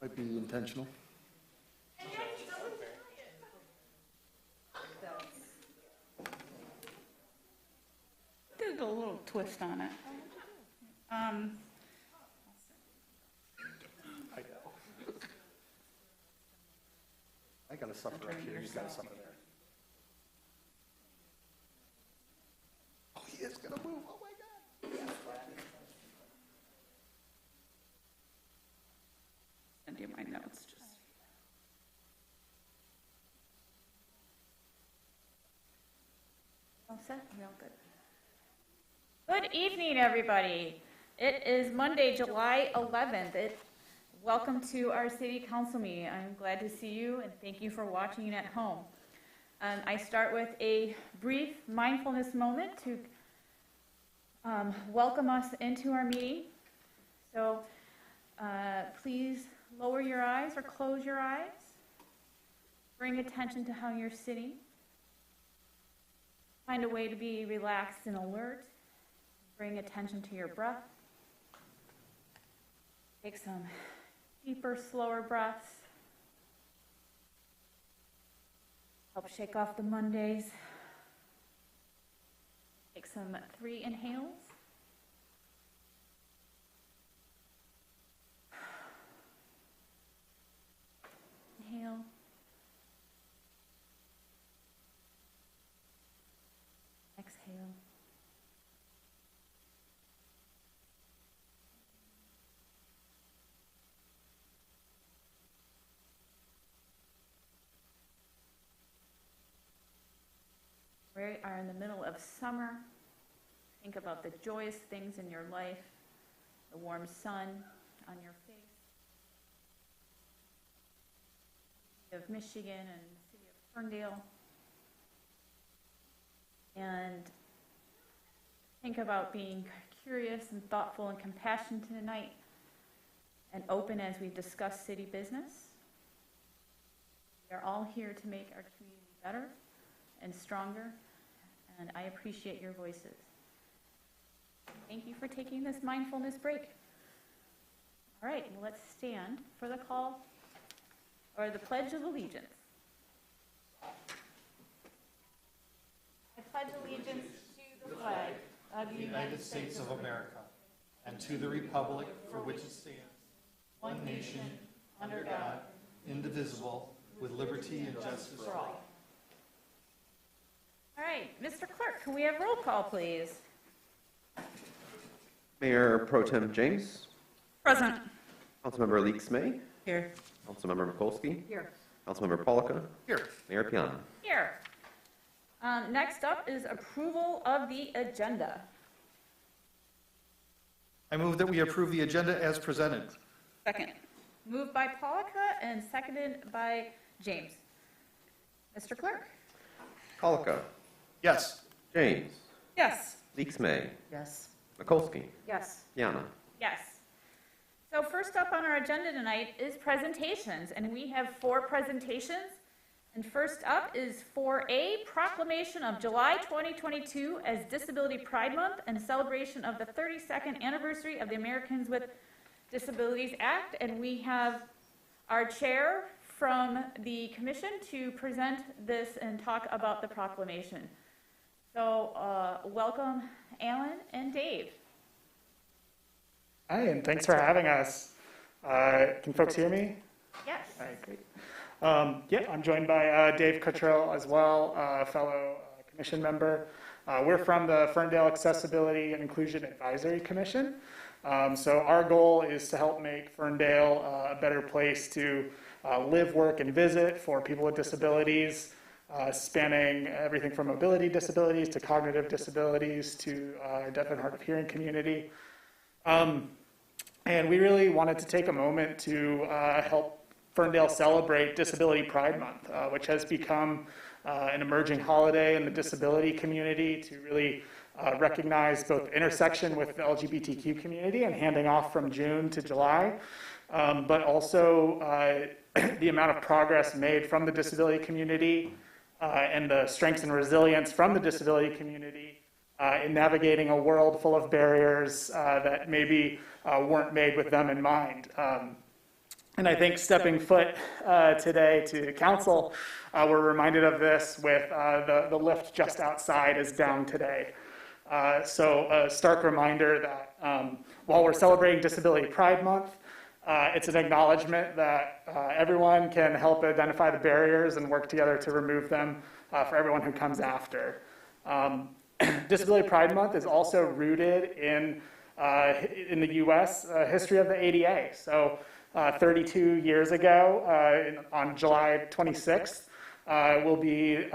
Might be intentional. Did a little twist on it. I know. I got a suffer up here. You got a suffer there. Oh, he is gonna move. Oh my God. Send you my notes. Just. All set? Real good. Good evening, everybody. It is Monday, July 11th. Welcome to our city council meeting. I'm glad to see you and thank you for watching at home. I start with a brief mindfulness moment to welcome us into our meeting. So please lower your eyes or close your eyes. Bring attention to how you're sitting. Find a way to be relaxed and alert. Bring attention to your breath. Take some deeper, slower breaths. Help shake off the Mondays. Take some 3 inhales. Inhale. Exhale. We are in the middle of summer. Think about the joyous things in your life, the warm sun on your face. Of Michigan and the city of Ferndale. And think about being curious and thoughtful and compassionate tonight and open as we discuss city business. We are all here to make our community better and stronger, and I appreciate your voices. Thank you for taking this mindfulness break. All right, let's stand for the call or the Pledge of Allegiance. I pledge allegiance to the flag of the United States of America and to the republic for which it stands, one nation, under God, indivisible, with liberty and justice for all. All right, Mr. Clerk, can we have roll call, please? Mayor Pro Tem James. Present. Councilmember Leaks May. Here. Councilmember Mikulski. Here. Councilmember Polika. Here. Mayor Piana. Here. Next up is approval of the agenda. I move that we approve the agenda as presented. Second. Moved by Polika and seconded by James. Mr. Clerk? Polika. Yes. James. Yes. Leaks May. Yes. Mikulski. Yes. Piana. Yes. So first up on our agenda tonight is presentations, and we have 4 presentations. And first up is 4A, Proclamation of July 2022 as Disability Pride Month and celebration of the 32nd anniversary of the Americans with Disabilities Act. And we have our chair from the commission to present this and talk about the proclamation. So welcome, Alan and Dave. Hi, and thanks for having us. Can folks hear me? Yes. All right, great. I'm joined by Dave Cottrell as well, a fellow commission member. We're from the Ferndale Accessibility and Inclusion Advisory Commission. So our goal is to help make Ferndale a better place to live, work, and visit for people with disabilities, spanning everything from mobility disabilities to cognitive disabilities to deaf and hard of hearing community. And we really wanted to take a moment to help Ferndale celebrate Disability Pride Month, which has become an emerging holiday in the disability community to really recognize both intersection with the LGBTQ community and handing off from June to July, but also the amount of progress made from the disability community and the strengths and resilience from the disability community in navigating a world full of barriers that maybe weren't made with them in mind. And I think stepping foot today to council, we're reminded of this with the lift just outside is down today. So a stark reminder that while we're celebrating Disability Pride Month, it's an acknowledgement that everyone can help identify the barriers and work together to remove them for everyone who comes after. Disability Pride Month is also rooted in the U.S. History of the ADA. So 32 years ago, on July 26th, will be in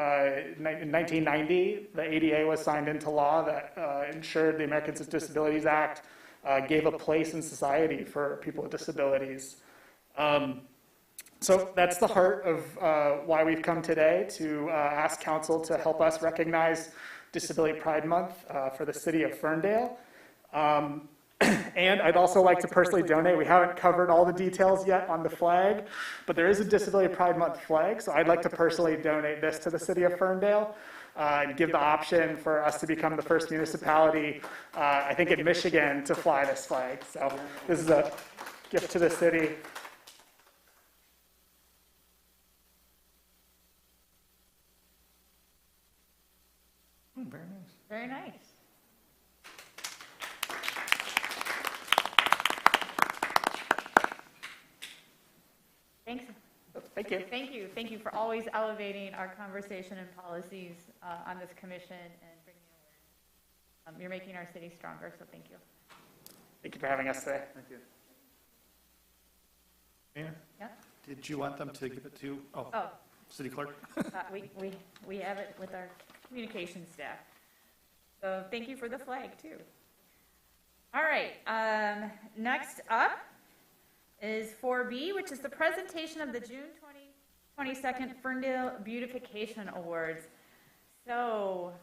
1990, the ADA was signed into law that ensured the Americans with Disabilities Act gave a place in society for people with disabilities. So that's the heart of why we've come today to ask council to help us recognize Disability Pride Month for the city of Ferndale. And I'd also like to personally donate. We haven't covered all the details yet on the flag, but there is a Disability Pride Month flag, so I'd like to personally donate this to the city of Ferndale and give the option for us to become the first municipality, I think in Michigan, to fly this flag. So this is a gift to the city. Very nice. Very nice. Thanks. Thank you. Thank you. Thank you for always elevating our conversation and policies on this commission and bringing awareness. You're making our city stronger, so thank you. Thank you for having us today. Thank you. Mayor, Yeah? did you want them to give it to, Oh, city clerk? we have it with our communications staff. So thank you for the flag, too. All right, next up is 4B, which is the presentation of the June 22nd Ferndale Beautification Awards. So,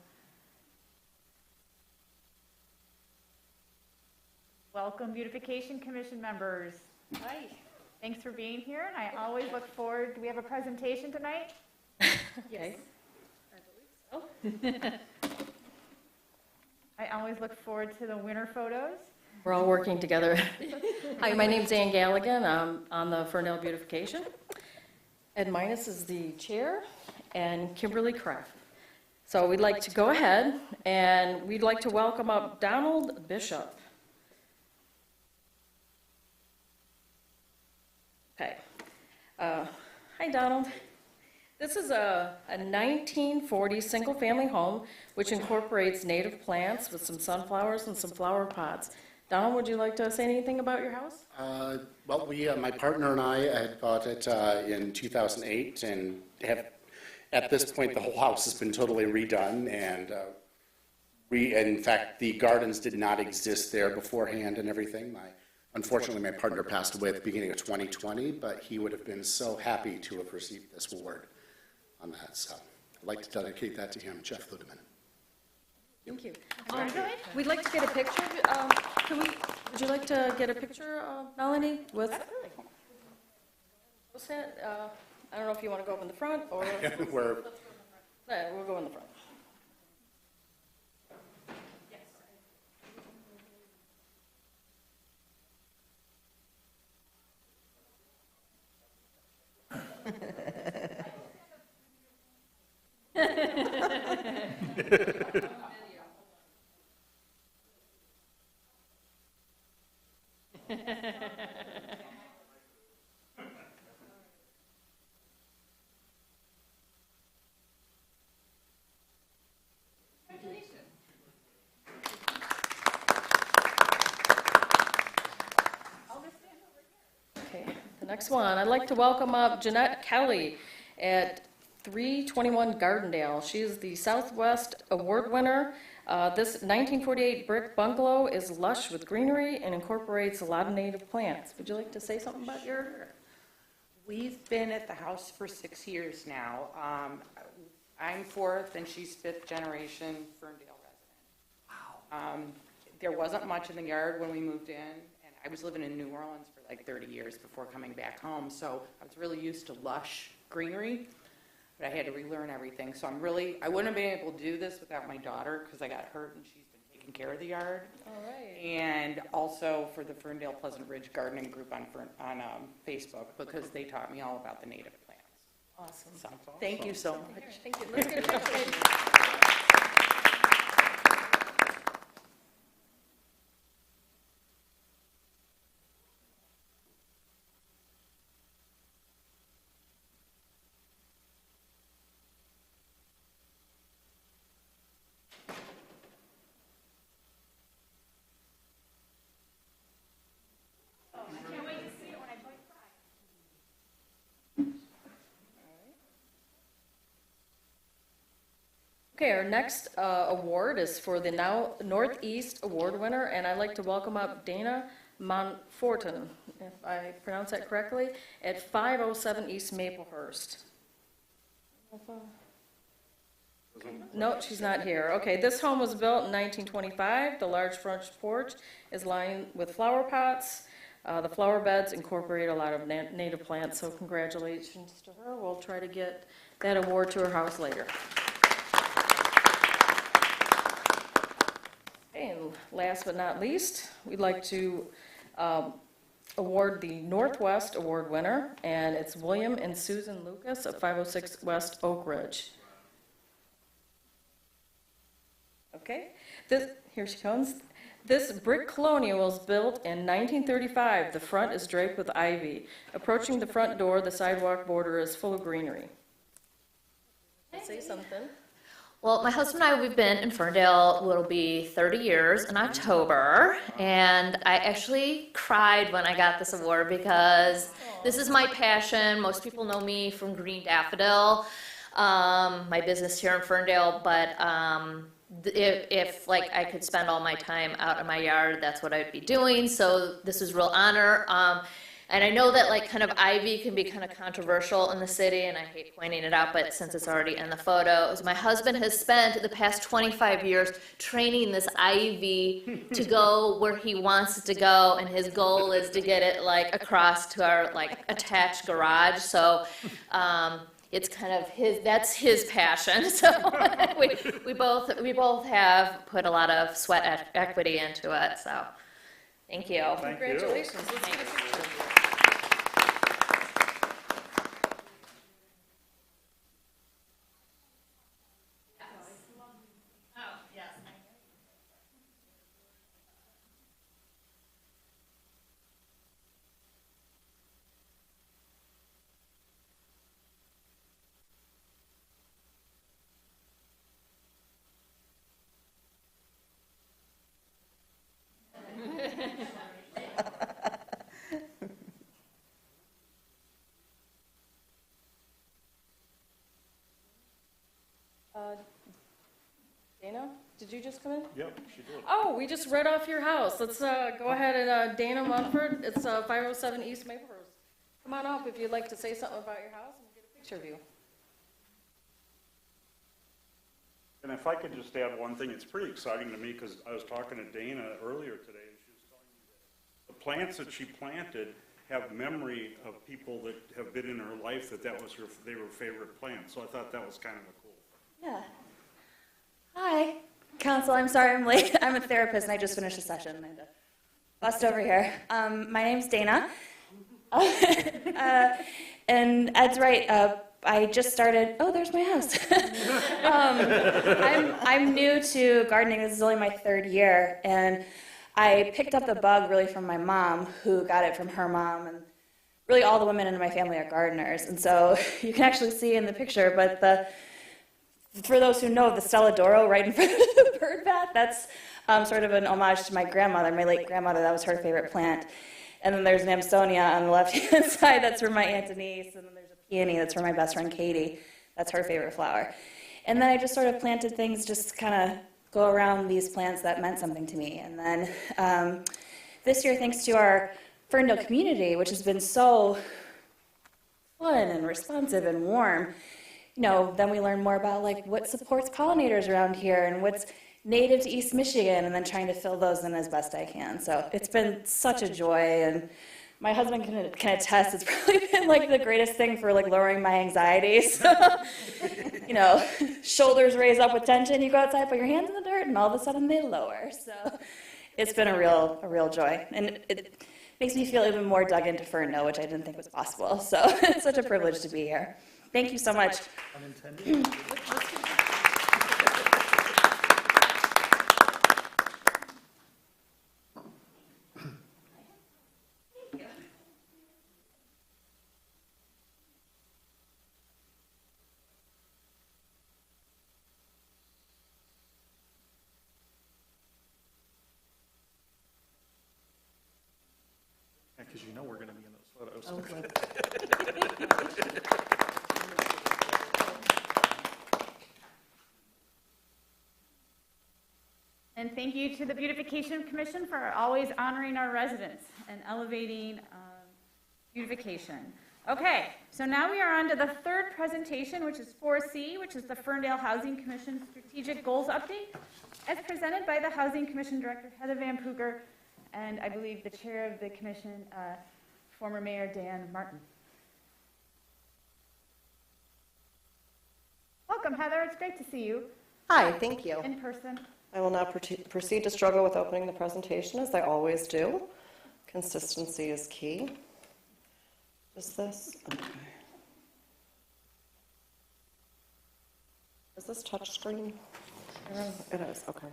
welcome Beautification Commission members. Hi. Thanks for being here, and I always look forward, do we have a presentation tonight? Yes, I believe so. I always look forward to the winter photos. We're all working together. Hi, my name's Ann Galligan. I'm on the Ferndale Beautification. Ed Minus is the chair, and Kimberly Kraft. So we'd like to go ahead, and we'd like to welcome up Donald Bishop. Okay. Hi, Donald. This is a 1940 single-family home which incorporates native plants with some sunflowers and some flower pots. Donald, would you like to say anything about your house? Well, my partner and I had bought it in 2008 and have, at this point, the whole house has been totally redone, and in fact, the gardens did not exist there beforehand and everything. Unfortunately, my partner passed away at the beginning of 2020, but he would have been so happy to have received this award on that. So I'd like to dedicate that to him, Jeff Ludeman. Thank you. Congratulations. We'd like to get a picture. Would you like to get a picture, Melanie, with? Absolutely. What's that? I don't know if you want to go up in the front or. We'll go in the front. Okay, the next one, I'd like to welcome up Jeanette Kelly at 321 Gardendale. She is the Southwest Award winner. This 1948 brick bungalow is lush with greenery and incorporates a lot of native plants. Would you like to say something about your? We've been at the house for 6 years now. I'm fourth and she's fifth generation Ferndale resident. Wow. There wasn't much in the yard when we moved in, and I was living in New Orleans for like 30 years before coming back home, so I was really used to lush greenery, but I had to relearn everything. So I wouldn't have been able to do this without my daughter because I got hurt and she's been taking taking care of the yard. All right. And also for the Ferndale Pleasant Ridge Gardening Group on Facebook, because they taught me all about the native plants. Awesome. So, thank you so much. Thank you. Let's get a picture. Okay, our next award is for the Now Northeast Award winner, and I'd like to welcome up Dana Monforton, if I pronounce that correctly, at 507 East Maplehurst. No, she's not here. Okay, this home was built in 1925. The large front porch is lined with flower pots. The flower beds incorporate a lot of native plants, so congratulations to her. We'll try to get that award to her house later. And last but not least, we'd like to award the Northwest Award winner, and it's William and Susan Lucas of 506 West Oak Ridge. Okay, here she comes. This brick colonial was built in 1935. The front is draped with ivy. Approaching the front door, the sidewalk border is full of greenery. Say something. Well, my husband and I, we've been in Ferndale, it'll be 30 years in October, and I actually cried when I got this award because this is my passion. Most people know me from Green Daffodil, my business here in Ferndale, but if like I could spend all my time out in my yard, that's what I'd be doing, so this is real honor. And I know that like kind of ivy can be kind of controversial in the city, and I hate pointing it out, but since it's already in the photos, my husband has spent the past 25 years training this ivy to go where he wants it to go, and his goal is to get it like across to our like attached garage. So it's kind of that's his passion. So we both have put a lot of sweat equity into it. So thank you. Congratulations. Let's get a picture. Dana, did you just come in? Yep, she did. Oh, we just read off your house. Let's go ahead and Dana Munford. It's 507 East Maplehurst. Come on up if you'd like to say something about your house, and we'll get a picture of you. And if I could just add one thing, it's pretty exciting to me because I was talking to Dana earlier today, and she was telling me that the plants that she planted have memory of people that have been in her life that was they were favorite plants. So I thought that was kind of a cool. Yeah. Hi, Council. I'm sorry I'm late. I'm a therapist and I just finished a session. I had to bust over here. My name's Dana. And Ed's right. I just started. Oh, there's my house. I'm new to gardening. This is only my third year, and I picked up the bug really from my mom, who got it from her mom, and really all the women in my family are gardeners. And so you can actually see in the picture, but for those who know, the Stelladoro right in front of the bird bath, that's sort of an homage to my grandmother, my late grandmother. That was her favorite plant. And then there's an Amsonia on the left-hand side. That's for my Aunt Denise. And then there's a peony. That's for my best friend Katie. That's her favorite flower. And then I just sort of planted things, just kind of go around these plants that meant something to me. And then this year, thanks to our Ferndale community, which has been so fun and responsive and warm, you know, then we learn more about like what supports pollinators around here and what's native to East Michigan, and then trying to fill those in as best I can. So it's been such a joy, and my husband can attest, it's probably been like the greatest thing for like lowering my anxiety. So, you know, shoulders raise up with tension, you go outside, put your hands in the dirt, and all of a sudden they lower. So it's been a real joy. And it makes me feel even more dug into Ferndale, which I didn't think was possible. So it's such a privilege to be here. Thank you so much. Unintended. Because you know we're going to be in those photos. And thank you to the Beautification Commission for always honoring our residents and elevating beautification. Okay, so now we are on to the third presentation, which is 4C, which is the Ferndale Housing Commission Strategic Goals Update, as presented by the Housing Commission Director, Heather Van Pooker, and I believe the chair of the commission, former Mayor Dan Martin. Welcome, Heather. It's great to see you Hi, thank you. in person. I will now proceed to struggle with opening the presentation, as I always do. Consistency is key. Is this? Okay. Is this touch screen? It is, okay.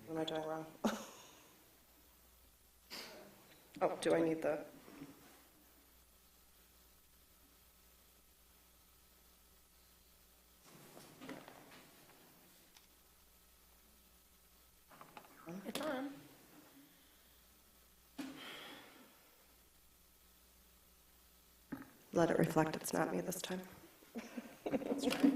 What am I doing wrong? Oh, do I need the... It's on. Let it reflect it's not me this time. Let's try.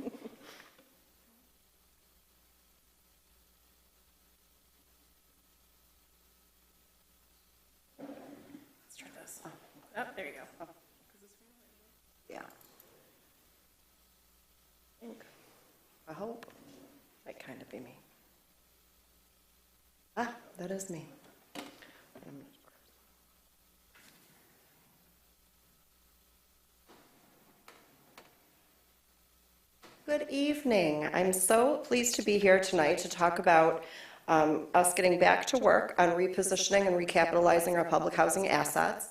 Let's try this. Oh, there you go. Oh. Yeah. I hope. Might kind of be me. Ah, that is me. Good evening. I'm so pleased to be here tonight to talk about us getting back to work on repositioning and recapitalizing our public housing assets.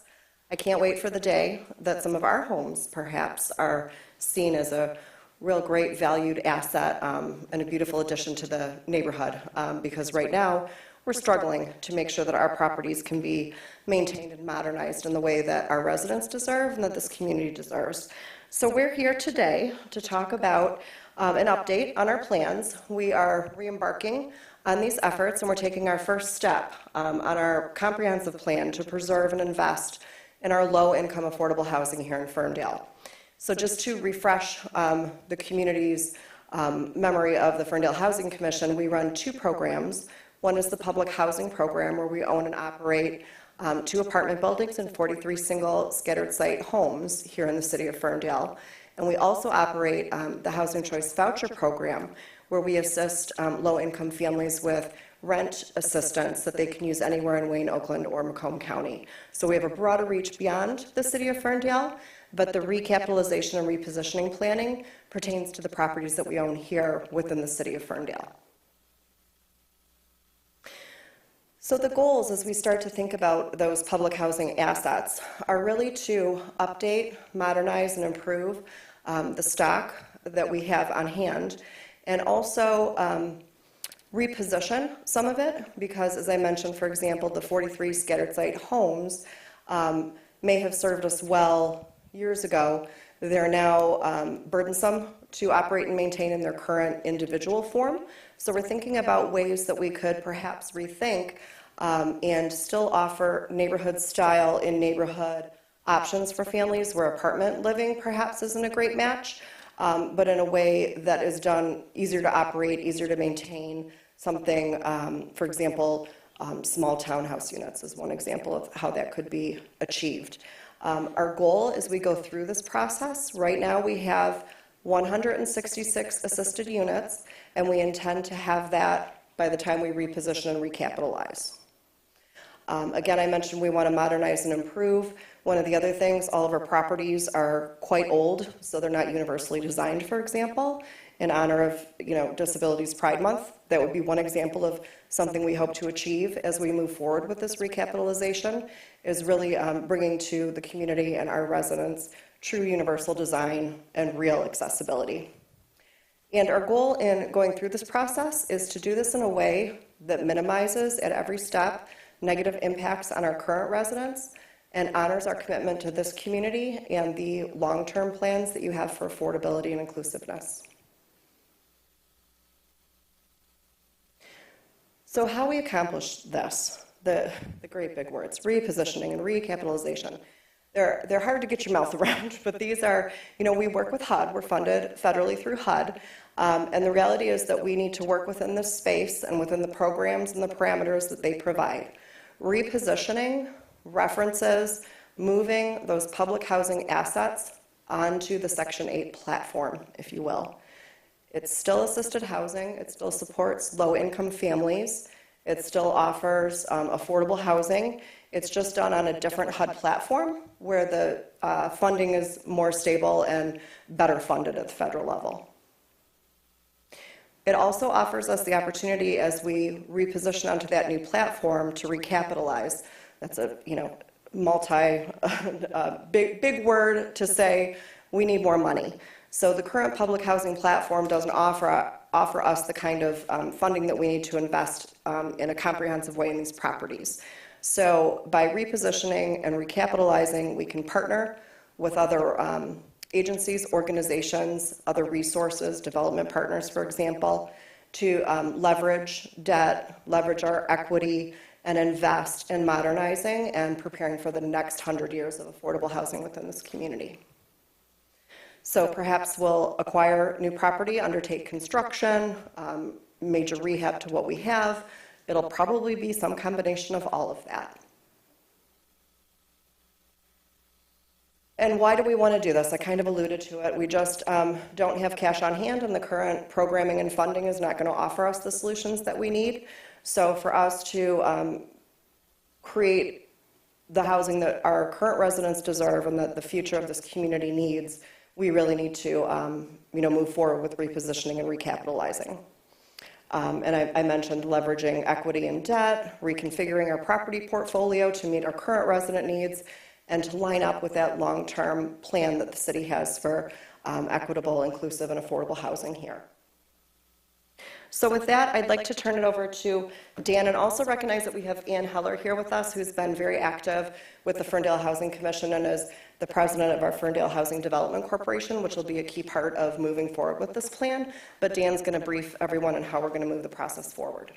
I can't wait for the day that some of our homes perhaps are seen as a real great valued asset and a beautiful addition to the neighborhood, because right now we're struggling to make sure that our properties can be maintained and modernized in the way that our residents deserve and that this community deserves. So we're here today to talk about an update on our plans. We are re-embarking on these efforts, and we're taking our first step on our comprehensive plan to preserve and invest in our low-income affordable housing here in Ferndale. So just to refresh the community's memory of the Ferndale Housing Commission, we run two programs. One is the public housing program, where we own and operate 2 apartment buildings and 43 single scattered site homes here in the city of Ferndale. And we also operate the Housing Choice Voucher Program, where we assist low-income families with rent assistance that they can use anywhere in Wayne, Oakland, or Macomb County. So we have a broader reach beyond the city of Ferndale, but the recapitalization and repositioning planning pertains to the properties that we own here within the city of Ferndale. So the goals, as we start to think about those public housing assets, are really to update, modernize, and improve the stock that we have on hand, and also reposition some of it, because as I mentioned, for example, the 43 scattered site homes may have served us well years ago. They're now burdensome to operate and maintain in their current individual form. So we're thinking about ways that we could perhaps rethink and still offer neighborhood style in neighborhood options for families where apartment living perhaps isn't a great match, but in a way that is done easier to operate, easier to maintain. Something, for example, small townhouse units is one example of how that could be achieved. Our goal as we go through this process, right now we have 166 assisted units, and we intend to have that by the time we reposition and recapitalize. Again, I mentioned we want to modernize and improve. One of the other things, all of our properties are quite old, so they're not universally designed, for example, in honor of, Disabilities Pride Month. That would be one example of something we hope to achieve as we move forward with this recapitalization, is really bringing to the community and our residents true universal design and real accessibility. And our goal in going through this process is to do this in a way that minimizes at every step negative impacts on our current residents and honors our commitment to this community and the long-term plans that you have for affordability and inclusiveness. So how we accomplish this, the great big words, repositioning and recapitalization, they're hard to get your mouth around, but these are, we work with HUD, we're funded federally through HUD, and the reality is that we need to work within this space and within the programs and the parameters that they provide. Repositioning references moving those public housing assets onto the Section 8 platform, if you will. It's still assisted housing, it still supports low-income families, it still offers affordable housing. It's just done on a different HUD platform where the funding is more stable and better funded at the federal level. It also offers us the opportunity as we reposition onto that new platform to recapitalize. That's a big word to say we need more money. So the current public housing platform doesn't offer us the kind of funding that we need to invest in a comprehensive way in these properties. So by repositioning and recapitalizing, we can partner with other agencies, organizations, other resources, development partners, for example, to leverage debt, leverage our equity, and invest in modernizing and preparing for the next 100 years of affordable housing within this community. So perhaps we'll acquire new property, undertake construction, major rehab to what we have. It'll probably be some combination of all of that. And why do we want to do this? I kind of alluded to it. We just don't have cash on hand, and the current programming and funding is not going to offer us the solutions that we need. So for us to create the housing that our current residents deserve and that the future of this community needs, we really need to move forward with repositioning and recapitalizing. And I mentioned leveraging equity and debt, reconfiguring our property portfolio to meet our current resident needs, and to line up with that long-term plan that the city has for equitable, inclusive, and affordable housing here. So with that, I'd like to turn it over to Dan, and also recognize that we have Ann Heller here with us, who's been very active with the Ferndale Housing Commission and is the president of our Ferndale Housing Development Corporation, which will be a key part of moving forward with this plan. But Dan's going to brief everyone on how we're going to move the process forward.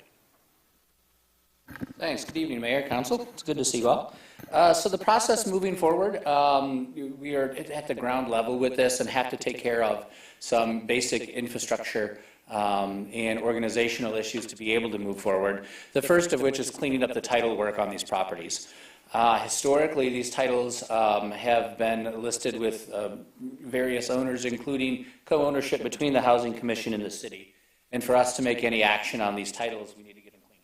Thanks. Good evening, Mayor, Council. It's good to see you all. So the process moving forward, we are at the ground level with this and have to take care of some basic infrastructure and organizational issues to be able to move forward. The first of which is cleaning up the title work on these properties. Historically, these titles have been listed with various owners, including co-ownership between the Housing Commission and the city. And for us to make any action on these titles, we need to get them cleaned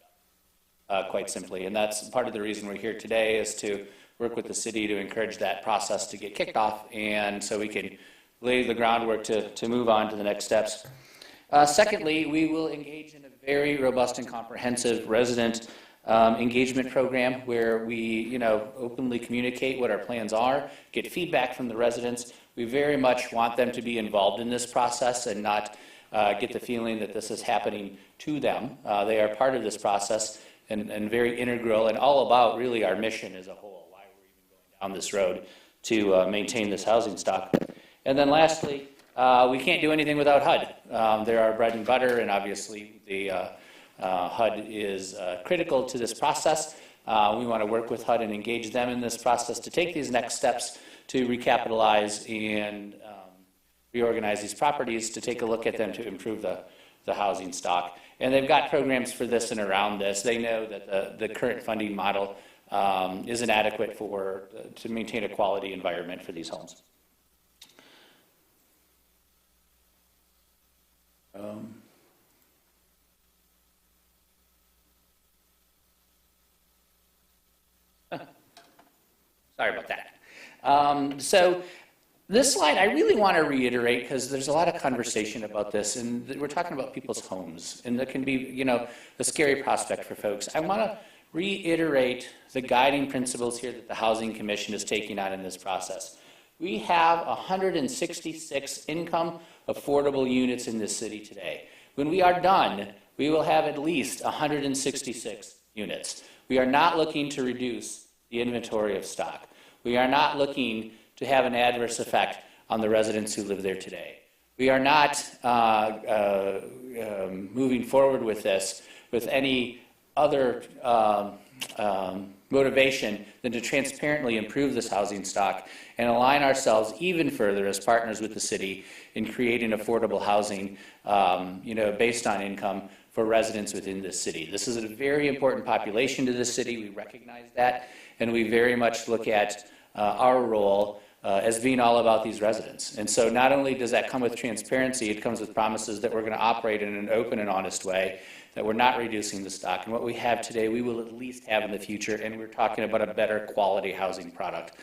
up, quite simply. And that's part of the reason we're here today, is to work with the city to encourage that process to get kicked off, and so we can lay the groundwork to move on to the next steps. Secondly, we will engage in a very robust and comprehensive resident engagement program where we, openly communicate what our plans are, get feedback from the residents. We very much want them to be involved in this process and not get the feeling that this is happening to them. They are part of this process and very integral and all about really our mission as a whole, why we're even going down this road to maintain this housing stock. And then lastly, we can't do anything without HUD. They're our bread and butter, and obviously the HUD is critical to this process. We want to work with HUD and engage them in this process to take these next steps to recapitalize and reorganize these properties, to take a look at them to improve the housing stock. And they've got programs for this and around this. They know that the current funding model isn't adequate to maintain a quality environment for these homes. Sorry about that. So this slide, I really want to reiterate because there's a lot of conversation about this, and we're talking about people's homes, and that can be, you know, a scary prospect for folks. I want to reiterate the guiding principles here that the Housing Commission is taking on in this process. We have 166 income affordable units in this city today. When we are done, we will have at least 166 units. We are not looking to reduce the inventory of stock. We are not looking to have an adverse effect on the residents who live there today. We are not moving forward with this with any other motivation than to transparently improve this housing stock and align ourselves even further as partners with the city in creating affordable housing, based on income for residents within this city. This is a very important population to this city. We recognize that, and we very much look at our role as being all about these residents. And so not only does that come with transparency, it comes with promises that we're going to operate in an open and honest way, that we're not reducing the stock. And what we have today, we will at least have in the future, and we're talking about a better quality housing product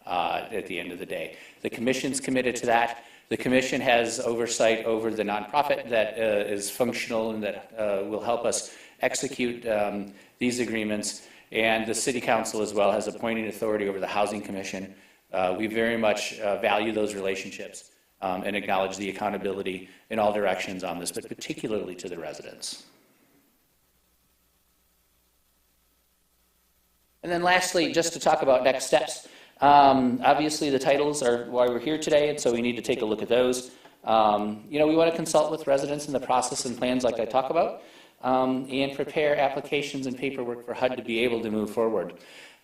at the end of the day. The Commission's committed to that. The Commission has oversight over the nonprofit that is functional and that will help us execute these agreements. And the City Council as well has appointing authority over the Housing Commission. We very much value those relationships and acknowledge the accountability in all directions on this, but particularly to the residents. And then lastly, just to talk about next steps. Obviously, the titles are why we're here today, and so we need to take a look at those. We want to consult with residents in the process and plans like I talk about, and prepare applications and paperwork for HUD to be able to move forward.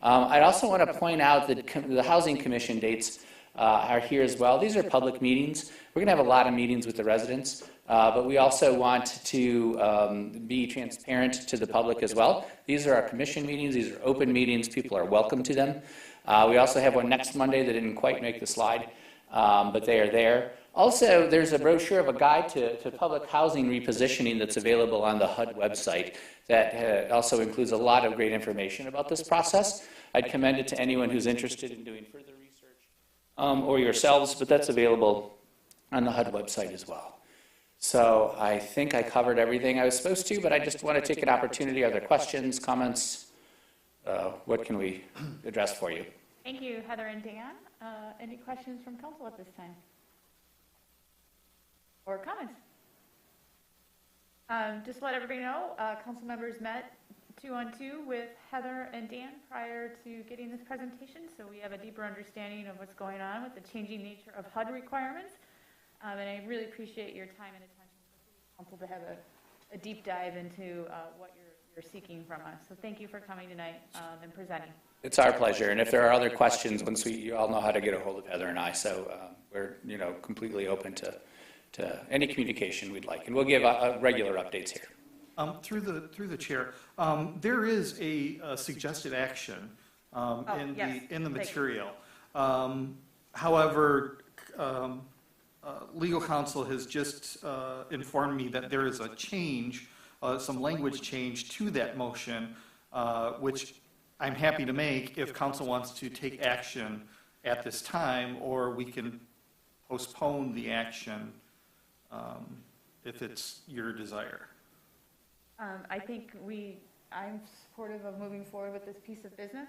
I'd also want to point out that the Housing Commission dates are here as well. These are public meetings. We're going to have a lot of meetings with the residents, but we also want to be transparent to the public as well. These are our commission meetings. These are open meetings. People are welcome to them. We also have one next Monday that didn't quite make the slide, but they are there. Also, there's a brochure of a guide to public housing repositioning that's available on the HUD website that also includes a lot of great information about this process. I'd commend it to anyone who's interested in doing further research or yourselves, but that's available on the HUD website as well. So I think I covered everything I was supposed to, but I just want to take an opportunity. Are there questions, comments? What can we address for you? Thank you, Heather and Dan. Any questions from council at this time? Or comments? Just to let everybody know, council members met 2-on-2 with Heather and Dan prior to getting this presentation, so we have a deeper understanding of what's going on with the changing nature of HUD requirements. And I really appreciate your time and attention for City Council to have a deep dive into what you're seeking from us. So thank you for coming tonight and presenting. It's our pleasure, and if there are other questions, you all know how to get a hold of Heather and I, so we're completely open to any communication we'd like, and we'll give regular updates here. Through the chair, there is a suggested action in the material. However, legal counsel has just informed me that there is a change, some language change to that motion, which I'm happy to make if council wants to take action at this time, or we can postpone the action if it's your desire. I think I'm supportive of moving forward with this piece of business.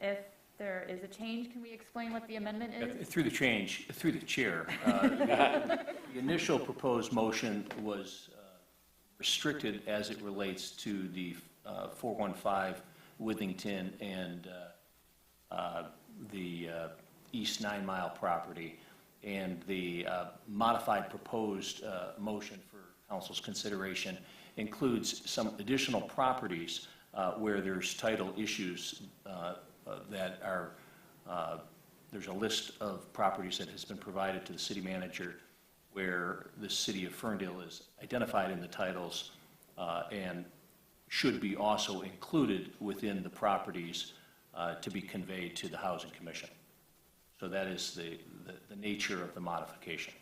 If there is a change, can we explain what the amendment is? Through the chair. The initial proposed motion was restricted as it relates to the 415 Withington and the East 9 Mile property, and the modified proposed motion for council's consideration includes some additional properties where there's title issues that are, there's a list of properties that has been provided to the city manager where the city of Ferndale is identified in the titles and should be also included within the properties to be conveyed to the Housing Commission. So that is the nature of the modification.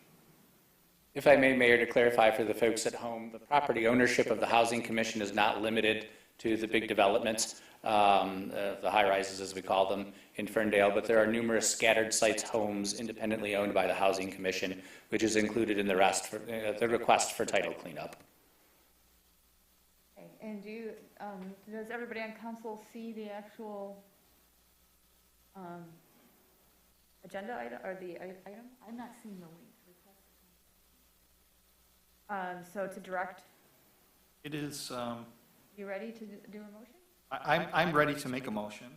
If I may, Mayor, to clarify for the folks at home, the property ownership of the Housing Commission is not limited to the big developments, the high-rises as we call them, in Ferndale, but there are numerous scattered sites homes independently owned by the Housing Commission, which is included in the request for title cleanup. Okay, and does everybody on council see the actual agenda item, or the item? I'm not seeing the link. So to direct, It is, you ready to do a motion? I'm ready to make a motion.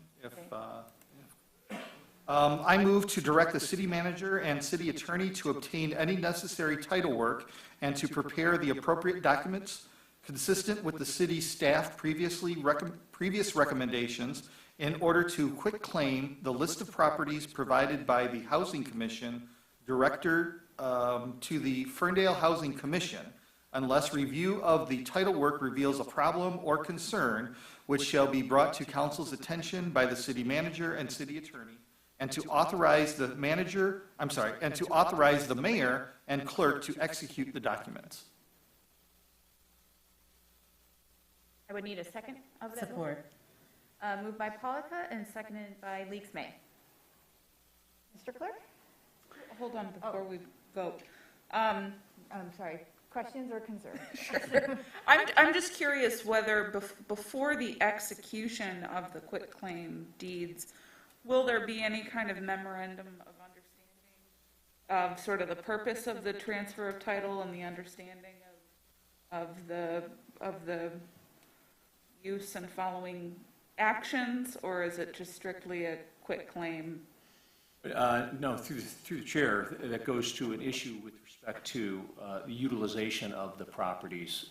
I move to direct the city manager and city attorney to obtain any necessary title work and to prepare the appropriate documents consistent with the city staff previous recommendations in order to quitclaim the list of properties provided by the Housing Commission director to the Ferndale Housing Commission, unless review of the title work reveals a problem or concern, which shall be brought to council's attention by the city manager and city attorney, and to authorize the mayor and clerk to execute the documents. I would need a second of that. Support. Moved by Polika and seconded by Leaks May. Mr. Clerk? Hold on before we vote. I'm sorry, questions or concerns? I'm just curious whether before the execution of the quitclaim deeds, will there be any kind of memorandum of understanding of sort of the purpose of the transfer of title and the understanding of the use and following actions, or is it just strictly a quitclaim? No, through the chair, that goes to an issue with respect to the utilization of the properties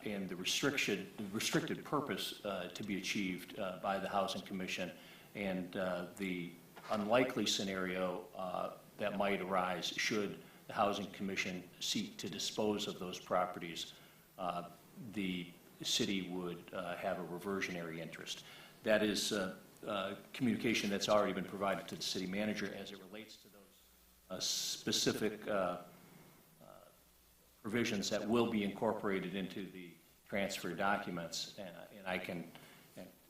and the restricted purpose to be achieved by the Housing Commission, and the unlikely scenario that might arise should the Housing Commission seek to dispose of those properties. The city would have a reversionary interest. That is communication that's already been provided to the city manager as it relates to those specific provisions that will be incorporated into the transfer documents. And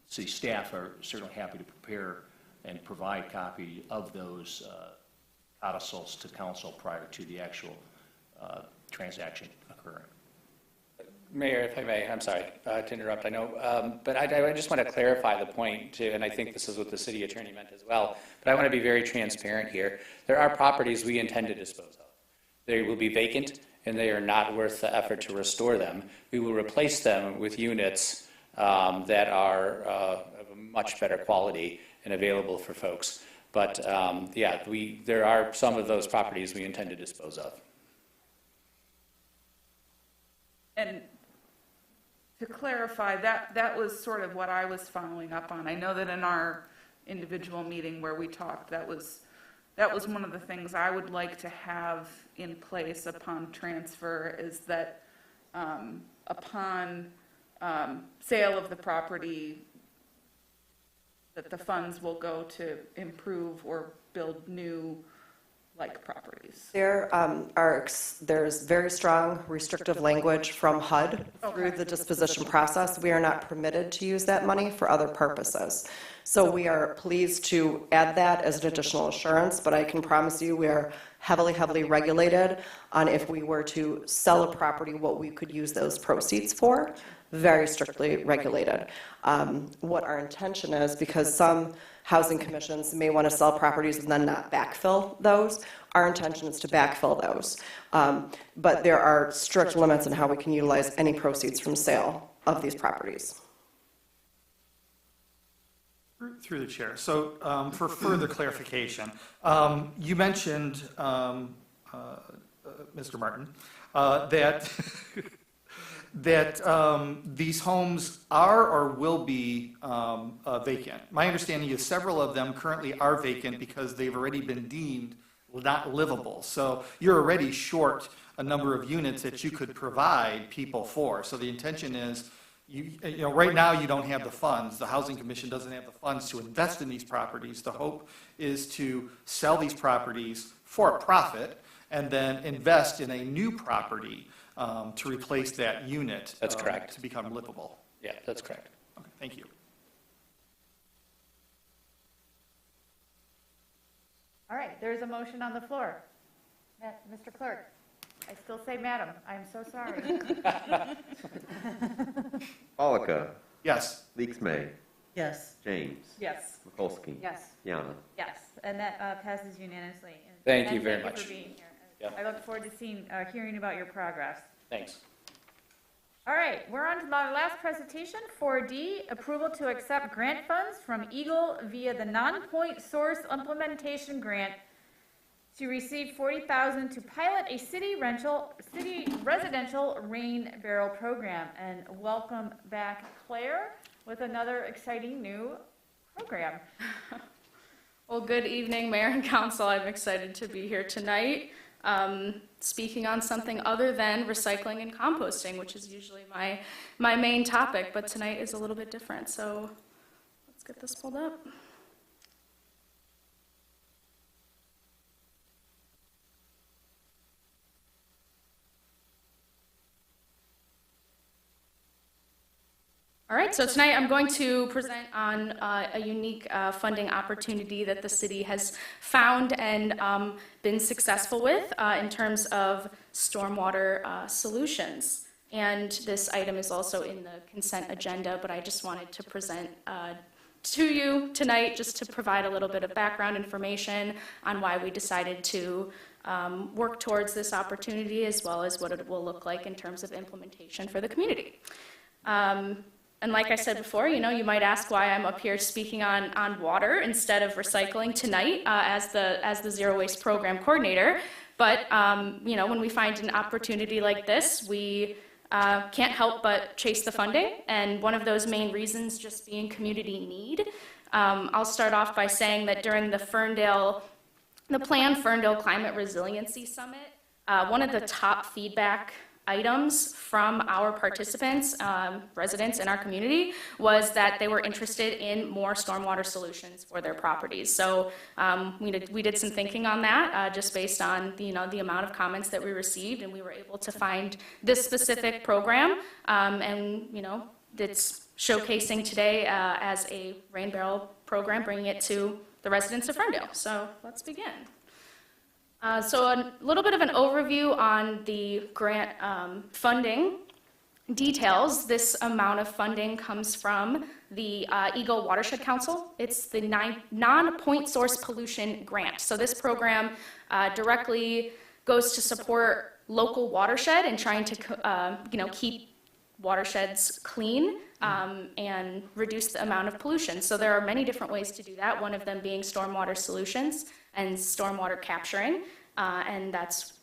city staff are certainly happy to prepare and provide copy of those codicils to council prior to the actual transaction occurring. Mayor, if I may, I'm sorry to interrupt, I know, but I just want to clarify the point too, and I think this is what the city attorney meant as well, but I want to be very transparent here. There are properties we intend to dispose of. They will be vacant and they are not worth the effort to restore them. We will replace them with units that are of a much better quality and available for folks. But yeah, there are some of those properties we intend to dispose of. And to clarify, that was sort of what I was following up on. I know that in our individual meeting where we talked, that was one of the things I would like to have in place upon transfer, is that upon sale of the property, that the funds will go to improve or build new like properties. There's very strong restrictive language from HUD through the disposition process. We are not permitted to use that money for other purposes. So we are pleased to add that as an additional assurance, but I can promise you we are heavily, heavily regulated on if we were to sell a property, what we could use those proceeds for. Very strictly regulated. What our intention is, because some housing commissions may want to sell properties and then not backfill those, our intention is to backfill those. But there are strict limits on how we can utilize any proceeds from sale of these properties. Through the chair. So for further clarification, you mentioned, Mr. Martin, that these homes are or will be vacant. My understanding is several of them currently are vacant because they've already been deemed not livable. So you're already short a number of units that you could provide people for. So the intention is, you know, right now you don't have the funds. The Housing Commission doesn't have the funds to invest in these properties. The hope is to sell these properties for a profit and then invest in a new property to replace that unit. That's correct. To become livable. Yeah, that's correct. Okay. Thank you. All right, there's a motion on the floor. Mr. Clerk, I still say madam, I'm so sorry. Polika. Yes. Leaks May. Yes. James. Yes. Mikulski. Yes. Piana. Yes, and that passes unanimously. And Thank you Ben, very Thank much. you for being here. Yep. I look forward to hearing about your progress. Thanks. All right, we're on to our last presentation, 4D, approval to accept grant funds from Eagle via the non-point source implementation grant to receive $40,000 to pilot a city residential rain barrel program. And welcome back, Claire, with another exciting new program. Well, good evening, Mayor and Council. I'm excited to be here tonight, speaking on something other than recycling and composting, which is usually my main topic, but tonight is a little bit different. So let's get this pulled up. All right, so tonight I'm going to present on a unique funding opportunity that the city has found and been successful with in terms of stormwater solutions. And this item is also in the consent agenda, but I just wanted to present to you tonight just to provide a little bit of background information on why we decided to work towards this opportunity, as well as what it will look like in terms of implementation for the community. And like I said before, you might ask why I'm up here speaking on water instead of recycling tonight as the Zero Waste Program Coordinator. But, when we find an opportunity like this, we can't help but chase the funding. And one of those main reasons just being community need. I'll start off by saying that during the planned Ferndale Climate Resiliency Summit, one of the top feedback items from our participants, residents in our community, was that they were interested in more stormwater solutions for their properties. So we did some thinking on that, just based on the amount of comments that we received, and we were able to find this specific program, and it's showcasing today as a rain barrel program, bringing it to the residents of Ferndale. So let's begin. So a little bit of an overview on the grant funding details. This amount of funding comes from the Eagle Watershed Council. It's the non-point source pollution grant. So this program directly goes to support local watershed and trying to keep watersheds clean and reduce the amount of pollution. So there are many different ways to do that, one of them being stormwater solutions and stormwater capturing, and that's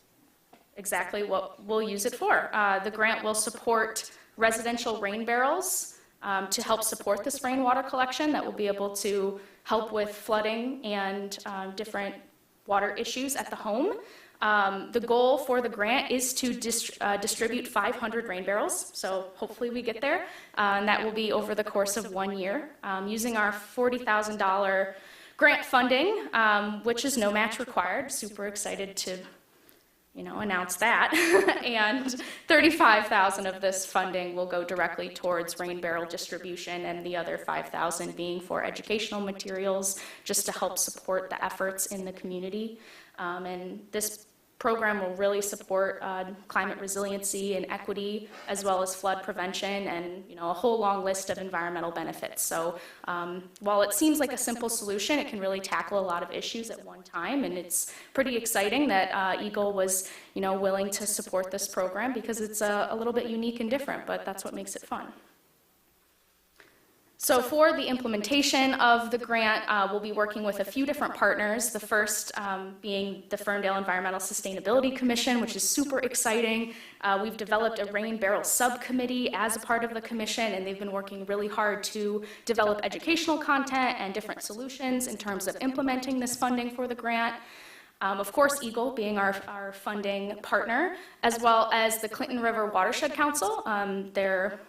exactly what we'll use it for. The grant will support residential rain barrels to help support this rainwater collection that will be able to help with flooding and different water issues at the home. The goal for the grant is to distribute 500 rain barrels, so hopefully we get there, and that will be over the course of 1 year, using our $40,000 grant funding, which is no match required. Super excited to announce that. And $35,000 of this funding will go directly towards rain barrel distribution, and the other $5,000 being for educational materials, just to help support the efforts in the community. And this program will really support climate resiliency and equity, as well as flood prevention, and a whole long list of environmental benefits. So while it seems like a simple solution, it can really tackle a lot of issues at one time, and it's pretty exciting that Eagle was willing to support this program, because it's a little bit unique and different, but that's what makes it fun. So for the implementation of the grant, we'll be working with a few different partners, the first being the Ferndale Environmental Sustainability Commission, which is super exciting. We've developed a rain barrel subcommittee as a part of the commission, and they've been working really hard to develop educational content and different solutions in terms of implementing this funding for the grant. Of course, Eagle being our funding partner, as well as the Clinton River Watershed Council. They're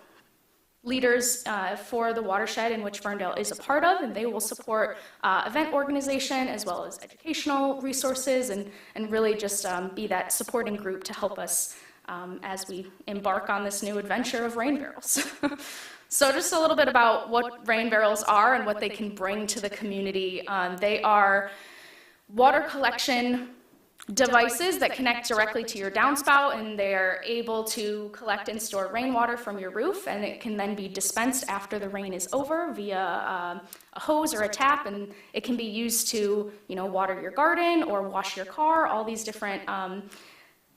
leaders for the watershed in which Ferndale is a part of, and they will support event organization as well as educational resources, and really just be that supporting group to help us as we embark on this new adventure of rain barrels. So just a little bit about what rain barrels are and what they can bring to the community. They are water collection devices that connect directly to your downspout, and they're able to collect and store rainwater from your roof, and it can then be dispensed after the rain is over via a hose or a tap, and it can be used to, you know, water your garden or wash your car, all these different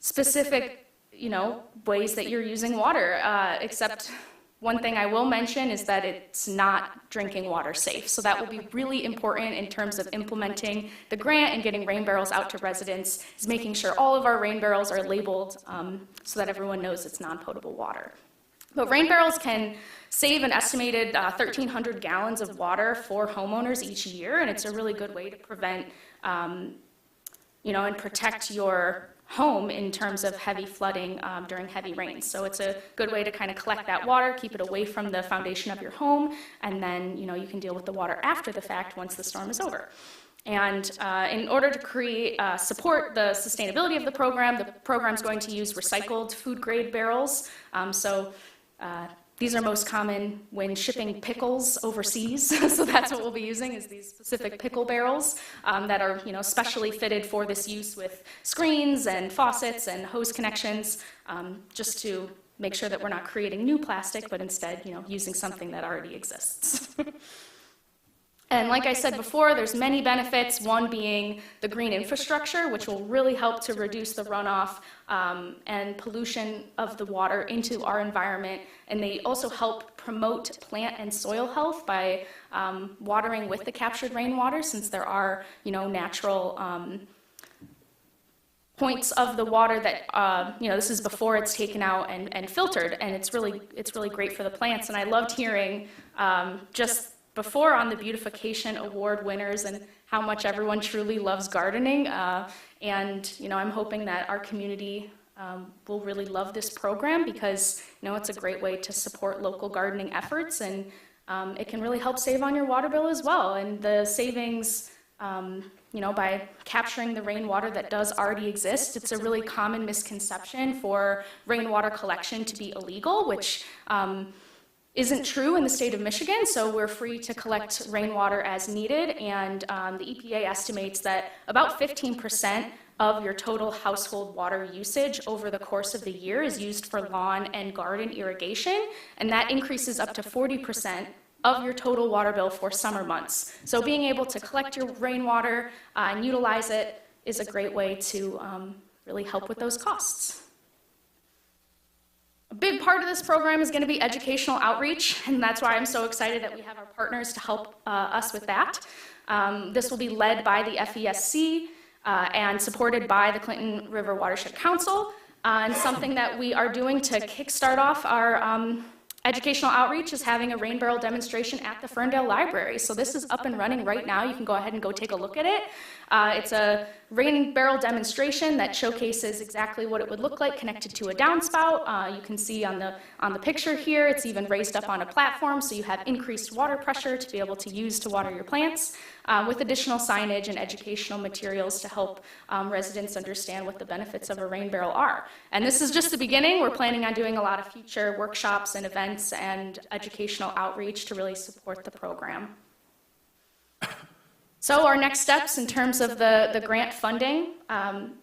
specific, you know, ways that you're using water, except one thing I will mention is that it's not drinking water safe. So that will be really important in terms of implementing the grant and getting rain barrels out to residents, is making sure all of our rain barrels are labeled so that everyone knows it's non-potable water. But rain barrels can save an estimated 1,300 gallons of water for homeowners each year, and it's a really good way to prevent, you know, and protect your home in terms of heavy flooding during heavy rains. So it's a good way to kind of collect that water, keep it away from the foundation of your home, and then, you know, you can deal with the water after the fact once the storm is over. And in order to create, support the sustainability of the program is going to use recycled food grade barrels. These are most common when shipping pickles overseas. So that's what we'll be using, is these specific pickle barrels that are, you know, specially fitted for this use with screens and faucets and hose connections, just to make sure that we're not creating new plastic, but instead, you know, using something that already exists. And like I said before, there's many benefits, one being the green infrastructure, which will really help to reduce the runoff and pollution of the water into our environment. And they also help promote plant and soil health by watering with the captured rainwater, since there are, you know, natural points of the water that, you know, this is before it's taken out and filtered, and it's really great for the plants. And I loved hearing just before on the beautification award winners and how much everyone truly loves gardening. And, you know, I'm hoping that our community will really love this program, because, you know, it's a great way to support local gardening efforts, and it can really help save on your water bill as well. And the savings, you know, by capturing the rainwater that does already exist. It's a really common misconception for rainwater collection to be illegal, which isn't true in the state of Michigan. So we're free to collect rainwater as needed, and the EPA estimates that about 15% of your total household water usage over the course of the year is used for lawn and garden irrigation, and that increases up to 40% of your total water bill for summer months. So being able to collect your rainwater and utilize it is a great way to really help with those costs. A big part of this program is going to be educational outreach, and that's why I'm so excited that we have our partners to help us with that. This will be led by the FESC and supported by the Clinton River Watershed Council, and something that we are doing to kickstart off our educational outreach is having a rain barrel demonstration at the Ferndale Library. So this is up and running right now. You can go ahead and go take a look at it. It's a rain barrel demonstration that showcases exactly what it would look like connected to a downspout. You can see on the picture here, it's even raised up on a platform, so you have increased water pressure to be able to use to water your plants, with additional signage and educational materials to help residents understand what the benefits of a rain barrel are. And this is just the beginning. We're planning on doing a lot of future workshops and events and educational outreach to really support the program. So our next steps in terms of the grant funding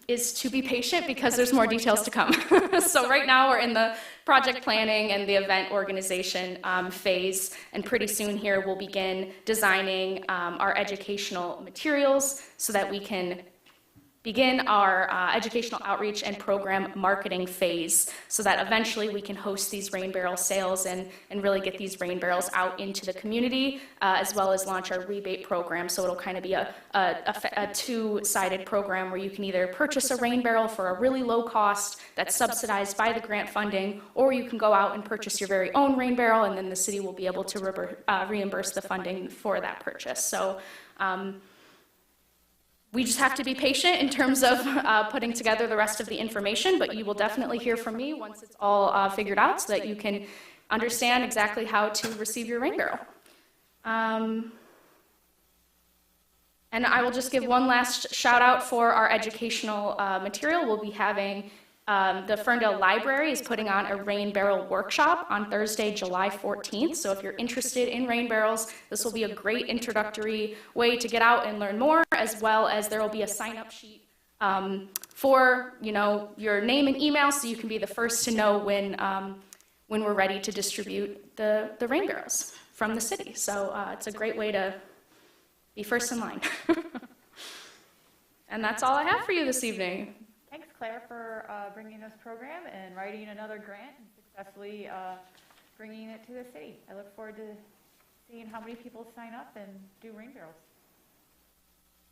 is to be patient, because there's more details to come. So right now we're in the project planning and the event organization phase, and pretty soon here we'll begin designing our educational materials so that we can begin our educational outreach and program marketing phase, so that eventually we can host these rain barrel sales and really get these rain barrels out into the community, as well as launch our rebate program. So it'll kind of be a two-sided program where you can either purchase a rain barrel for a really low cost that's subsidized by the grant funding, or you can go out and purchase your very own rain barrel, and then the city will be able to reimburse the funding for that purchase. So we just have to be patient in terms of putting together the rest of the information, but you will definitely hear from me once it's all figured out, so that you can understand exactly how to receive your rain barrel. And I will just give one last shout out for our educational material. We'll be having The Ferndale Library is putting on a rain barrel workshop on Thursday, July 14th. So if you're interested in rain barrels, this will be a great introductory way to get out and learn more, as well as there will be a sign-up sheet for your name and email, so you can be the first to know when we're ready to distribute the rain barrels from the city. So it's a great way to be first in line. And that's all I have for you this evening. Thanks, Claire, for bringing this program and writing another grant and successfully bringing it to the city. I look forward to seeing how many people sign up and do rain barrels.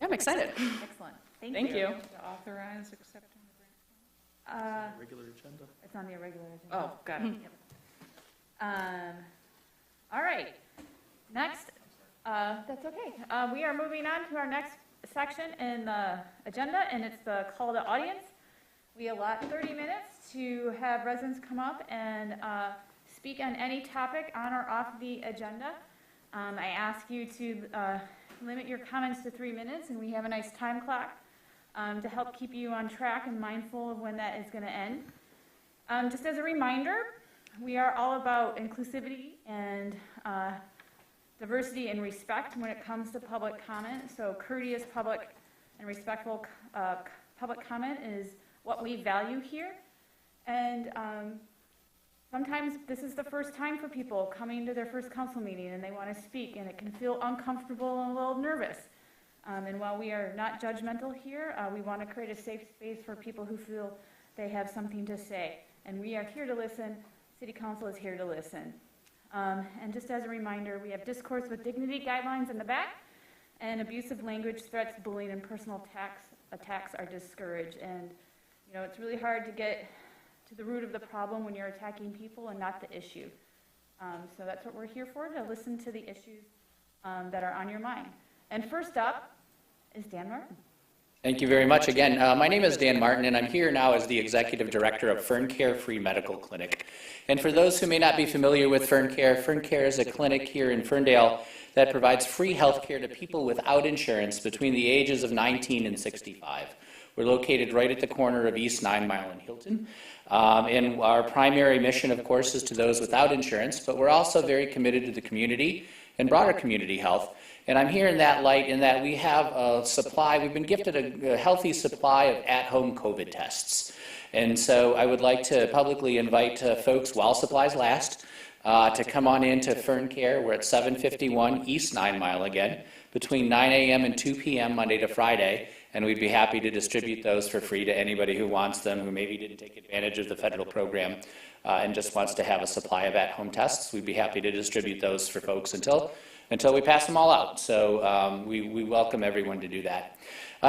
I'm excited. Excellent. Thank you. To authorize accepting the grant. Regular agenda. It's on the regular agenda. Oh, got it. Yep. All right. Next, that's okay. We are moving on to our next section in the agenda, and it's the call to audience. We allot 30 minutes to have residents come up and speak on any topic on or off the agenda. I ask you to limit your comments to 3 minutes, and we have a nice time clock to help keep you on track and mindful of when that is going to end. Just as a reminder, we are all about inclusivity and diversity and respect when it comes to public comment. So courteous public and respectful public comment is what we value here. And sometimes this is the first time for people coming to their first council meeting and they want to speak, and it can feel uncomfortable and a little nervous. And while we are not judgmental here, we want to create a safe space for people who feel they have something to say. And we are here to listen. City Council is here to listen. And just as a reminder, we have discourse with dignity guidelines in the back, and abusive language, threats, bullying, and personal attacks are discouraged. And it's really hard to get to the root of the problem when you're attacking people and not the issue. So that's what we're here for, to listen to the issues that are on your mind. And first up is Dan Martin. Thank you very much again. My name is Dan Martin, and I'm here now as the Executive Director of Ferncare Free Medical Clinic. And for those who may not be familiar with Ferncare is a clinic here in Ferndale that provides free health care to people without insurance between the ages of 19 and 65. We're located right at the corner of East 9 Mile and Hilton. And our primary mission, of course, is to those without insurance, but we're also very committed to the community and broader community health. And I'm here in that light in that we have a supply, we've been gifted a healthy supply of at-home COVID tests. And so I would like to publicly invite folks, while supplies last, to come on in to Ferncare. We're at 751 East 9 Mile again, between 9 a.m. and 2 p.m. Monday to Friday. And we'd be happy to distribute those for free to anybody who wants them, who maybe didn't take advantage of the federal program and just wants to have a supply of at-home tests. We'd be happy to distribute those for folks until we pass them all out. So we welcome everyone to do that.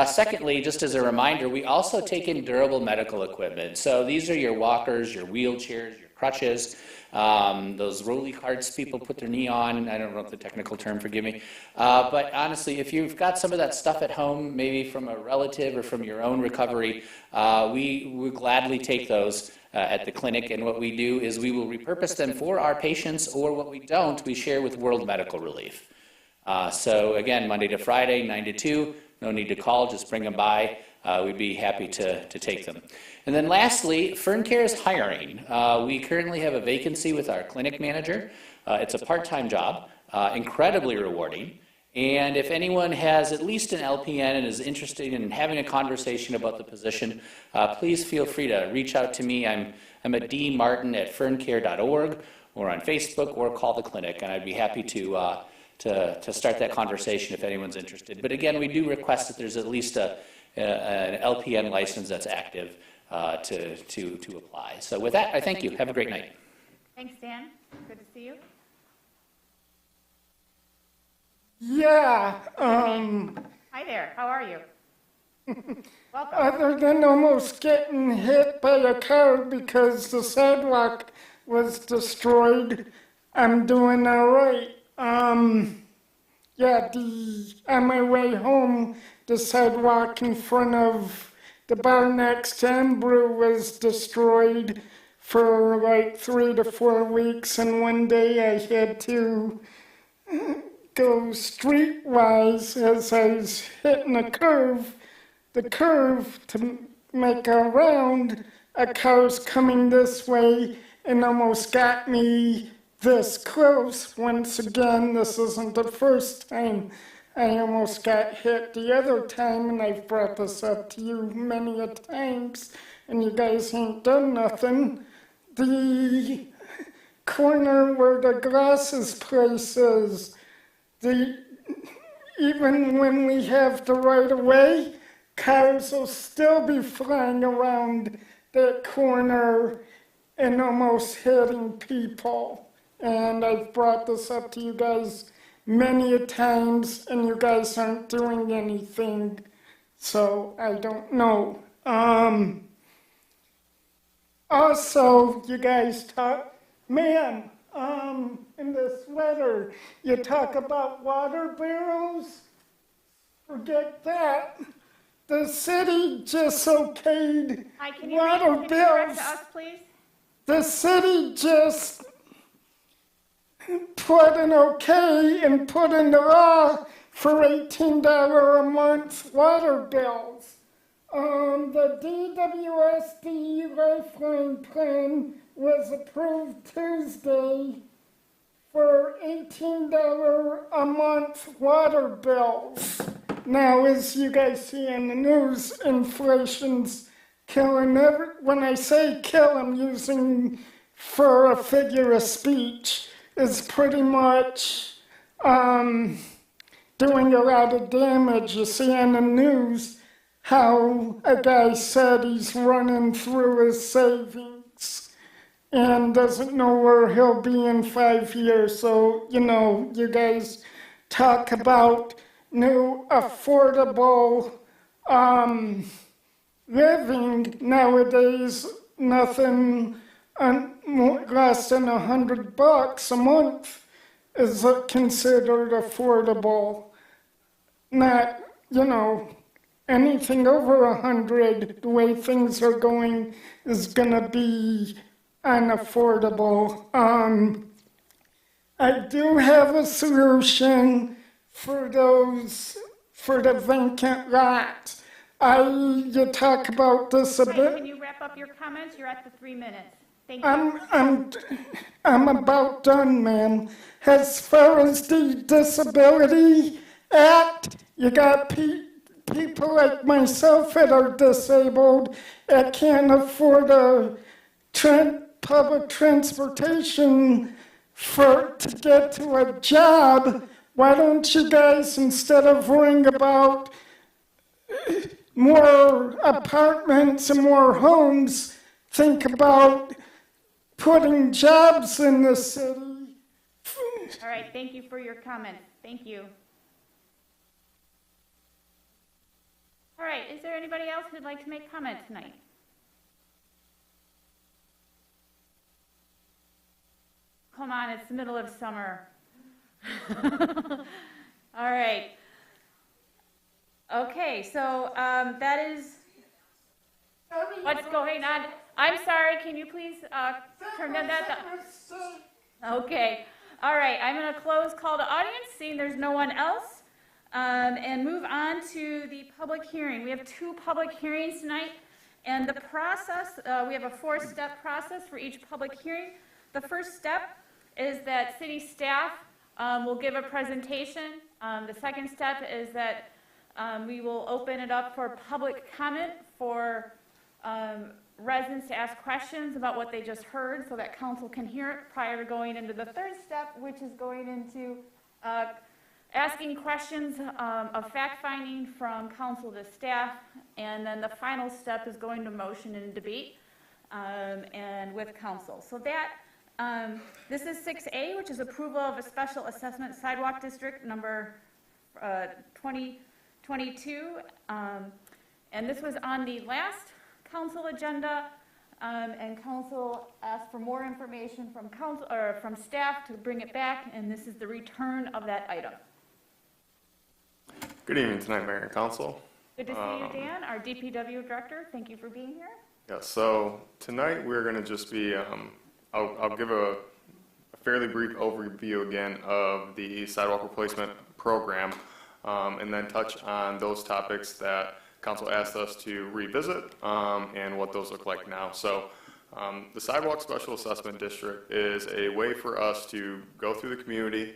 Secondly, just as a reminder, we also take in durable medical equipment. So these are your walkers, your wheelchairs, your crutches, those rolly carts people put their knee on. I don't know the technical term, forgive me. But honestly, if you've got some of that stuff at home, maybe from a relative or from your own recovery, we would gladly take those at the clinic. And what we do is we will repurpose them for our patients, or what we don't, we share with World Medical Relief. So again, Monday to Friday, 9 to 2, no need to call, just bring them by. We'd be happy to take them. And then lastly, Ferncare is hiring. We currently have a vacancy with our clinic manager. It's a part-time job, incredibly rewarding. And if anyone has at least an LPN and is interested in having a conversation about the position, please feel free to reach out to me. I'm at dmartin@ferncare.org, or on Facebook, or call the clinic, and I'd be happy to start that conversation if anyone's interested. But again, we do request that there's at least an LPN license that's active to apply. So with that, I thank you. Have a great night. Thanks, Dan. Good to see you. Yeah. Hi there. How are you? Welcome. Other than almost getting hit by a car because the sidewalk was destroyed, I'm doing all right. Yeah, on my way home, the sidewalk in front of the bar next to Embrew was destroyed for like 3 to 4 weeks, and one day I had to go streetwise as I was hitting the curve to make a round. a car's coming this way and almost got me this close. Once again, this isn't the first time I almost got hit. The other time, and I've brought this up to you many a times, and you guys ain't done nothing, the corner where the glasses place is, even when we have the right of way, cars will still be flying around that corner and almost hitting people. And I've brought this up to you guys many a times, and you guys aren't doing anything, so I don't know. Also, you guys talk, man, in this weather, you talk about water barrels, forget that. The city just okayed Hi, can you water read direct bills. to us, please? The city just put an okay and put into law for $18 a month water bills. The DWSD Lifeline Plan was approved Tuesday for $18 a month water bills. Now, as you guys see in the news, inflation's killing when I say kill, I'm using for a figure of speech, is pretty much doing a lot of damage. You see in the news how a guy said he's running through his savings and doesn't know where he'll be in 5 years. So, you know, you guys talk about new affordable living. Nowadays, nothing less than $100 a month is considered affordable. Not, you know, anything over 100, the way things are going, is gonna be unaffordable. I do have a solution for the vacant lots. You talk about this a Right, bit. can you wrap up your comments? You're at the 3 minutes. Thank you. I'm about done, ma'am. As far as the Disability Act, you got people like myself that are disabled that can't afford a public transportation to get to a job. Why don't you guys, instead of worrying about more apartments and more homes, think about putting jobs in the city? All right, thank you for your comment. Thank you. All right, is there anybody else who'd like to make comment tonight? Come on, it's the middle of summer. All right. Okay, so that is what's going on. I'm sorry, can you please turn that down? Okay. All right, I'm going to close call to audience, seeing there's no one else, and move on to the public hearing. We have 2 public hearings tonight, and the process, we have a 4-step process for each public hearing. The first step is that city staff will give a presentation. The second step is that we will open it up for public comment for residents to ask questions about what they just heard so that council can hear it prior to going into the third step, which is going into asking questions of fact-finding from council to staff. And then the final step is going to motion and debate and with council. So that this is 6A, which is approval of a special assessment sidewalk district number 2022. And this was on the last council agenda, and council asked for more information from council or from staff to bring it back, and this is the return of that item. Good evening tonight, Mayor and Council. Good to see you, Dan, our DPW director. Thank you for being here. Yeah, so tonight we're going to just be, I'll give a fairly brief overview again of the sidewalk replacement program, and then touch on those topics that council asked us to revisit and what those look like now. So the Sidewalk Special Assessment District is a way for us to go through the community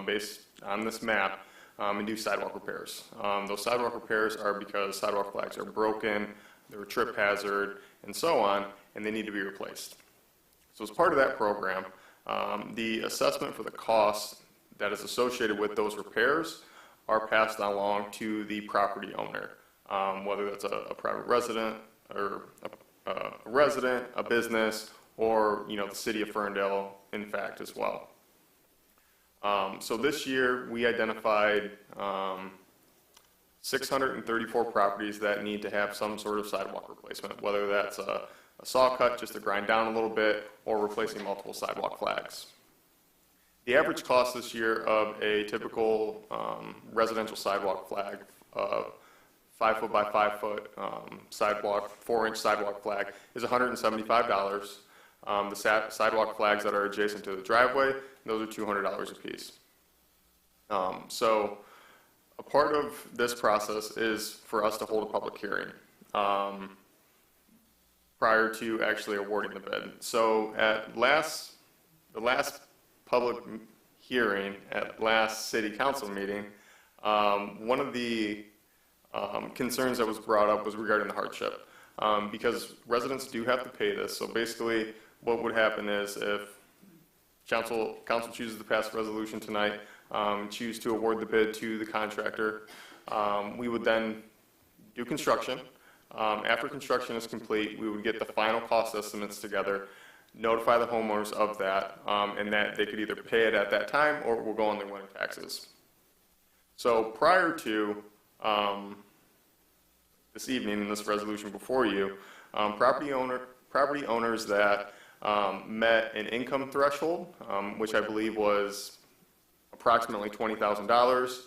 based on this map and do sidewalk repairs. Those sidewalk repairs are because sidewalk flags are broken, they're a trip hazard, and so on, and they need to be replaced. So as part of that program, the assessment for the cost that is associated with those repairs are passed along to the property owner, whether that's a private resident or a business, or the city of Ferndale, in fact, as well. So this year we identified 634 properties that need to have some sort of sidewalk replacement, whether that's a saw cut just to grind down a little bit, or replacing multiple sidewalk flags. The average cost this year of a typical residential sidewalk flag, 5 foot by 5 foot sidewalk, 4-inch sidewalk flag, is $175. The sidewalk flags that are adjacent to the driveway, those are $200 a piece. So a part of this process is for us to hold a public hearing prior to actually awarding the bid. So at the last public hearing at last city council meeting, one of the concerns that was brought up was regarding the hardship, because residents do have to pay this. So basically what would happen is if council chooses to pass a resolution tonight, choose to award the bid to the contractor, we would then do construction. After construction is complete, we would get the final cost estimates together, notify the homeowners of that, and that they could either pay it at that time or it will go on their winter taxes. So prior to this evening and this resolution before you, property owners that met an income threshold, which I believe was approximately $20,000,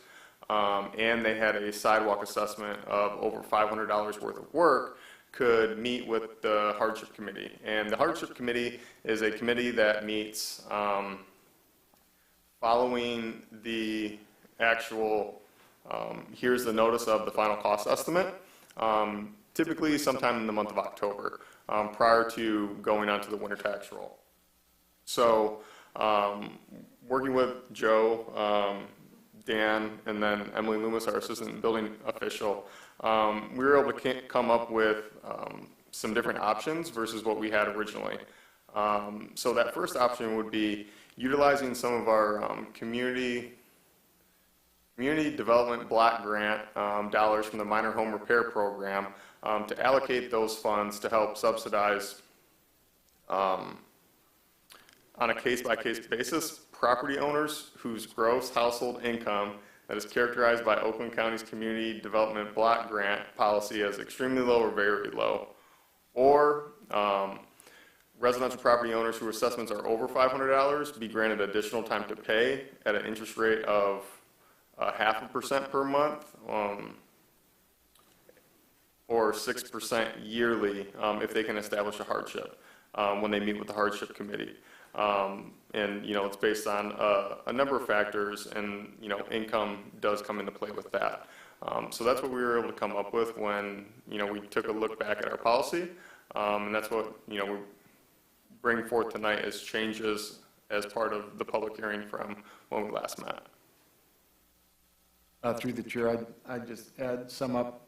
and they had a sidewalk assessment of over $500 worth of work, could meet with the hardship committee. And the hardship committee is a committee that meets following the actual, here's the notice of the final cost estimate, typically sometime in the month of October, prior to going on to the winter tax roll. So working with Joe, Dan, and then Emily Loomis, our assistant building official, we were able to come up with some different options versus what we had originally. So that first option would be utilizing some of our community development block grant dollars from the minor home repair program to allocate those funds to help subsidize on a case-by-case basis property owners whose gross household income that is characterized by Oakland County's community development block grant policy as extremely low or very low, or residential property owners whose assessments are over $500 be granted additional time to pay at an interest rate of 0.5% per month, or 6% yearly if they can establish a hardship when they meet with the hardship committee. And it's based on a number of factors, and income does come into play with that. So that's what we were able to come up with when we took a look back at our policy, and that's what we bring forth tonight as changes as part of the public hearing from when we last met. Through the chair, I'd just sum up.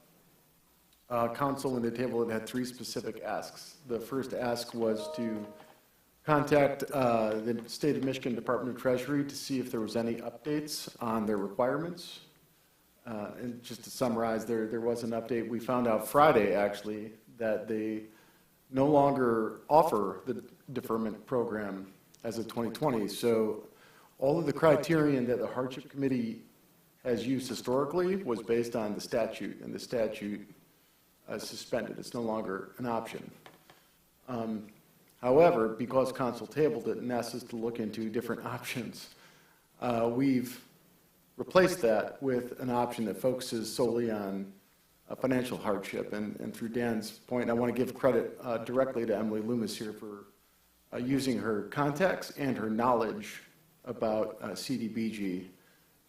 Council and the table had 3 specific asks. The first ask was to contact the State of Michigan Department of Treasury to see if there was any updates on their requirements. And just to summarize, there was an update. We found out Friday, actually, that they no longer offer the deferment program as of 2020. So all of the criterion that the hardship committee has used historically was based on the statute, and the statute suspended. It's no longer an option. However, because council tabled it and asked us to look into different options, we've replaced that with an option that focuses solely on financial hardship. And through Dan's point, I want to give credit directly to Emily Loomis here for using her contacts and her knowledge about CDBG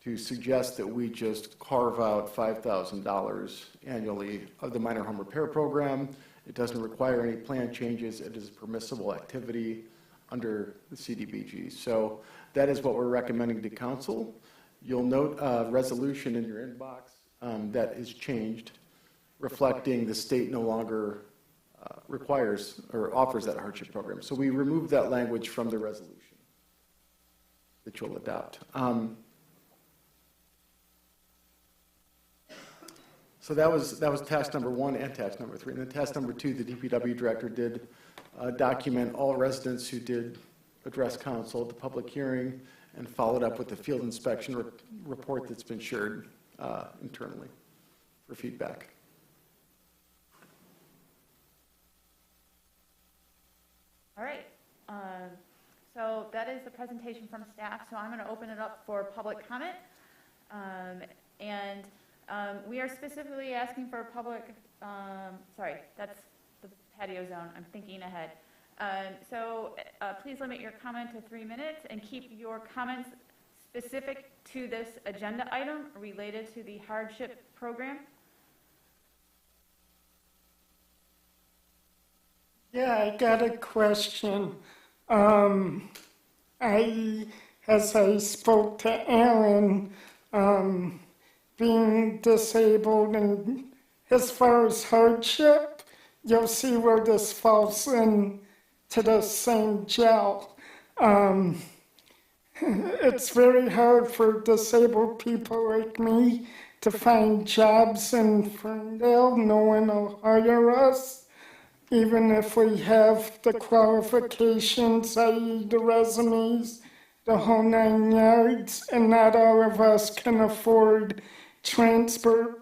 to suggest that we just carve out $5,000 annually of the minor home repair program. It doesn't require any plan changes. It is a permissible activity under the CDBG. So that is what we're recommending to council. You'll note a resolution in your inbox that is changed, reflecting the state no longer requires or offers that hardship program. So we removed that language from the resolution that you'll adopt. So that was task number 1 and task number 3. And then task number 2, the DPW director did document all residents who did address council at the public hearing and followed up with the field inspection report that's been shared internally for feedback. All right. So that is the presentation from staff. So I'm going to open it up for public comment. We are specifically asking for public, sorry, that's the patio zone. I'm thinking ahead. Please limit your comment to 3 minutes and keep your comments specific to this agenda item related to the hardship program. Yeah, I got a question. As I spoke to Alan, being disabled, and as far as hardship, you'll see where this falls in to the same gel. It's very hard for disabled people like me to find jobs in Ferndale. No one will hire us, even if we have the qualifications, i.e. the resumes, the whole 9 yards, and not all of us can afford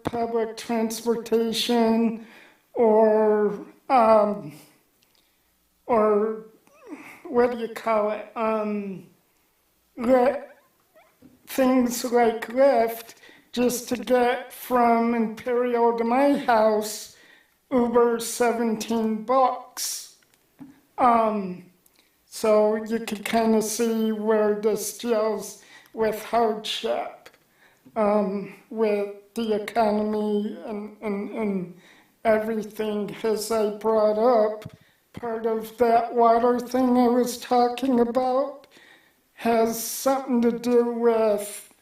public transportation or what do you call it? Things like Lyft, just to get from Imperial to my house, Uber $17. So you can kind of see where this deals with hardship, with the economy and everything. As I brought up, part of that water thing I was talking about has something to do with,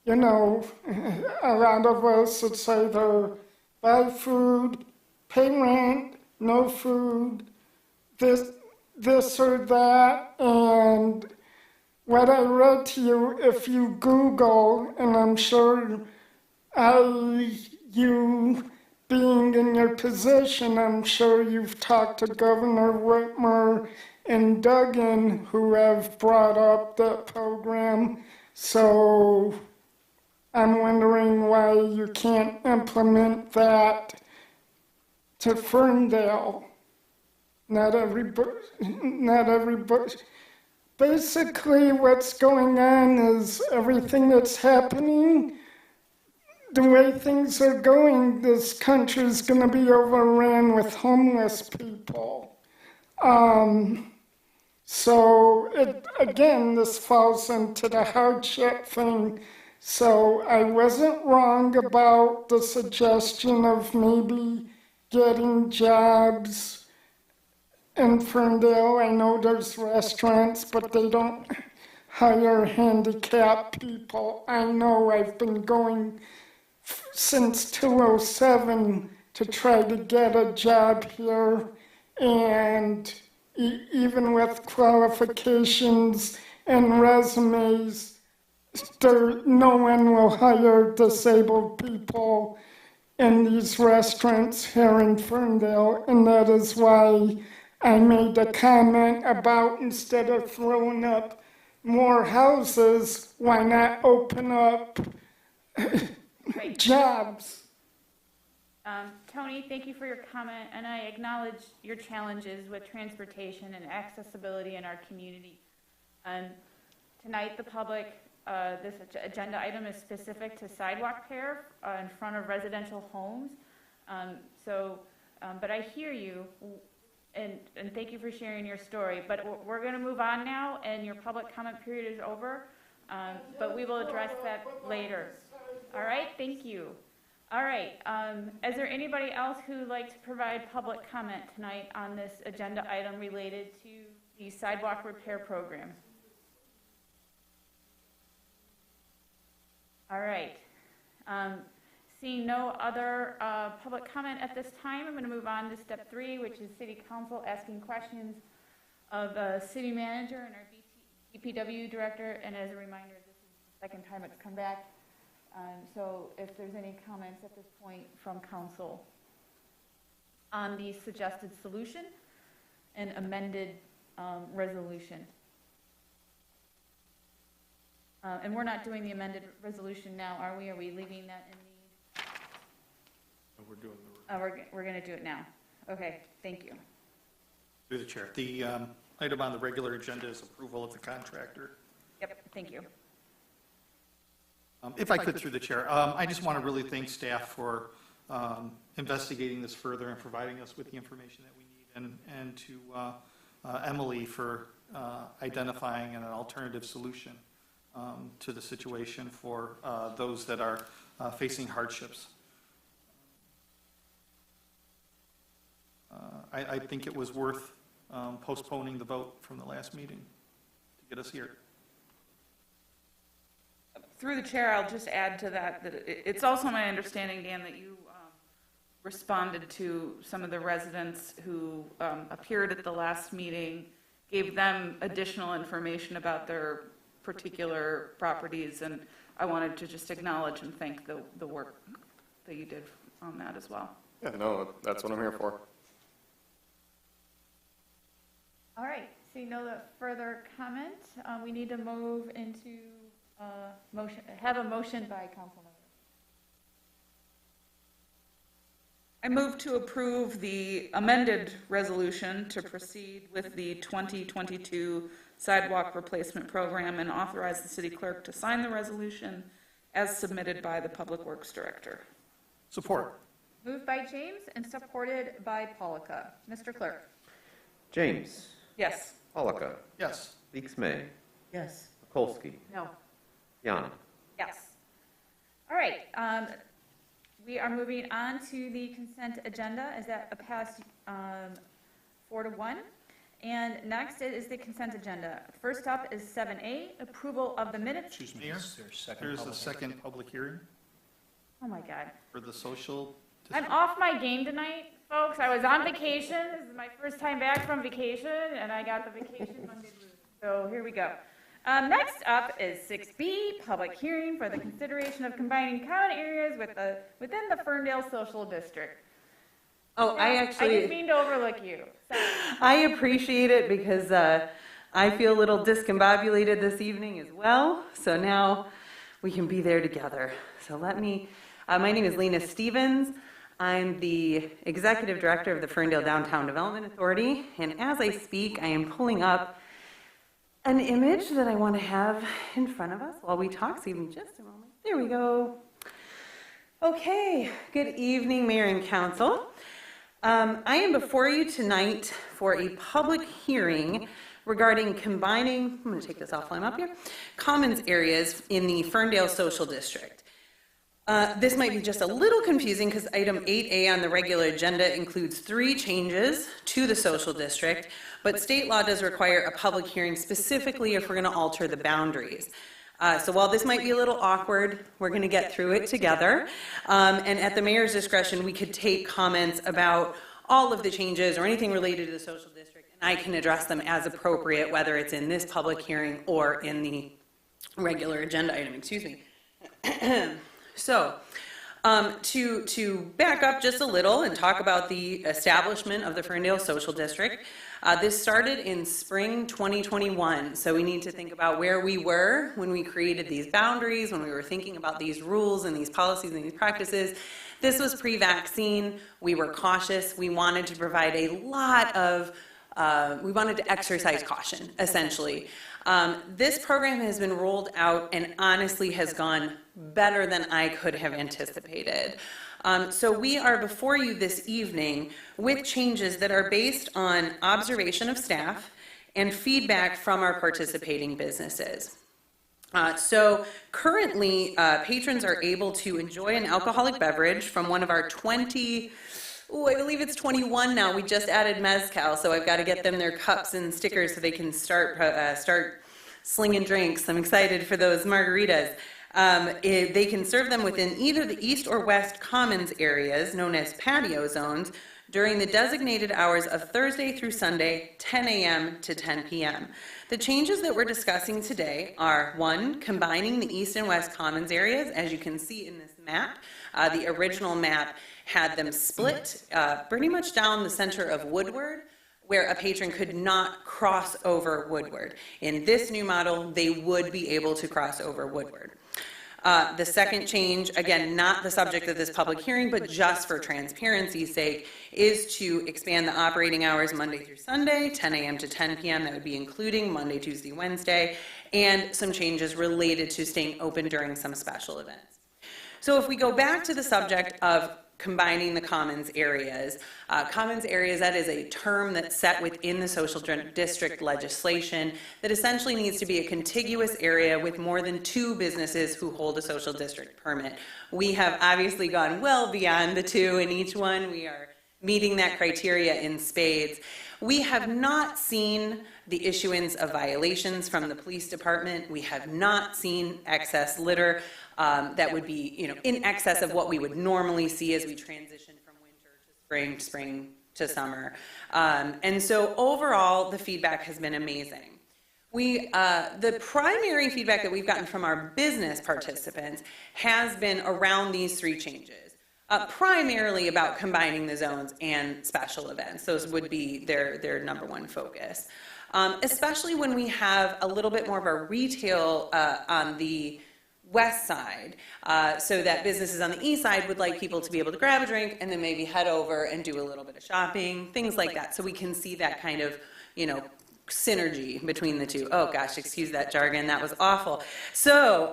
a lot of us, it's either buy food, pay rent, no food, this or that. And what I read to you, if you Google, and I'm sure you being in your position, I'm sure you've talked to Governor Whitmer and Duggan, who have brought up that program. So I'm wondering why you can't implement that to Ferndale. Not everybody. Basically, what's going on is everything that's happening, the way things are going, this country's going to be overrun with homeless people. So, again, this falls into the hardship thing. So I wasn't wrong about the suggestion of maybe getting jobs in Ferndale. I know there's restaurants, but they don't hire handicapped people. I know I've been going since 2007 to try to get a job here, and even with qualifications and resumes, no one will hire disabled people in these restaurants here in Ferndale, and that is why I made the comment about, instead of throwing up more houses, why not open up jobs? Tony, thank you for your comment, and I acknowledge your challenges with transportation and accessibility in our community. Tonight, the public, this agenda item is specific to sidewalk repair in front of residential homes. But I hear you, and thank you for sharing your story. But we're going to move on now, and your public comment period is over. but we will address that later. All right, thank you. All right, is there anybody else who would like to provide public comment tonight on this agenda item related to the sidewalk repair program? All right. Seeing no other public comment at this time, I'm going to move on to step 3, which is City Council asking questions of the City Manager and our DPW Director. And as a reminder, this is the second time it's come back. So if there's any comments at this point from Council on the suggested solution and amended resolution. And we're not doing the amended resolution now, are we? Are we leaving that in the? We're doing We're going to do it now. Okay, thank you. Through the chair. The item on the regular agenda is approval of the contractor. Yep, thank you. If I could, through the chair, I just want to really thank staff for investigating this further and providing us with the information that we need, and to Emily for identifying an alternative solution to the situation for those that are facing hardships. I think it was worth postponing the vote from the last meeting to get us here. Through the chair, I'll just add to that, that it's also my understanding, Dan, that you responded to some of the residents who appeared at the last meeting, gave them additional information about their particular properties, and I wanted to just acknowledge and thank the work that you did on that as well. Yeah, no, that's what I'm here for. All right, seeing no further comment, we need to move into motion. Have a motion by council member. I move to approve the amended resolution to proceed with the 2022 sidewalk replacement program and authorize the city clerk to sign the resolution as submitted by the Public Works Director. Support. Moved by James and supported by Polika. Mr. Clerk. James. Yes. Polika. Yes. Leaks May. Yes. Mikulski. No. Yana. Yes. All right. We are moving on to the consent agenda. Is that a pass 4-1? And next is the consent agenda. First up is 7A, approval of the minutes. Excuse me, Mayor. There's a second public hearing Oh my God. for the social. I'm off my game tonight, folks. I was on vacation. This is my first time back from vacation, and I got the vacation Monday blues. So here we go. Next up is 6B, public hearing for the consideration of combining common areas within the Ferndale Social District. Oh, I didn't mean to overlook you. Sorry. I appreciate it because I feel a little discombobulated this evening as well. So now we can be there together. So my name is Lena Stevens. I'm the Executive Director of the Ferndale Downtown Development Authority. And as I speak, I am pulling up an image that I want to have in front of us while we talk. So give me just a moment. There we go. Okay, good evening, Mayor and Council. I am before you tonight for a public hearing regarding combining, I'm going to take this off while I'm up here, commons areas in the Ferndale Social District. This might be just a little confusing because item 8A on the regular agenda includes 3 changes to the social district, but state law does require a public hearing specifically if we're going to alter the boundaries. So while this might be a little awkward, we're going to get through it together. And at the mayor's discretion, we could take comments about all of the changes or anything related to the social district, and I can address them as appropriate, whether it's in this public hearing or in the regular agenda item, excuse me. So, to back up just a little and talk about the establishment of the Ferndale Social District, this started in spring 2021, so we need to think about where we were when we created these boundaries, when we were thinking about these rules and these policies and these practices. This was pre-vaccine. We were cautious. We wanted to provide a lot of, we wanted to exercise caution, essentially. This program has been rolled out and honestly has gone better than I could have anticipated. So we are before you this evening with changes that are based on observation of staff and feedback from our participating businesses. So currently, patrons are able to enjoy an alcoholic beverage from one of our 20, I believe it's 21 now. We just added mezcal, so I've got to get them their cups and stickers so they can start slinging drinks. I'm excited for those margaritas. They can serve them within either the east or west commons areas, known as patio zones, during the designated hours of Thursday through Sunday, 10 a.m. to 10 p.m. The changes that we're discussing today are, one, combining the east and west commons areas, as you can see in this map. The original map had them split pretty much down the center of Woodward, where a patron could not cross over Woodward. In this new model, they would be able to cross over Woodward. The second change, again, not the subject of this public hearing, but just for transparency's sake, is to expand the operating hours Monday through Sunday, 10 a.m. to 10 p.m. That would be including Monday, Tuesday, Wednesday, and some changes related to staying open during some special events. So if we go back to the subject of combining the commons areas, that is a term that's set within the social district legislation that essentially needs to be a contiguous area with more than 2 businesses who hold a social district permit. We have obviously gone well beyond the 2 in each one. We are meeting that criteria in spades. We have not seen the issuance of violations from the police department. We have not seen excess litter that would be, in excess of what we would normally see as we transition from winter to spring to summer. And so overall, the feedback has been amazing. The primary feedback that we've gotten from our business participants has been around these 3 changes. Primarily about combining the zones and special events. Those would be their number one focus. Especially when we have a little bit more of a retail on the west side, so that businesses on the east side would like people to be able to grab a drink and then maybe head over and do a little bit of shopping, things like that. So we can see that kind of, synergy between the 2. Oh gosh, excuse that jargon, that was awful. So,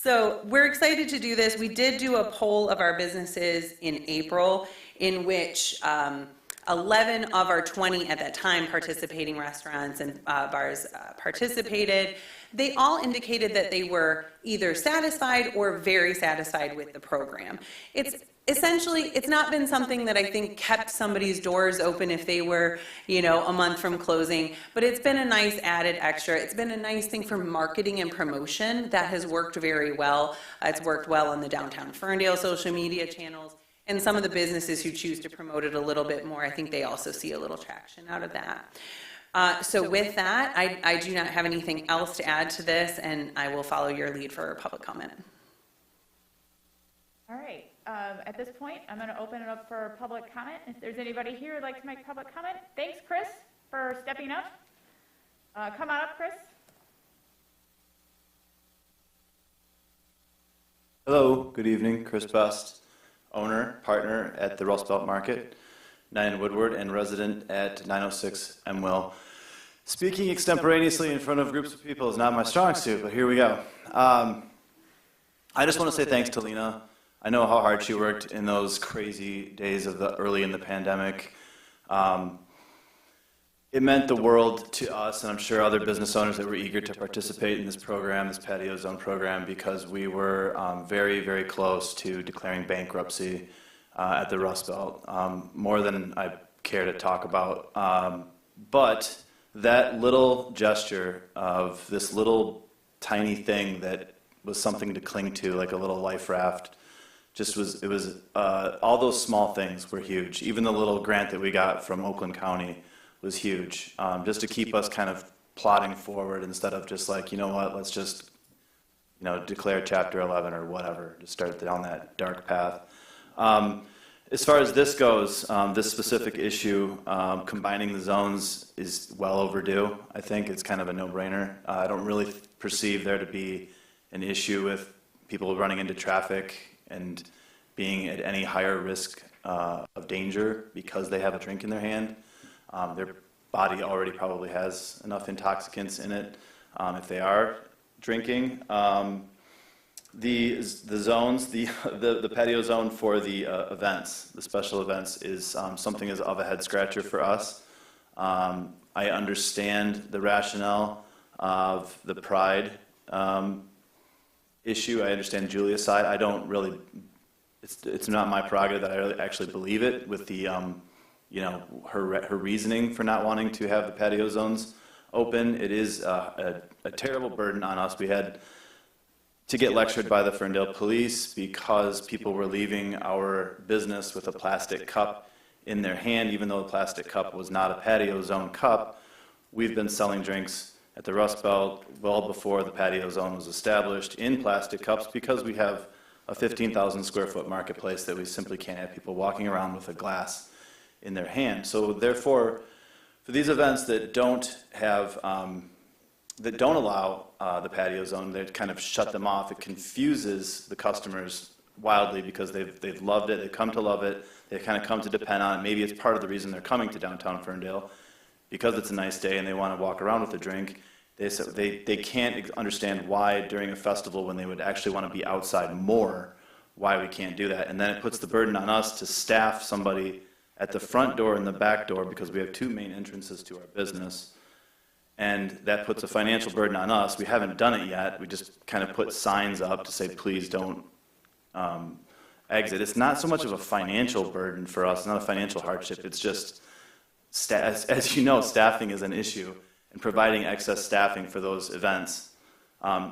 So we're excited to do this. We did do a poll of our businesses in April in which 11 of our 20 at that time participating restaurants and bars participated. They all indicated that they were either satisfied or very satisfied with the program. It's not been something that I think kept somebody's doors open if they were, a month from closing, but it's been a nice added extra. It's been a nice thing for marketing and promotion that has worked very well. It's worked well on the downtown Ferndale social media channels, and some of the businesses who choose to promote it a little bit more, I think they also see a little traction out of that. So with that, I do not have anything else to add to this, and I will follow your lead for public comment. All right. At this point, I'm going to open it up for public comment. If there's anybody here who'd like to make public comment, thanks, Chris, for stepping up. Come on up, Chris. Hello, good evening. Chris Best, owner, partner at the Rust Belt Market, 9 Woodward, and resident at 906 Emwell. Speaking extemporaneously in front of groups of people is not my strong suit, but here we go. I just want to say thanks to Lena. I know how hard she worked in those crazy days of early in the pandemic. It meant the world to us, and I'm sure other business owners that were eager to participate in this program, this patio zone program, because we were very, very close to declaring bankruptcy at the Rust Belt, more than I care to talk about. But that little gesture of this little tiny thing that was something to cling to, like a little life raft, all those small things were huge. Even the little grant that we got from Oakland County was huge, just to keep us kind of plodding forward instead of just like, let's just, declare Chapter 11 or whatever, just start down that dark path. As far as this goes, this specific issue, combining the zones is well overdue. I think it's kind of a no-brainer. I don't really perceive there to be an issue with people running into traffic and being at any higher risk of danger because they have a drink in their hand. Their body already probably has enough intoxicants in it if they are drinking. The zones, the patio zone for the events, the special events, is something of a head scratcher for us. I understand the rationale of the pride issue. I understand Julia's side. I don't really, it's not my prerogative that I really actually believe it with the, you know, her reasoning for not wanting to have the patio zones open. It is a terrible burden on us. We had to get lectured by the Ferndale police because people were leaving our business with a plastic cup in their hand, even though the plastic cup was not a patio zone cup. We've been selling drinks at the Rust Belt well before the patio zone was established in plastic cups because we have a 15,000 square foot marketplace that we simply can't have people walking around with a glass in their hand. So therefore, for these events that don't have, that don't allow the patio zone, they kind of shut them off. It confuses the customers wildly because they've loved it, they've come to love it, they've kind of come to depend on it. Maybe it's part of the reason they're coming to downtown Ferndale, because it's a nice day and they want to walk around with a drink. They can't understand why during a festival when they would actually want to be outside more, why we can't do that. And then it puts the burden on us to staff somebody at the front door and the back door because we have two main entrances to our business. And that puts a financial burden on us. We haven't done it yet. We just kind of put signs up to say, please don't exit. It's not so much of a financial burden for us, it's not a financial hardship. It's just, as you know, staffing is an issue, and providing excess staffing for those events.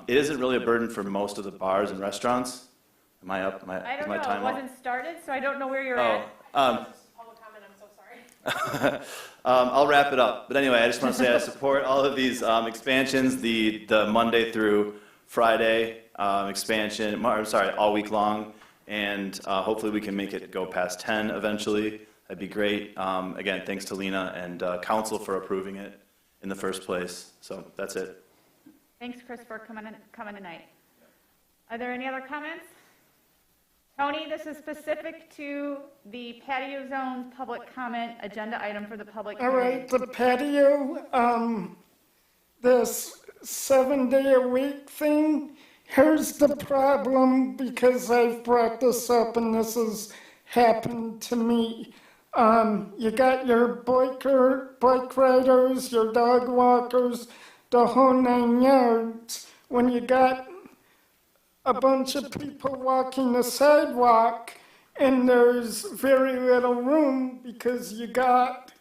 It isn't really a burden for most of the bars and restaurants. Am I up? I don't is my know, time it up? wasn't started, so I don't know where you're at. Public comment, I'm so sorry. I'll wrap it up. But anyway, I just want to say I support all of these expansions, the Monday through Friday expansion, all week long. And hopefully we can make it go past 10 eventually. That'd be great. Again, thanks to Lena and council for approving it in the first place. So that's it. Thanks, Chris, for coming tonight. Are there any other comments? Tony, this is specific to the patio zones public comment agenda item for the public All hearing. right, the patio, this 7-day-a-week thing, here's the problem, because I've brought this up and this has happened to me. You got your bike riders, your dog walkers, the whole 9 yards. When you got a bunch of people walking the sidewalk and there's very little room because you got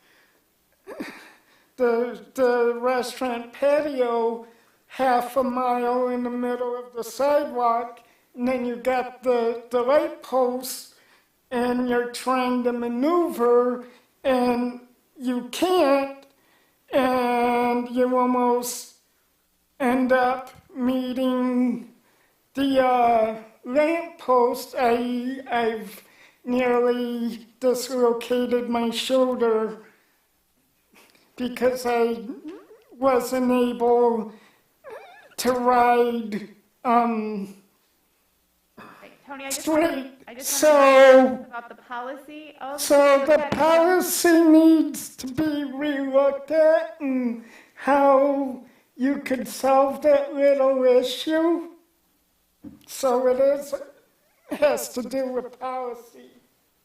the restaurant patio half a mile in the middle of the sidewalk, and then you got the light posts, and you're trying to maneuver, and you can't, and you almost end up meeting the lamp post. I've nearly dislocated my shoulder because I wasn't able to ride Tony, I just straight. want to So, about the policy of so the patio zones. policy needs to be relooked at and how you could solve that little issue. So it has to do with policy.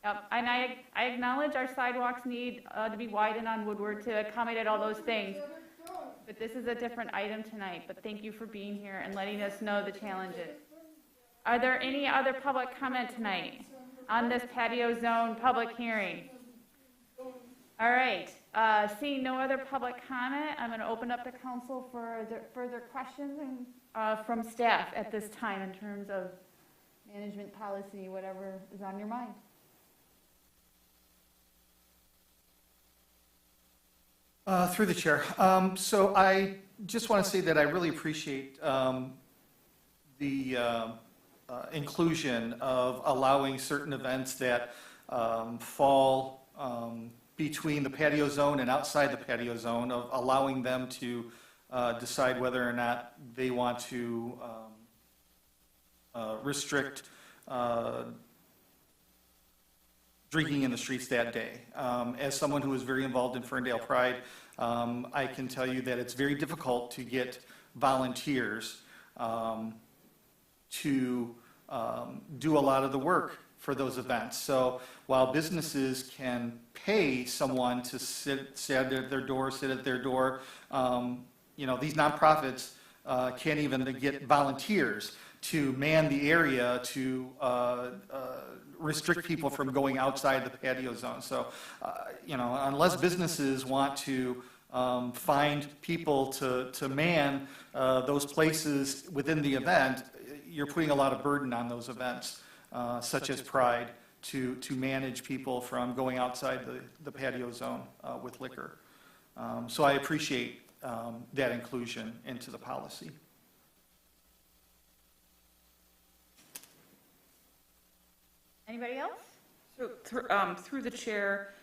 Yep, and I acknowledge our sidewalks need to be widened on Woodward to accommodate all those things. But this is a different item tonight, but thank you for being here and letting us know the challenges. Are there any other public comment tonight on this patio zone public hearing? All right, seeing no other public comment, I'm going to open up the council for further questions from staff at this time in terms of management policy, whatever is on your mind. Through the chair. So I just want to say that I really appreciate the inclusion of allowing certain events that fall between the patio zone and outside the patio zone, of allowing them to decide whether or not they want to restrict drinking in the streets that day. As someone who is very involved in Ferndale Pride, I can tell you that it's very difficult to get volunteers to do a lot of the work for those events. So while businesses can pay someone to sit at their door, these nonprofits can't even get volunteers to man the area to restrict people from going outside the patio zone. So, unless businesses want to find people to man those places within the event, you're putting a lot of burden on those events, such as Pride, to manage people from going outside the patio zone with liquor. So I appreciate that inclusion into the policy. Anybody else? So through the chair,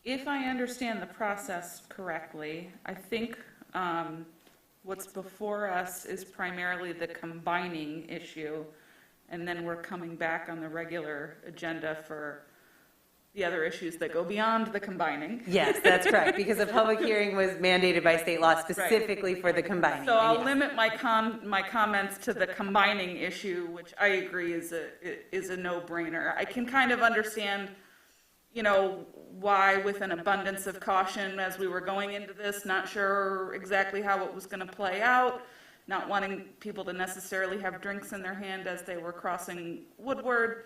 if I understand the process correctly, I think what's before us is primarily the combining issue, and then we're coming back on the regular agenda for the other issues that go beyond the combining. Yes, that's correct, because a public hearing was mandated by state law specifically for the combining. So I'll yes. limit my comments to the combining issue, which I agree is a no-brainer. I can kind of understand, why with an abundance of caution as we were going into this, not sure exactly how it was going to play out, not wanting people to necessarily have drinks in their hand as they were crossing Woodward.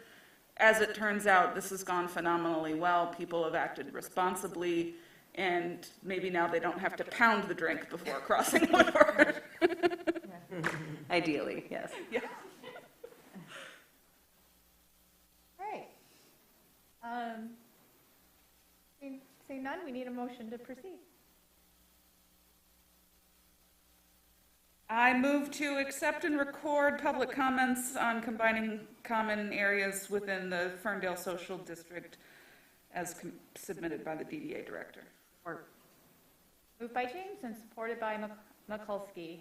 As it turns out, this has gone phenomenally well. People have acted responsibly, and maybe now they don't have to pound the drink before crossing Woodward. Ideally, yes. Yeah. All right. Seeing none, we need a motion to proceed. I move to accept and record public comments on combining common areas within the Ferndale Social District as submitted by the DDA Director. Moved by James and supported by Mikulski.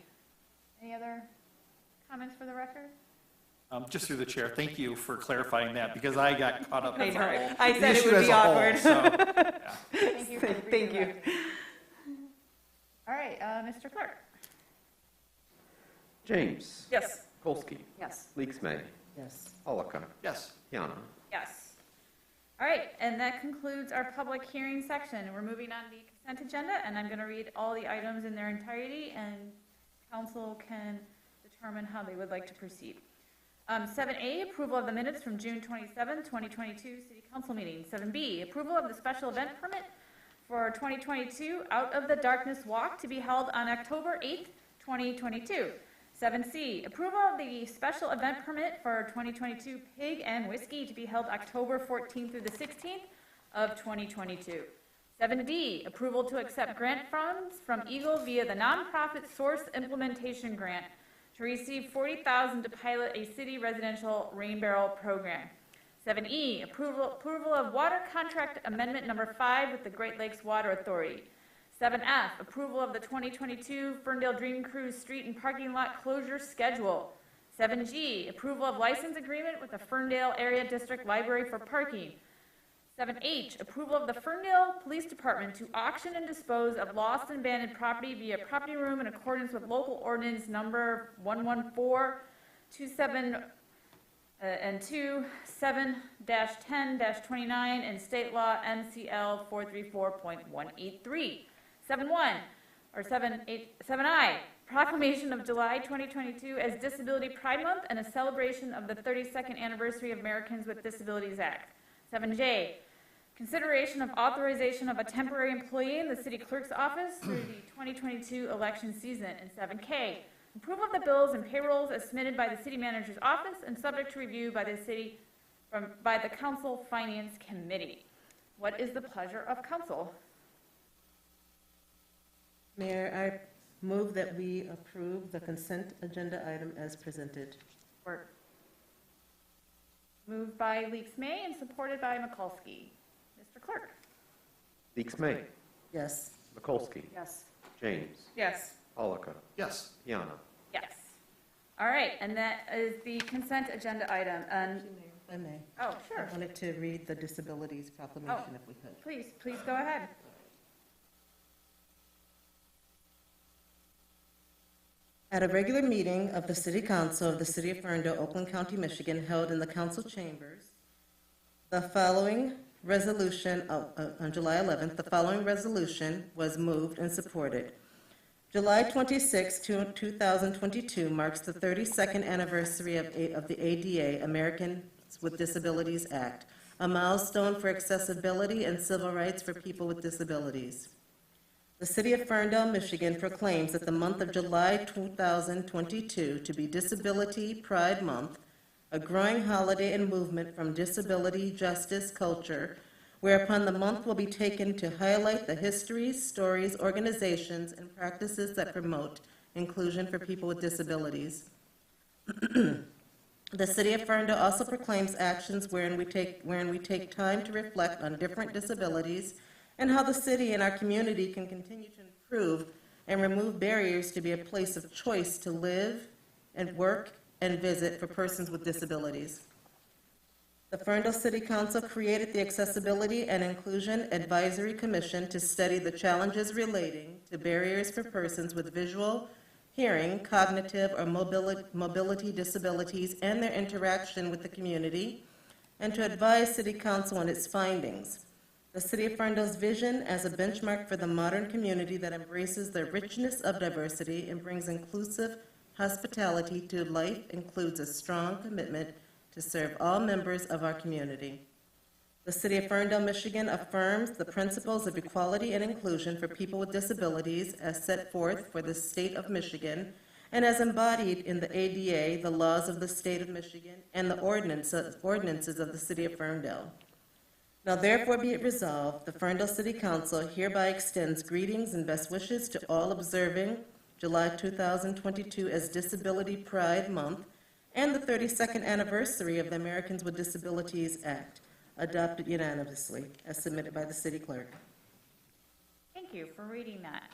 Any other comments for the record? Just through the chair, thank you for clarifying that, because I got caught up in the I said it issue would as be a whole, awkward. so, yeah. Thank you. Thank you. All right, Mr. Clerk. James. Yes. Mikulski. Yes. Leaksmay. Yes. Polika. Yes. Piana. Yes. All right, and that concludes our public hearing section. We're moving on to the consent agenda, and I'm going to read all the items in their entirety, and council can determine how they would like to proceed. 7A, approval of the minutes from June 27, 2022 City Council meeting. 7B, approval of the special event permit for 2022 Out of the Darkness Walk to be held on October 8th, 2022. 7C, approval of the special event permit for 2022 Pig and Whiskey to be held October 14th through the 16th of 2022. 7D, approval to accept grant funds from Eagle via the nonprofit Source Implementation Grant to receive $40,000 to pilot a city residential rain barrel program. 7E, approval of water contract amendment number 5 with the Great Lakes Water Authority. 7F, approval of the 2022 Ferndale Dream Cruise street and parking lot closure schedule. 7G, approval of license agreement with the Ferndale Area District Library for parking. 7H, approval of the Ferndale Police Department to auction and dispose of lost and abandoned property via property room in accordance with local ordinance number 11427 and 27-10-29 and state law MCL 434.183. 7I, proclamation of July 2022 as Disability Pride Month and a celebration of the 32nd anniversary of Americans with Disabilities Act. 7J, consideration of authorization of a temporary employee in the city clerk's office through the 2022 election season. And 7K, approval of the bills and payrolls as submitted by the city manager's office and subject to review by the by the council finance committee. What is the pleasure of council? Mayor, I move that we approve the consent agenda item as presented. Work. Moved by Leaksmay and supported by Mikulski. Mr. Clerk. Leaksmay. Yes. Mikulski. Yes. James. Yes. Polika. Yes. Piana. Yes. All right, and that is the consent agenda item. And If I may. oh, sure. I wanted to read the disabilities proclamation if we could. Please go ahead. At a regular meeting of the City Council of the City of Ferndale, Oakland County, Michigan, held in the council chambers, the following resolution, on July 11th, the following resolution was moved and supported. July 26, 2022 marks the 32nd anniversary of the ADA, Americans with Disabilities Act, a milestone for accessibility and civil rights for people with disabilities. The City of Ferndale, Michigan proclaims that the month of July 2022 to be Disability Pride Month, a growing holiday and movement from disability justice culture, whereupon the month will be taken to highlight the histories, stories, organizations, and practices that promote inclusion for people with disabilities. The City of Ferndale also proclaims actions wherein we take time to reflect on different disabilities and how the city and our community can continue to improve and remove barriers to be a place of choice to live and work and visit for persons with disabilities. The Ferndale City Council created the Accessibility and Inclusion Advisory Commission to study the challenges relating to barriers for persons with visual, hearing, cognitive, or mobility disabilities and their interaction with the community, and to advise City Council on its findings. The City of Ferndale's vision as a benchmark for the modern community that embraces the richness of diversity and brings inclusive hospitality to life includes a strong commitment to serve all members of our community. The City of Ferndale, Michigan affirms the principles of equality and inclusion for people with disabilities as set forth for the state of Michigan and as embodied in the ADA, the laws of the state of Michigan, and the ordinances of the City of Ferndale. Now therefore be it resolved, the Ferndale City Council hereby extends greetings and best wishes to all observing July 2022 as Disability Pride Month and the 32nd anniversary of the Americans with Disabilities Act, adopted unanimously, as submitted by the city clerk. Thank you for reading that.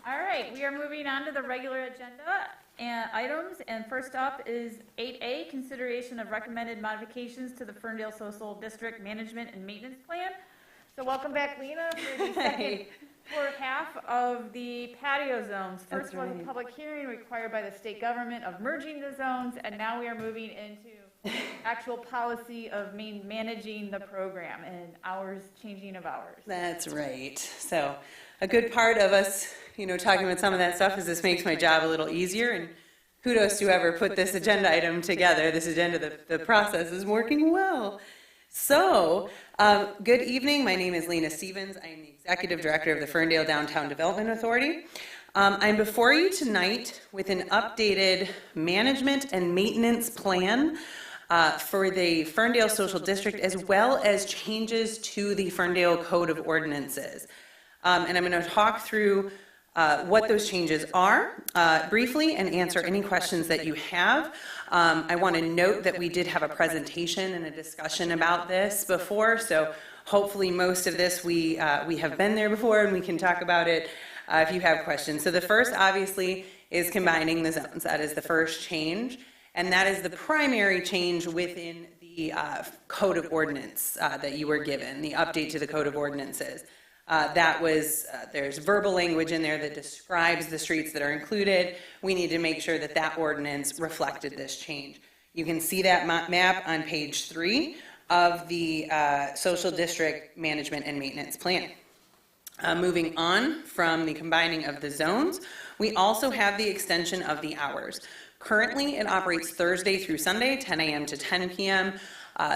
All right, we are moving on to the regular agenda and items, and first up is 8A, consideration of recommended modifications to the Ferndale Social District Management and Maintenance Plan. So welcome back, Lena, for the second floor half of the patio zones. First was a public hearing required by the state government of merging the zones, and now we are moving into actual policy of managing the program and hours, changing of hours. That's right. So a good part of us, talking about some of that stuff is this makes my job a little easier, and kudos to whoever put this agenda item together. This agenda, the process is working well. So, good evening. My name is Lena Stevens. I am the Executive Director of the Ferndale Downtown Development Authority. I'm before you tonight with an updated management and maintenance plan for the Ferndale Social District, as well as changes to the Ferndale Code of Ordinances. And I'm going to talk through what those changes are briefly and answer any questions that you have. I want to note that we did have a presentation and a discussion about this before, so hopefully most of this we have been there before and we can talk about it if you have questions. So the first obviously is combining the zones. That is the first change, and that is the primary change within the Code of Ordinance that you were given, the update to the Code of Ordinances. That was, there's verbal language in there that describes the streets that are included. We need to make sure that that ordinance reflected this change. You can see that map on page 3 of the Social District Management and Maintenance Plan. Moving on from the combining of the zones, we also have the extension of the hours. Currently, it operates Thursday through Sunday, 10 a.m. to 10 p.m.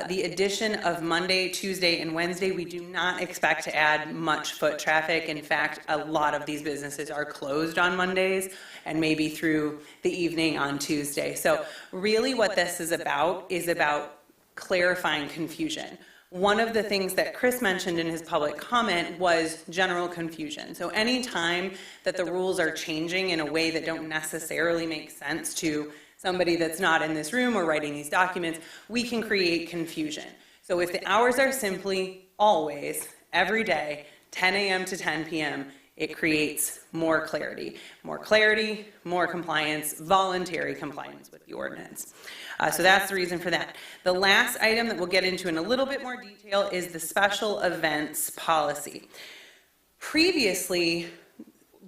The addition of Monday, Tuesday, and Wednesday, we do not expect to add much foot traffic. In fact, a lot of these businesses are closed on Mondays and maybe through the evening on Tuesday. So really what this is about clarifying confusion. One of the things that Chris mentioned in his public comment was general confusion. So anytime that the rules are changing in a way that don't necessarily make sense to somebody that's not in this room or writing these documents, we can create confusion. So if the hours are simply always, every day, 10 a.m. to 10 p.m., it creates more clarity, more compliance, voluntary compliance with the ordinance. So that's the reason for that. The last item that we'll get into in a little bit more detail is the special events policy. Previously,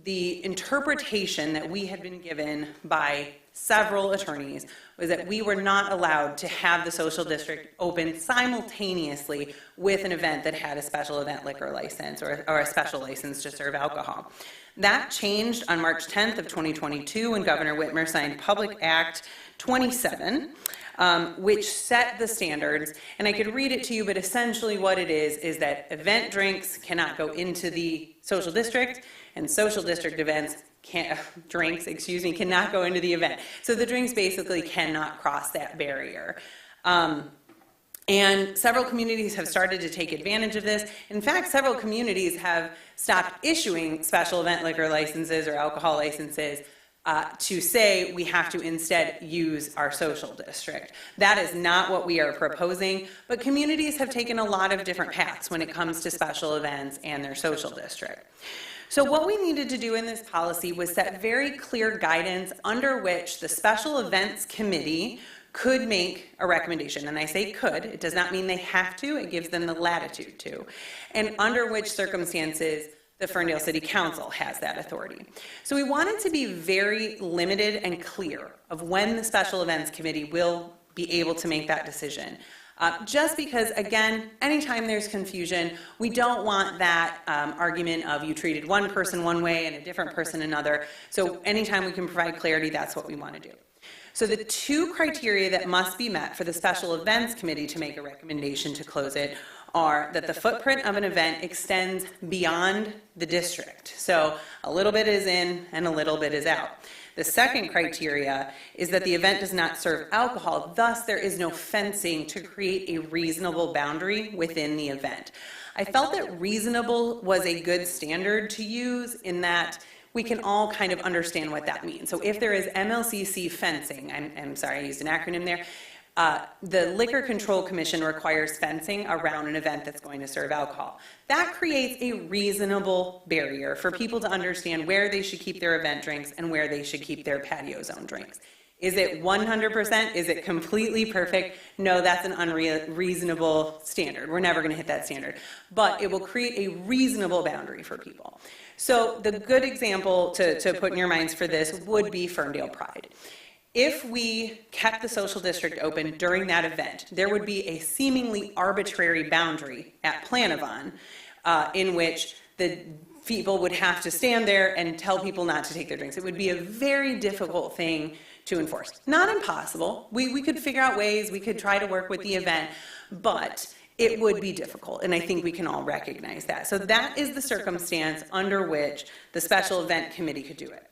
the interpretation that we had been given by several attorneys was that we were not allowed to have the social district open simultaneously with an event that had a special event liquor license or a special license to serve alcohol. That changed on March 10th of 2022 when Governor Whitmer signed Public Act 27, which set the standards. And I could read it to you, but essentially what it is that event drinks cannot go into the social district, and social district events cannot go into the event. So the drinks basically cannot cross that barrier. And several communities have started to take advantage of this. In fact, several communities have stopped issuing special event liquor licenses or alcohol licenses to say we have to instead use our social district. That is not what we are proposing, but communities have taken a lot of different paths when it comes to special events and their social district. So what we needed to do in this policy was set very clear guidance under which the Special Events Committee could make a recommendation. And I say could, it does not mean they have to, it gives them the latitude to. And under which circumstances the Ferndale City Council has that authority. So we wanted to be very limited and clear of when the Special Events Committee will be able to make that decision. Just because, again, anytime there's confusion, we don't want that argument of you treated one person one way and a different person another. So anytime we can provide clarity, that's what we want to do. So the two criteria that must be met for the Special Events Committee to make a recommendation to close it are that the footprint of an event extends beyond the district. So a little bit is in and a little bit is out. The second criteria is that the event does not serve alcohol, thus there is no fencing to create a reasonable boundary within the event. I felt that reasonable was a good standard to use in that we can all kind of understand what that means. So if there is MLCC fencing, I'm sorry, I used an acronym there, the Liquor Control Commission requires fencing around an event that's going to serve alcohol. That creates a reasonable barrier for people to understand where they should keep their event drinks and where they should keep their patio zone drinks. Is it 100%? Is it completely perfect? No, that's an unreasonable standard. We're never going to hit that standard. But it will create a reasonable boundary for people. So the good example to put in your minds for this would be Ferndale Pride. If we kept the social district open during that event, there would be a seemingly arbitrary boundary at Planavon in which the people would have to stand there and tell people not to take their drinks. It would be a very difficult thing to enforce. Not impossible. We could figure out ways, we could try to work with the event, but it would be difficult, and I think we can all recognize that. So that is the circumstance under which the Special Event Committee could do it.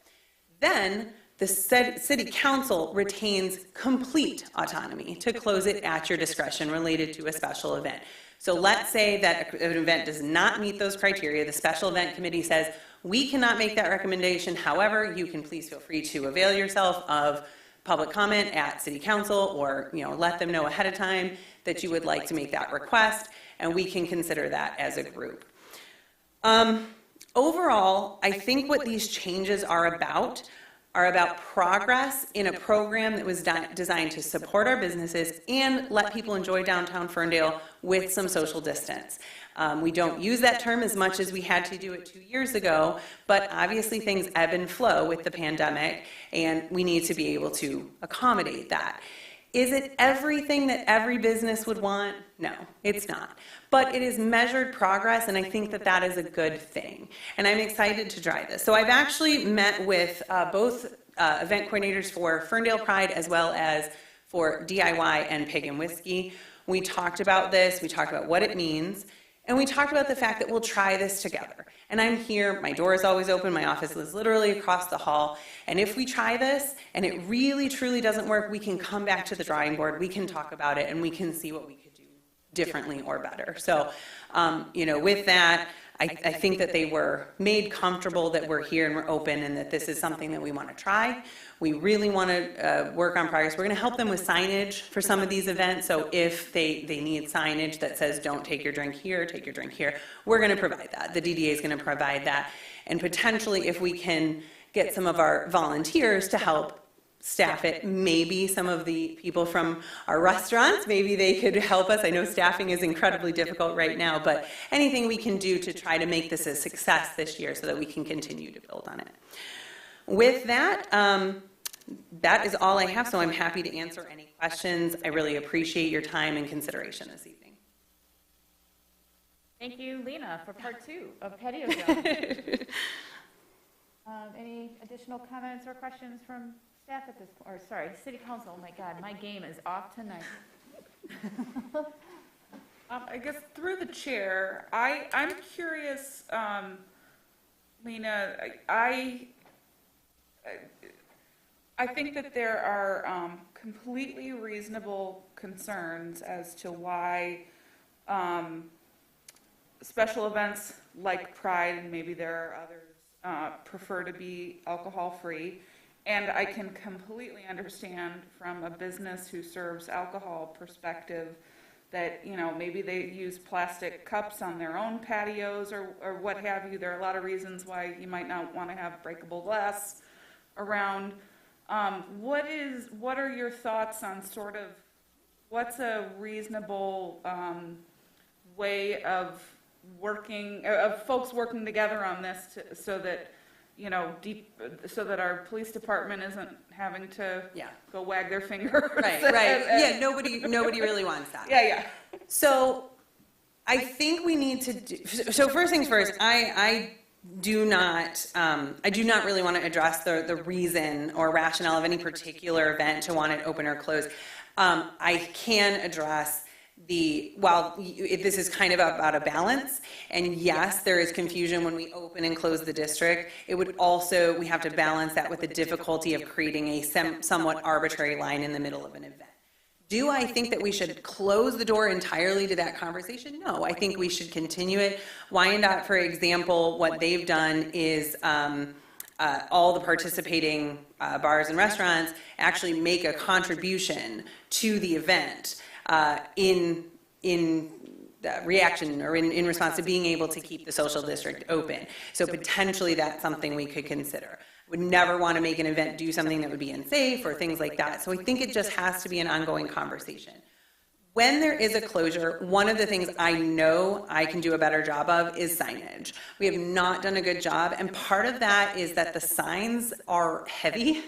Then the City Council retains complete autonomy to close it at your discretion related to a special event. So let's say that an event does not meet those criteria. The Special Event Committee says, we cannot make that recommendation. However, you can please feel free to avail yourself of public comment at City Council, or let them know ahead of time that you would like to make that request, and we can consider that as a group. Overall, I think what these changes are about progress in a program that was designed to support our businesses and let people enjoy downtown Ferndale with some social distance. We don't use that term as much as we had to do it 2 years ago, but obviously things ebb and flow with the pandemic, and we need to be able to accommodate that. Is it everything that every business would want? No, it's not. But it is measured progress, and I think that that is a good thing. And I'm excited to try this. So I've actually met with both event coordinators for Ferndale Pride as well as for DIY and Pig and Whiskey. We talked about this, we talked about what it means, and we talked about the fact that we'll try this together. And I'm here, my door is always open, my office is literally across the hall, and if we try this and it really truly doesn't work, we can come back to the drawing board, we can talk about it, and we can see what we could do differently or better. So, with that, I think that they were made comfortable that we're here and we're open and that this is something that we want to try. We really want to work on progress. We're going to help them with signage for some of these events. So if they need signage that says don't take your drink here, take your drink here, we're going to provide that. The DDA is going to provide that. And potentially if we can get some of our volunteers to help staff it. Maybe some of the people from our restaurants, maybe they could help us. I know staffing is incredibly difficult right now, but anything we can do to try to make this a success this year so that we can continue to build on it. With that, that is all I have, so I'm happy to answer any questions. I really appreciate your time and consideration this evening. Thank you, Lena, for part 2 of patio zone. Any additional comments or questions from staff at this point? Or sorry, City Council. Oh my God, my game is off tonight. I guess through the chair, I'm curious, Lena. I think that there are completely reasonable concerns as to why special events like Pride, and maybe there are others, prefer to be alcohol-free. And I can completely understand from a business who serves alcohol perspective that, you know, maybe they use plastic cups on their own patios or what have you. There are a lot of reasons why you might not want to have breakable glass around. What are your thoughts on sort of what's a reasonable way of working, of folks working together on this so that, you know, so that our police department isn't having to go wag their finger. Right. Yeah, nobody really wants that. Yeah. So I think we need to do, so first things first, I do not really want to address the reason or rationale of any particular event to want it open or closed. I can address this is kind of about a balance, and yes, there is confusion when we open and close the district. It would also, we have to balance that with the difficulty of creating a somewhat arbitrary line in the middle of an event. Do I think that we should close the door entirely to that conversation? No, I think we should continue it. Wyandotte, for example, what they've done is all the participating bars and restaurants actually make a contribution to the event in reaction or in response to being able to keep the social district open. So potentially that's something we could consider. Would never want to make an event do something that would be unsafe or things like that. So I think it just has to be an ongoing conversation. When there is a closure, one of the things I know I can do a better job of is signage. We have not done a good job, and part of that is that the signs are heavy,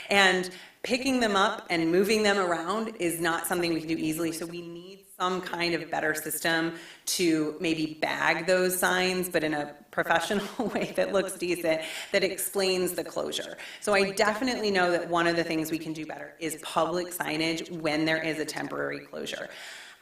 and picking them up and moving them around is not something we can do easily, so we need some kind of better system to maybe bag those signs, but in a professional way that looks decent, that explains the closure. So I definitely know that one of the things we can do better is public signage when there is a temporary closure.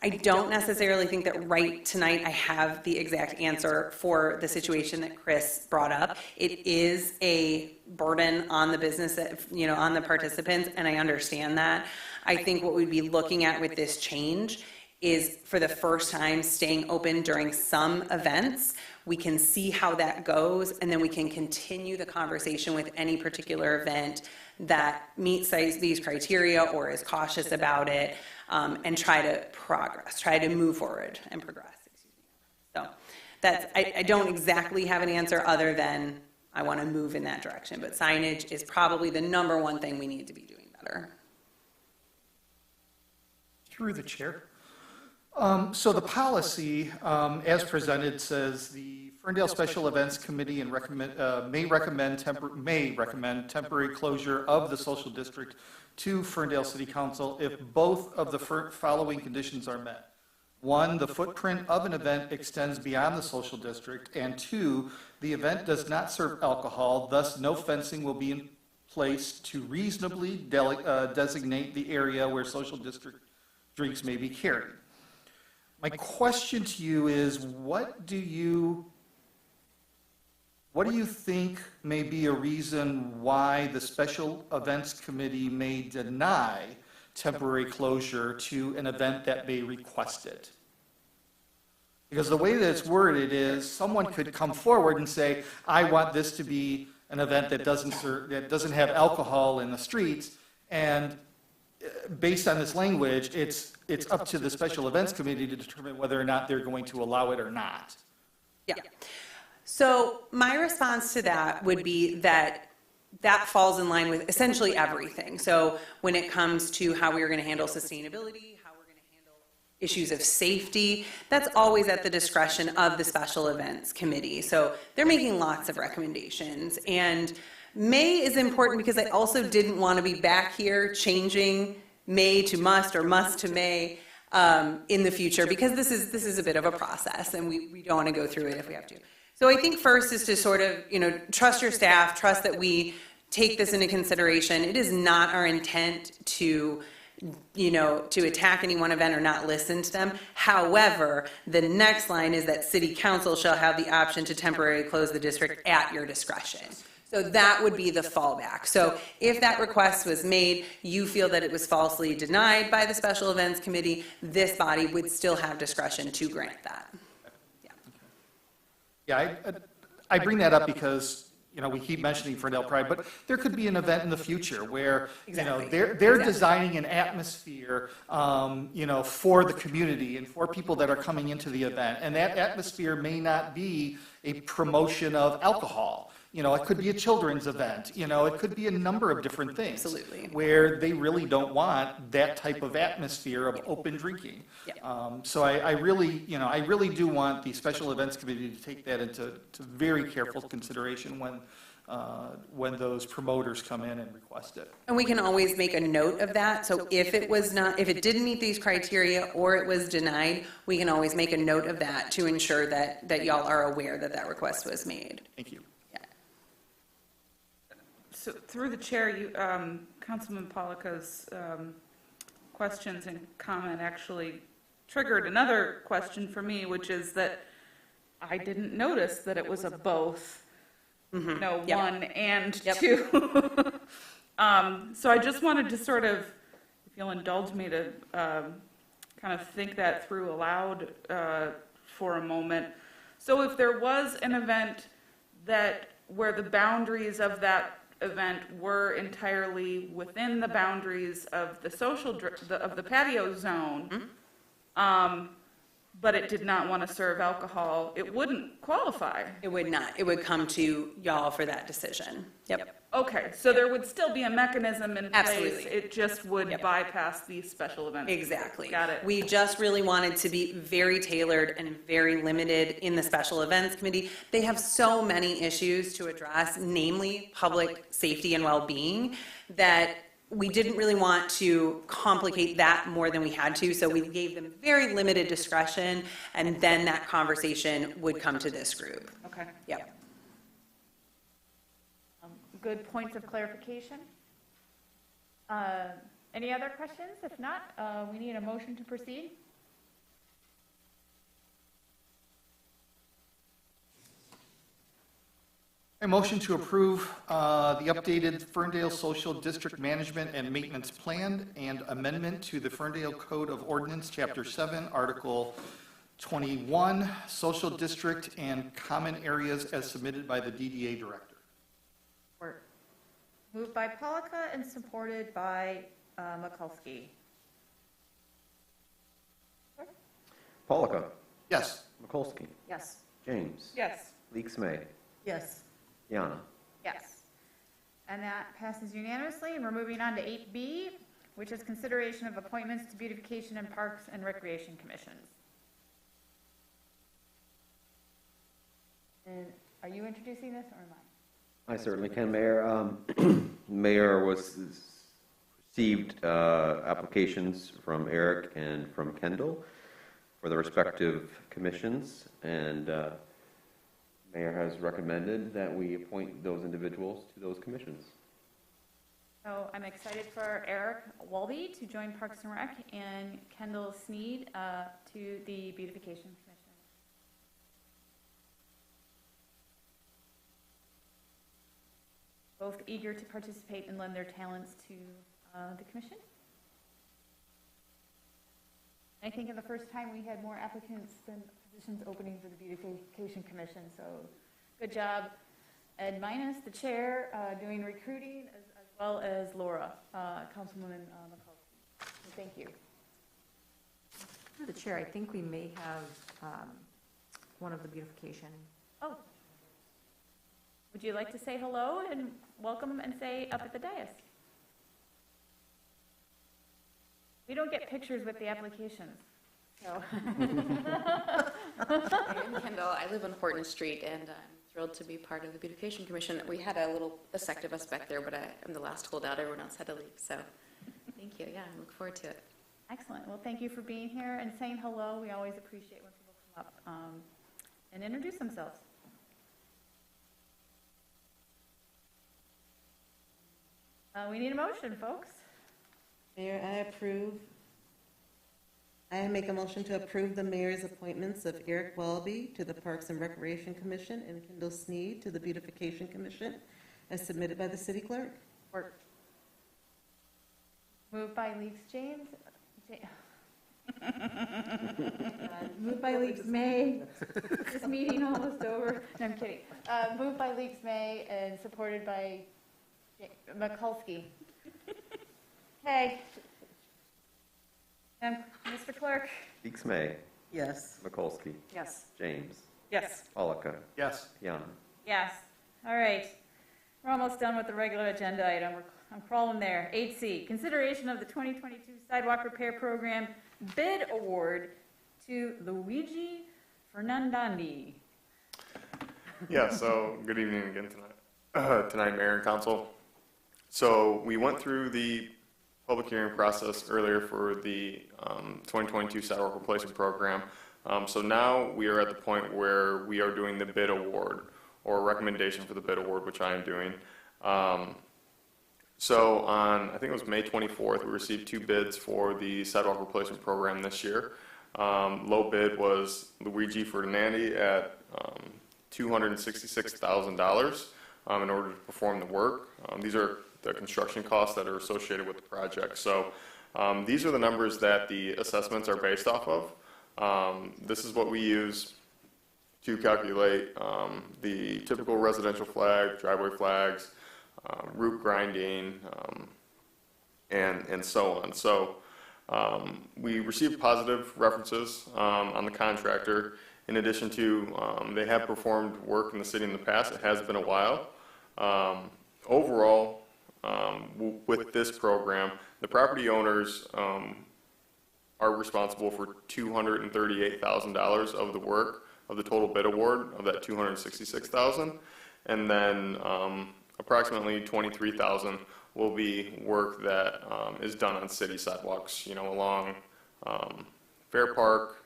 I don't necessarily think that right tonight I have the exact answer for the situation that Chris brought up. It is a burden on the business, on the participants, and I understand that. I think what we'd be looking at with this change is, for the first time, staying open during some events. We can see how that goes, and then we can continue the conversation with any particular event that meets these criteria or is cautious about it, and try to move forward and progress. So I don't exactly have an answer other than I want to move in that direction, but signage is probably the number one thing we need to be doing better. Through the chair. So the policy, as presented, says the Ferndale Special Events Committee may recommend temporary closure of the social district to Ferndale City Council if both of the following conditions are met. 1, the footprint of an event extends beyond the social district, and 2, the event does not serve alcohol, thus no fencing will be in place to reasonably designate the area where social district drinks may be carried. My question to you is, what do you think may be a reason why the Special Events Committee may deny temporary closure to an event that may request it? Because the way that it's worded is, someone could come forward and say, I want this to be an event that doesn't have alcohol in the streets, and based on this language, it's up to the Special Events Committee to determine whether or not they're going to allow it or not. Yeah. So my response to that would be that that falls in line with essentially everything. So when it comes to how we are going to handle sustainability, how we're going to handle issues of safety, that's always at the discretion of the special events committee. So they're making lots of recommendations. And may is important because I also didn't want to be back here changing may to must or must to may in the future, because this is a bit of a process and we don't want to go through it if we have to. So I think first is to sort of, trust your staff, trust that we take this into consideration. It is not our intent to attack any one event or not listen to them. However, the next line is that city council shall have the option to temporarily close the district at your discretion. So that would be the fallback. So if that request was made, you feel that it was falsely denied by the special events committee, this body would still have discretion to grant that. Yeah, I bring that up because, we keep mentioning Ferndale Pride, but there could be an event in the future where, they're designing an atmosphere, for the community and for people that are coming into the event. And that atmosphere may not be a promotion of alcohol. It could be a children's event. It could be a number of different things. Absolutely. Where they really don't want that type of atmosphere of open drinking. So I really do want the special events committee to take that into very careful consideration when those promoters come in and request it. And we can always make a note of that. So if it didn't meet these criteria or it was denied, we can always make a note of that to ensure that y'all are aware that request was made. Thank you. So through the chair, Councilman Polika's questions and comment actually triggered another question for me, which is that I didn't notice that it was a both, one and two. So I just wanted to sort of, if you'll indulge me to kind of think that through aloud for a moment. So if there was an event where the boundaries of that event were entirely within the boundaries of the of the patio zone, but it did not want to serve alcohol, it wouldn't qualify. It would not. It would come to y'all for that decision. Yep. Okay, so there would still be a mechanism in place. Absolutely. It just would bypass these special events. Exactly. Got it. We just really wanted to be very tailored and very limited in the special events committee. They have so many issues to address, namely public safety and well-being, that we didn't really want to complicate that more than we had to. So we gave them very limited discretion, and then that conversation would come to this group. Okay. Yep. Good points of clarification. Any other questions? If not, we need a motion to proceed. A motion to approve the updated Ferndale Social District Management and Maintenance Plan and amendment to the Ferndale Code of Ordinance, Chapter 7, Article 21, Social District and Common Areas as submitted by the DDA Director. Moved by Polika and supported by Mikulski. Polika. Yes. Mikulski. Yes. James. Yes. Leaks May. Yes. Yana. Yes. And that passes unanimously, and we're moving on to 8B, which is consideration of appointments to Beautification and Parks and Recreation Commissions. And are you introducing this, or am I? I certainly can, Mayor. Mayor received applications from Eric and from Kendall for the respective commissions, and Mayor has recommended that we appoint those individuals to those commissions. So I'm excited for Eric Walby to join Parks and Rec and Kendall Sneed to the Beautification Commission. Both eager to participate and lend their talents to the commission. I think in the first time we had more applicants than positions opening for the Beautification Commission, so good job. Ed Minus, the chair, doing recruiting, as well as Laura, Councilwoman McCullough. So thank you. Through the chair, I think we may have one of the beautification. Oh. Would you like to say hello and welcome and say up at the dais? We don't get pictures with the applications, so. I'm Kendall. I live on Horton Street, and I'm thrilled to be part of the Beautification Commission. We had a sect of us back there, but I'm the last holdout. Everyone else had to leave, so thank you. Yeah, I look forward to it. Excellent. Well, thank you for being here and saying hello. We always appreciate when people come up and introduce themselves. We need a motion, folks. Mayor, I make a motion to approve the mayor's appointments of Eric Welby to the Parks and Recreation Commission and Kendall Sneed to the Beautification Commission as submitted by the city clerk. Moved by Leaks James. Moved by Leaks May. This meeting almost over. No, I'm kidding. Moved by Leaks May and supported by Mikulski. Okay. And Mr. Clerk? Deeks May. Yes. Mikulski. Yes. James. Yes. Polika. Yes. Young. Yes. All right. We're almost done with the regular agenda item. I'm crawling there. 8C, consideration of the 2022 sidewalk repair program bid award to Luigi Fernandandi. Yeah, so good evening again tonight, Mayor and Council. So we went through the public hearing process earlier for the 2022 sidewalk replacement program. So now we are at the point where we are doing the bid award or recommendation for the bid award, which I am doing. So on, I think it was May 24th, we received 2 bids for the sidewalk replacement program this year. Low bid was Luigi Fernandi at $266,000 in order to perform the work. These are the construction costs that are associated with the project. So these are the numbers that the assessments are based off of. This is what we use to calculate the typical residential flag, driveway flags, root grinding, and so on. So we received positive references on the contractor. In addition to, they have performed work in the city in the past. It has been a while. Overall, with this program, the property owners are responsible for $238,000 of the work of the total bid award of that $266,000, and then approximately $23,000 will be work that is done on city sidewalks, along Fair Park,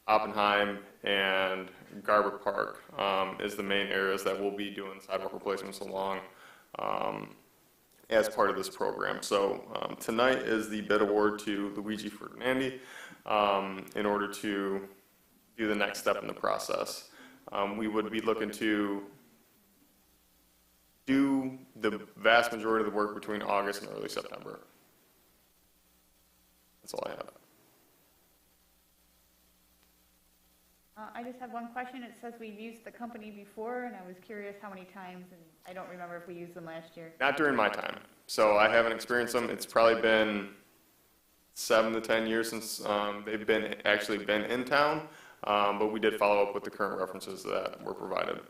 Oppenheim, and Garber Park is the main areas that we'll be doing sidewalk replacements along as part of this program. So tonight is the bid award to Luigi Fernandi in order to do the next step in the process. We would be looking to do the vast majority of the work between August and early September. That's all I have. I just have one question. It says we've used the company before, and I was curious how many times, and I don't remember if we used them last year. Not during my time. So I haven't experienced them. It's probably been 7 to 10 years since they've actually been in town, but we did follow up with the current references that were provided.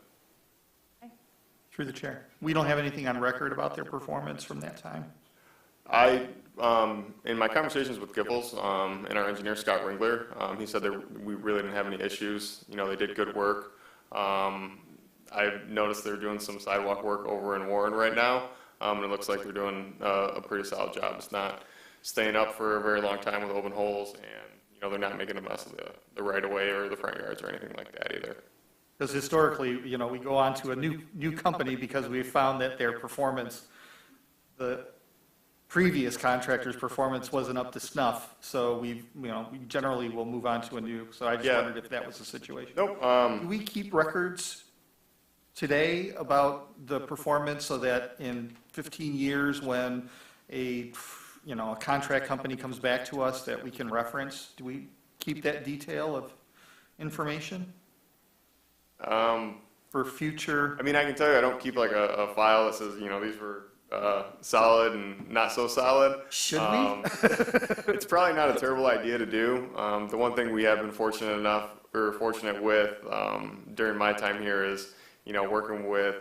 Through the chair. We don't have anything on record about their performance from that time. In my conversations with Gibbles and our engineer, Scott Ringler, he said that we really didn't have any issues. They did good work. I've noticed they're doing some sidewalk work over in Warren right now, and it looks like they're doing a pretty solid job. It's not staying up for a very long time with open holes, and they're not making a mess of the right-of-way or the front yards or anything like that either. Because historically, we go on to a new company because we found that their performance, the previous contractor's performance wasn't up to snuff. So we generally will move on to a new. So I just wondered if that was the situation. Nope. Do we keep records today about the performance so that in 15 years when a contract company comes back to us that we can reference, do we keep that detail of information? For future? I can tell you I don't keep like a file that says, these were solid and not so solid. Should we? It's probably not a terrible idea to do. The one thing we have been fortunate with during my time here is, working with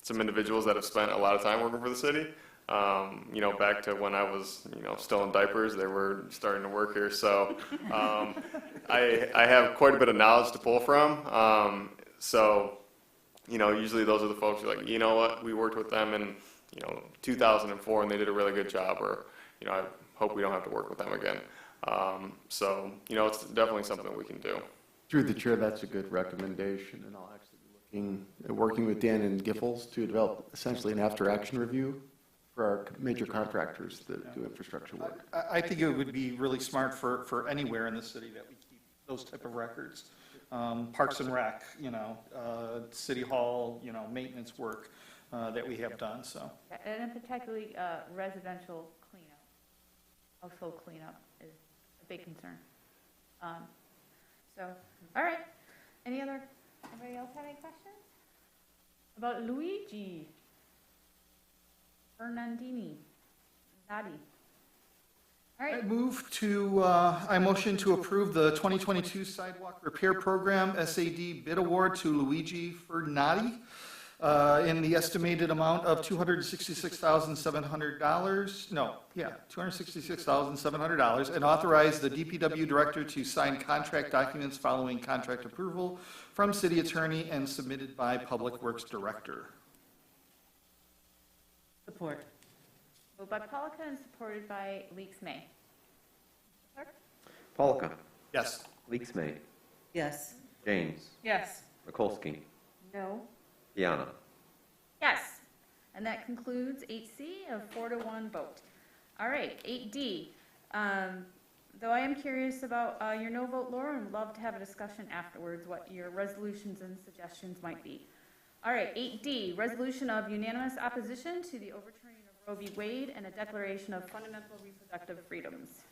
some individuals that have spent a lot of time working for the city. You know, back to when I was, you know, still in diapers, they were starting to work here. So I have quite a bit of knowledge to pull from. So, you know, usually those are the folks who are like, you know what, we worked with them in, you know, 2004 and they did a really good job, or, you know, I hope we don't have to work with them again. So, you know, it's definitely something we can do. Through the chair, that's a good recommendation, and I'll actually be working with Dan and Giffords to develop essentially an after-action review for our major contractors that do infrastructure work. I think it would be really smart for anywhere in the city that we keep those type of records. Parks and Rec, you know, City Hall, you know, maintenance work that we have done, so. And particularly residential cleanup, household cleanup is a big concern. So, all right. Anybody else have any questions? About Luigi Fernandini. Nadi. All right. I motion to approve the 2022 Sidewalk Repair Program SAD bid award to Luigi Fernandi in the estimated amount of $266,700. $266,700, and authorize the DPW director to sign contract documents following contract approval from city attorney and submitted by Public Works Director. Support. Moved by Polika and supported by Leaks May. Clerk? Polika. Yes. Leaks May. Yes. James. Yes. Mikulski. No. Piana. Yes. And that concludes 8C, a 4-1 vote. All right, 8D. Though I am curious about your no vote, Laura, and would love to have a discussion afterwards what your resolutions and suggestions might be. All right, 8D, resolution of unanimous opposition to the overturning of Roe v. Wade and a declaration of fundamental reproductive freedoms.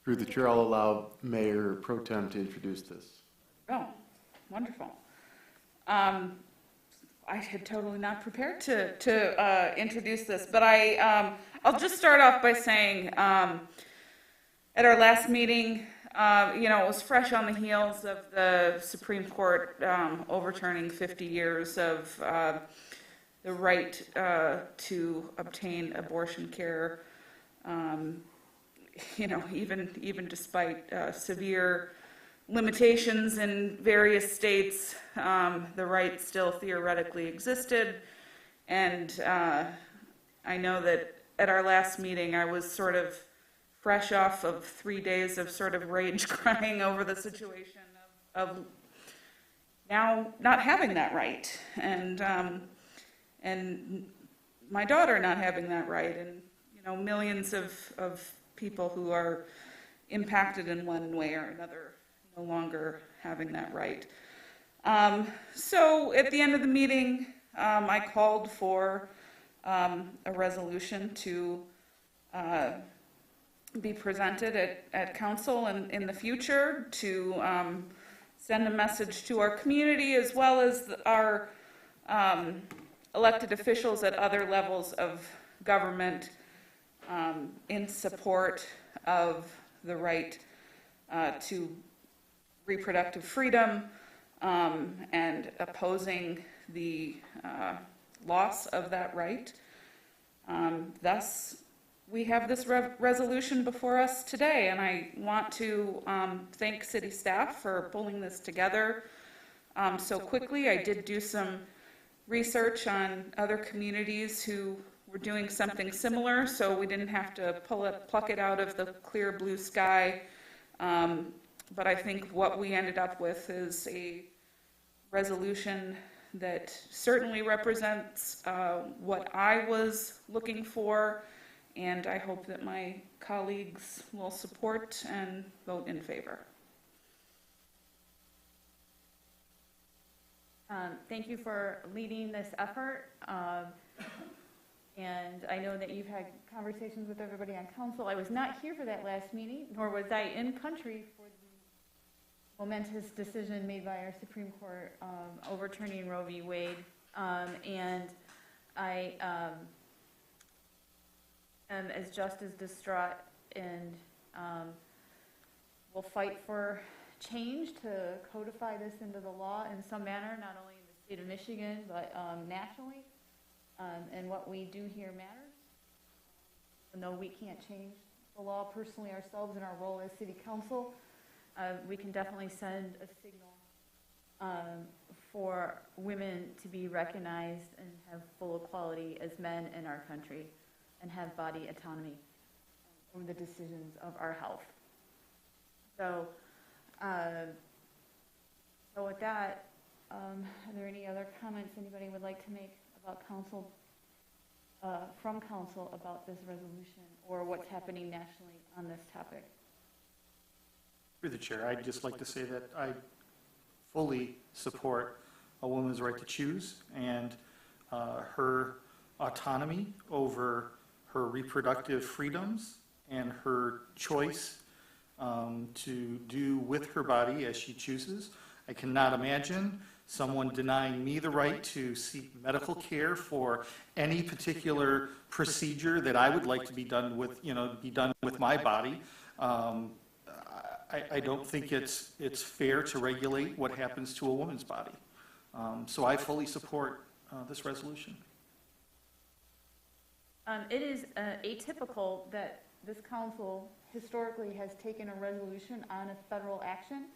Through the chair, I'll allow Mayor Pro Tem to introduce this. Oh, wonderful. I had totally not prepared to introduce this, but I'll just start off by saying at our last meeting, you know, it was fresh on the heels of the Supreme Court overturning 50 years of the right to obtain abortion care. You know, even despite severe limitations in various states, the right still theoretically existed. And I know that at our last meeting, I was sort of fresh off of 3 days of sort of rage crying over the situation of now not having that right, and my daughter not having that right, and you know, millions of people who are impacted in one way or another no longer having that right. So at the end of the meeting, I called for a resolution to be presented at council in the future to send a message to our community as well as our elected officials at other levels of government in support of the right to reproductive freedom and opposing the loss of that right. Thus, we have this resolution before us today, and I want to thank city staff for pulling this together so quickly. I did do some research on other communities who were doing something similar, so we didn't have to pluck it out of the clear blue sky. But I think what we ended up with is a resolution that certainly represents what I was looking for, and I hope that my colleagues will support and vote in favor. Thank you for leading this effort. And I know that you've had conversations with everybody on council. I was not here for that last meeting, nor was I in country for the momentous decision made by our Supreme Court overturning Roe v. Wade. And I am as just as distraught, and will fight for change to codify this into the law in some manner, not only in the state of Michigan, but nationally. And what we do here matters. Even though we can't change the law personally ourselves in our role as city council, we can definitely send a signal for women to be recognized and have full equality as men in our country and have body autonomy over the decisions of our health. So, so with that, are there any other comments anybody would like to make about council, from council about this resolution or what's happening nationally on this topic? Through the chair, I'd just like to say that I fully support a woman's right to choose and her autonomy over her reproductive freedoms and her choice to do with her body as she chooses. I cannot imagine someone denying me the right to seek medical care for any particular procedure that I would like to be done with, be done with my body. I don't think it's fair to regulate what happens to a woman's body. So I fully support this resolution. It is atypical that this council historically has taken a resolution on a federal action.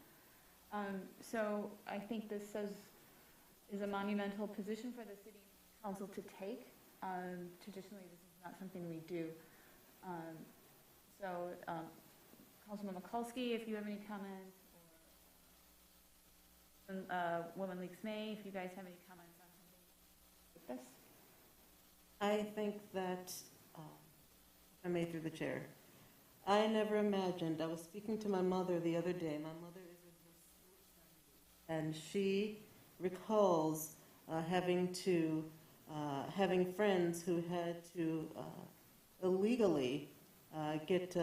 So I think this is a monumental position for the city council to take. Traditionally, this is not something we do. Councilman Mikulski, if you have any comments, or Woman Leaks May, if you guys have any comments on something like this. I think that, I may through the chair, I never imagined, I was speaking to my mother the other day, my mother is in her 70s, and she recalls having friends who had to illegally get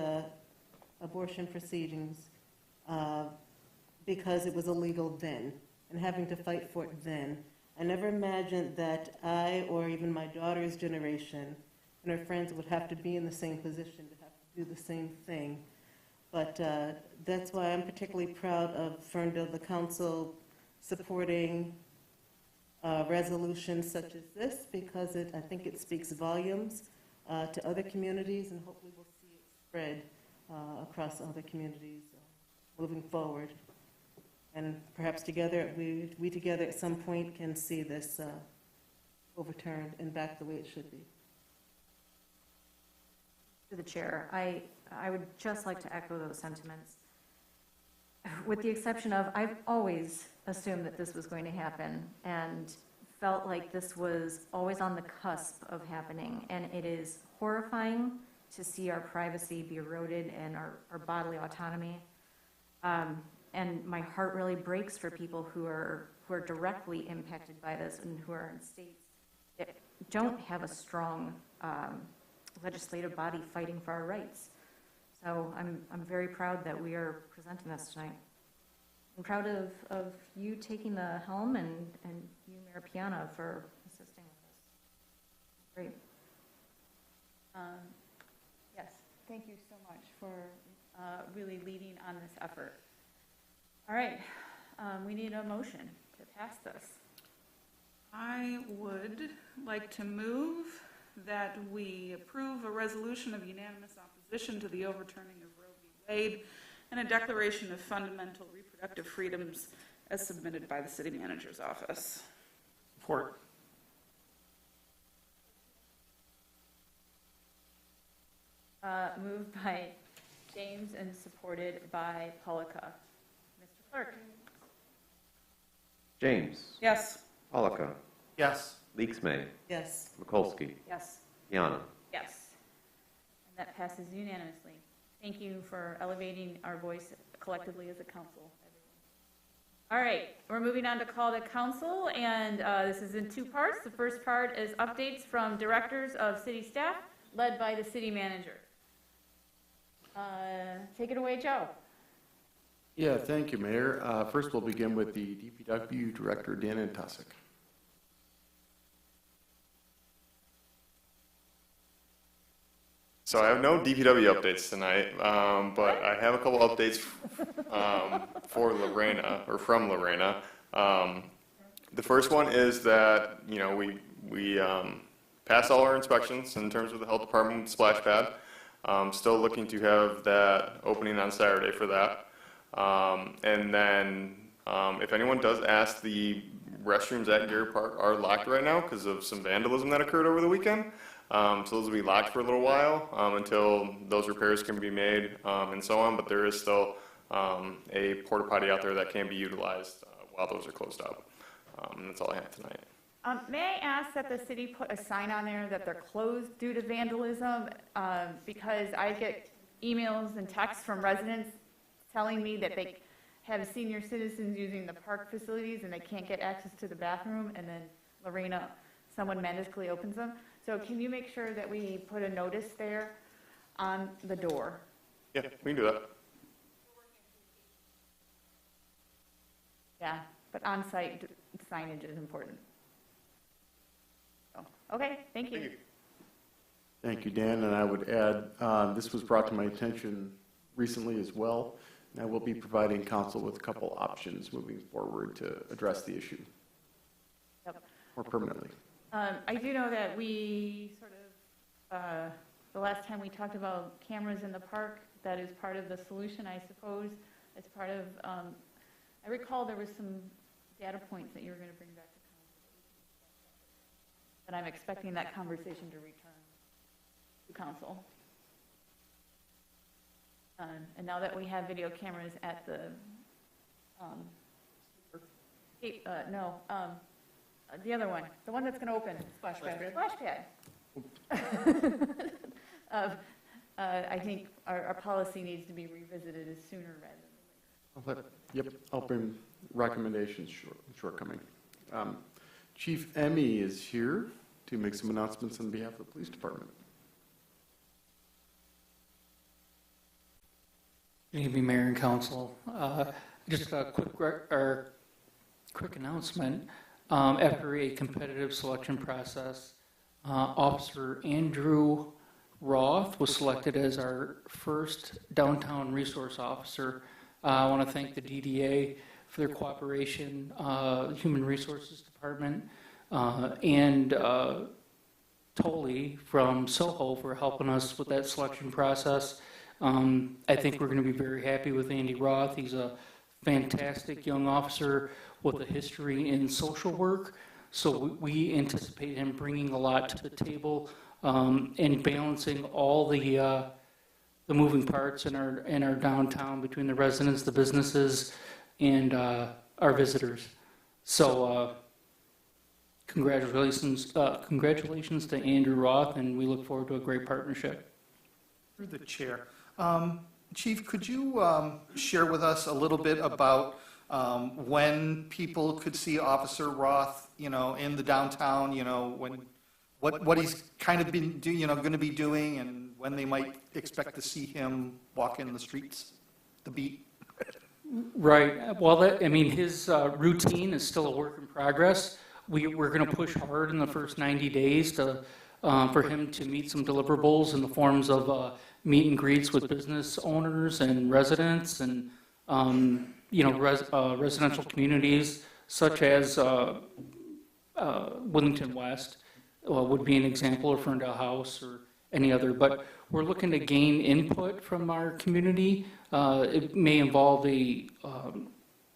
abortion proceedings because it was illegal then, and having to fight for it then. I never imagined that I, or even my daughter's generation, and her friends would have to be in the same position, to have to do the same thing. But that's why I'm particularly proud of Ferndale, the council, supporting resolutions such as this, because I think it speaks volumes to other communities, and hopefully we'll see it spread across other communities moving forward. And perhaps together, we together at some point can see this overturned and back the way it should be. To the chair, I would just like to echo those sentiments. With the exception of, I've always assumed that this was going to happen and felt like this was always on the cusp of happening. And it is horrifying to see our privacy be eroded and our bodily autonomy. And my heart really breaks for people who are directly impacted by this and who are in states that don't have a strong legislative body fighting for our rights. So I'm very proud that we are presenting this tonight. I'm proud of you taking the helm and you, Mayor Piana, for assisting with this. Great. Yes, thank you so much for really leading on this effort. All right, we need a motion to pass this. I would like to move that we approve a resolution of unanimous opposition to the overturning of Roe v. Wade and a declaration of fundamental reproductive freedoms as submitted by the city manager's office. Support. Moved by James and supported by Polika. Mr. Clerk. James. Yes. Polika. Yes. Leaks May. Yes. Mikulski. Yes. Piana. Yes. And that passes unanimously. Thank you for elevating our voice collectively as a council. All right, we're moving on to call to council, and this is in two parts. The first part is updates from directors of city staff, led by the city manager. Take it away, Joe. Yeah, thank you, Mayor. First, we'll begin with the DPW Director, Dan Antasic. So I have no DPW updates tonight, but I have a couple updates for Lorena, or from Lorena. The first one is that, you know, we passed all our inspections in terms of the health department splash pad. Still looking to have that opening on Saturday for that. And then if anyone does ask, the restrooms at Gary Park are locked right now because of some vandalism that occurred over the weekend. So those will be locked for a little while until those repairs can be made and so on. But there is still a porta potty out there that can be utilized while those are closed up. And that's all I have tonight. May I ask that the city put a sign on there that they're closed due to vandalism? Because I get emails and texts from residents telling me that they have senior citizens using the park facilities and they can't get access to the bathroom, and then Lorena, someone magically opens them. So can you make sure that we put a notice there on the door? Yeah, we can do that. Yeah, but on-site signage is important. So, okay, thank you. Thank you, Dan, and I would add, this was brought to my attention recently as well, and I will be providing council with a couple options moving forward to address the issue Yep. more permanently. I do know that we sort of, the last time we talked about cameras in the park, that is part of the solution, I suppose, as part of, I recall there was some data points that you were going to bring back to council. But I'm expecting that conversation to return to council. And now that we have video cameras at the, the other one, the one that's going to open, splash pad. I think our policy needs to be revisited as sooner rather than later. Yep, I'll bring recommendations shortcoming. Chief Emmy is here to make some announcements on behalf of the police department. Good evening, Mayor and Council. Just a quick announcement. After a competitive selection process, Officer Andrew Roth was selected as our first downtown resource officer. I want to thank the DDA for their cooperation, Human Resources Department, and Tolley from Soho for helping us with that selection process. I think we're going to be very happy with Andy Roth. He's a fantastic young officer with a history in social work, so we anticipate him bringing a lot to the table and balancing all the moving parts in our downtown between the residents, the businesses, and our visitors. So congratulations to Andrew Roth, and we look forward to a great partnership. Through the chair. Chief, could you share with us a little bit about when people could see Officer Roth, you know, in the downtown, you know, what he's kind of been going to be doing, and when they might expect to see him walk in the streets, the beat? Right. Well, his routine is still a work in progress. We're going to push hard in the first 90 days for him to meet some deliverables in the forms of meet and greets with business owners and residents and, residential communities such as Wellington West would be an example, or Ferndale House, or any other. But we're looking to gain input from our community. It may involve a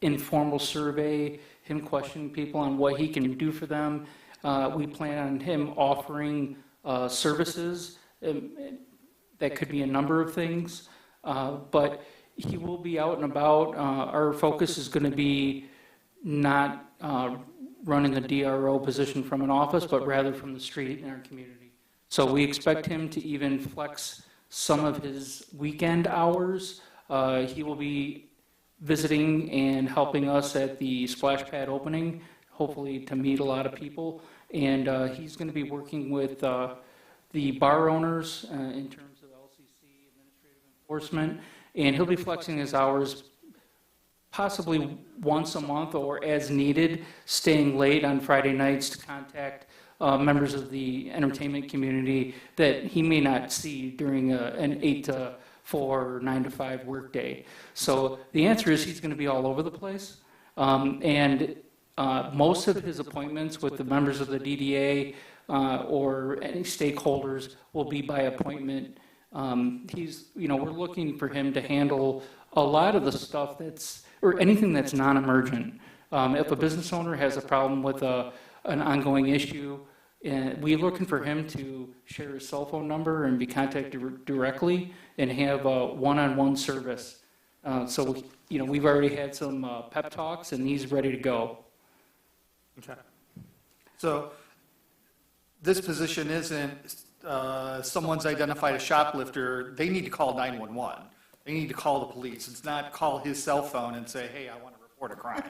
informal survey, him questioning people on what he can do for them. We plan on him offering services. That could be a number of things, but he will be out and about. Our focus is going to be not running the DRO position from an office, but rather from the street in our community. So we expect him to even flex some of his weekend hours. He will be visiting and helping us at the splash pad opening, hopefully to meet a lot of people. And he's going to be working with the bar owners in terms of LCC, administrative enforcement, and he'll be flexing his hours possibly once a month or as needed, staying late on Friday nights to contact members of the entertainment community that he may not see during an 8 to 4 or 9 to 5 workday. So the answer is he's going to be all over the place. And most of his appointments with the members of the DDA or any stakeholders will be by appointment. We're looking for him to handle a lot of the stuff or anything that's non-emergent. If a business owner has a problem with an ongoing issue, we're looking for him to share his cell phone number and be contacted directly and have a one-on-one service. We've already had some pep talks, and he's ready to go. Okay. So this position isn't someone's identified a shoplifter, they need to call 911. They need to call the police. It's not call his cell phone and say, hey, I want to report a crime.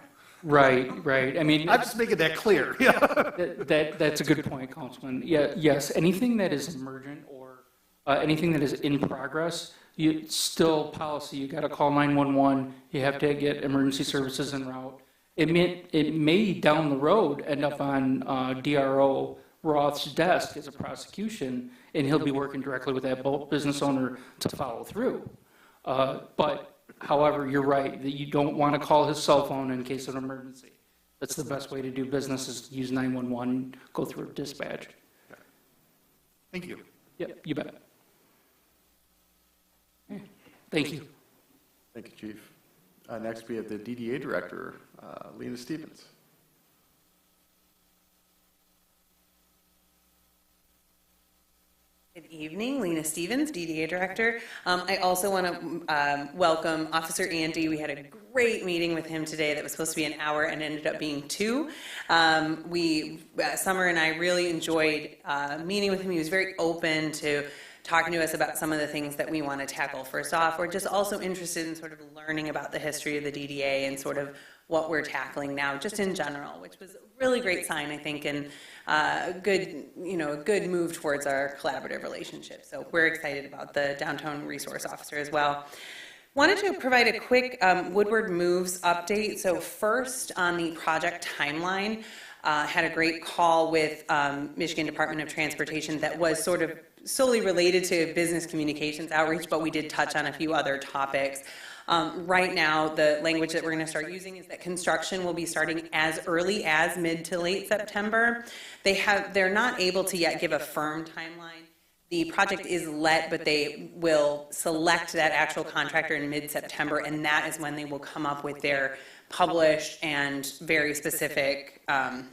Right. I mean, I'm just making that clear. That's a good point, Councilman. Yes, anything that is emergent or anything that is in progress, still policy, you got to call 911. You have to get emergency services en route. It may down the road end up on DRO Roth's desk as a prosecution, and he'll be working directly with that business owner to follow through. But however, you're right, that you don't want to call his cell phone in case of an emergency. That's the best way to do business, is to use 911, go through a dispatch. Thank you. Yep, you bet. Thank you. Thank you, Chief. Next, we have the DDA Director, Lena Stevens. Good evening, Lena Stevens, DDA Director. I also want to welcome Officer Andy. We had a great meeting with him today that was supposed to be an hour and ended up being 2. Summer and I really enjoyed meeting with him. He was very open to talking to us about some of the things that we want to tackle. First off, we're just also interested in sort of learning about the history of the DDA and sort of what we're tackling now, just in general, which was a really great sign, I think, and a good move towards our collaborative relationship. So we're excited about the Downtown Resource Officer as well. Wanted to provide a quick Woodward Moves update. So first, on the project timeline, had a great call with Michigan Department of Transportation that was sort of solely related to business communications outreach, but we did touch on a few other topics. Right now, the language that we're going to start using is that construction will be starting as early as mid to late September. They're not able to yet give a firm timeline. The project is let, but they will select that actual contractor in mid-September, and that is when they will come up with their published and very specific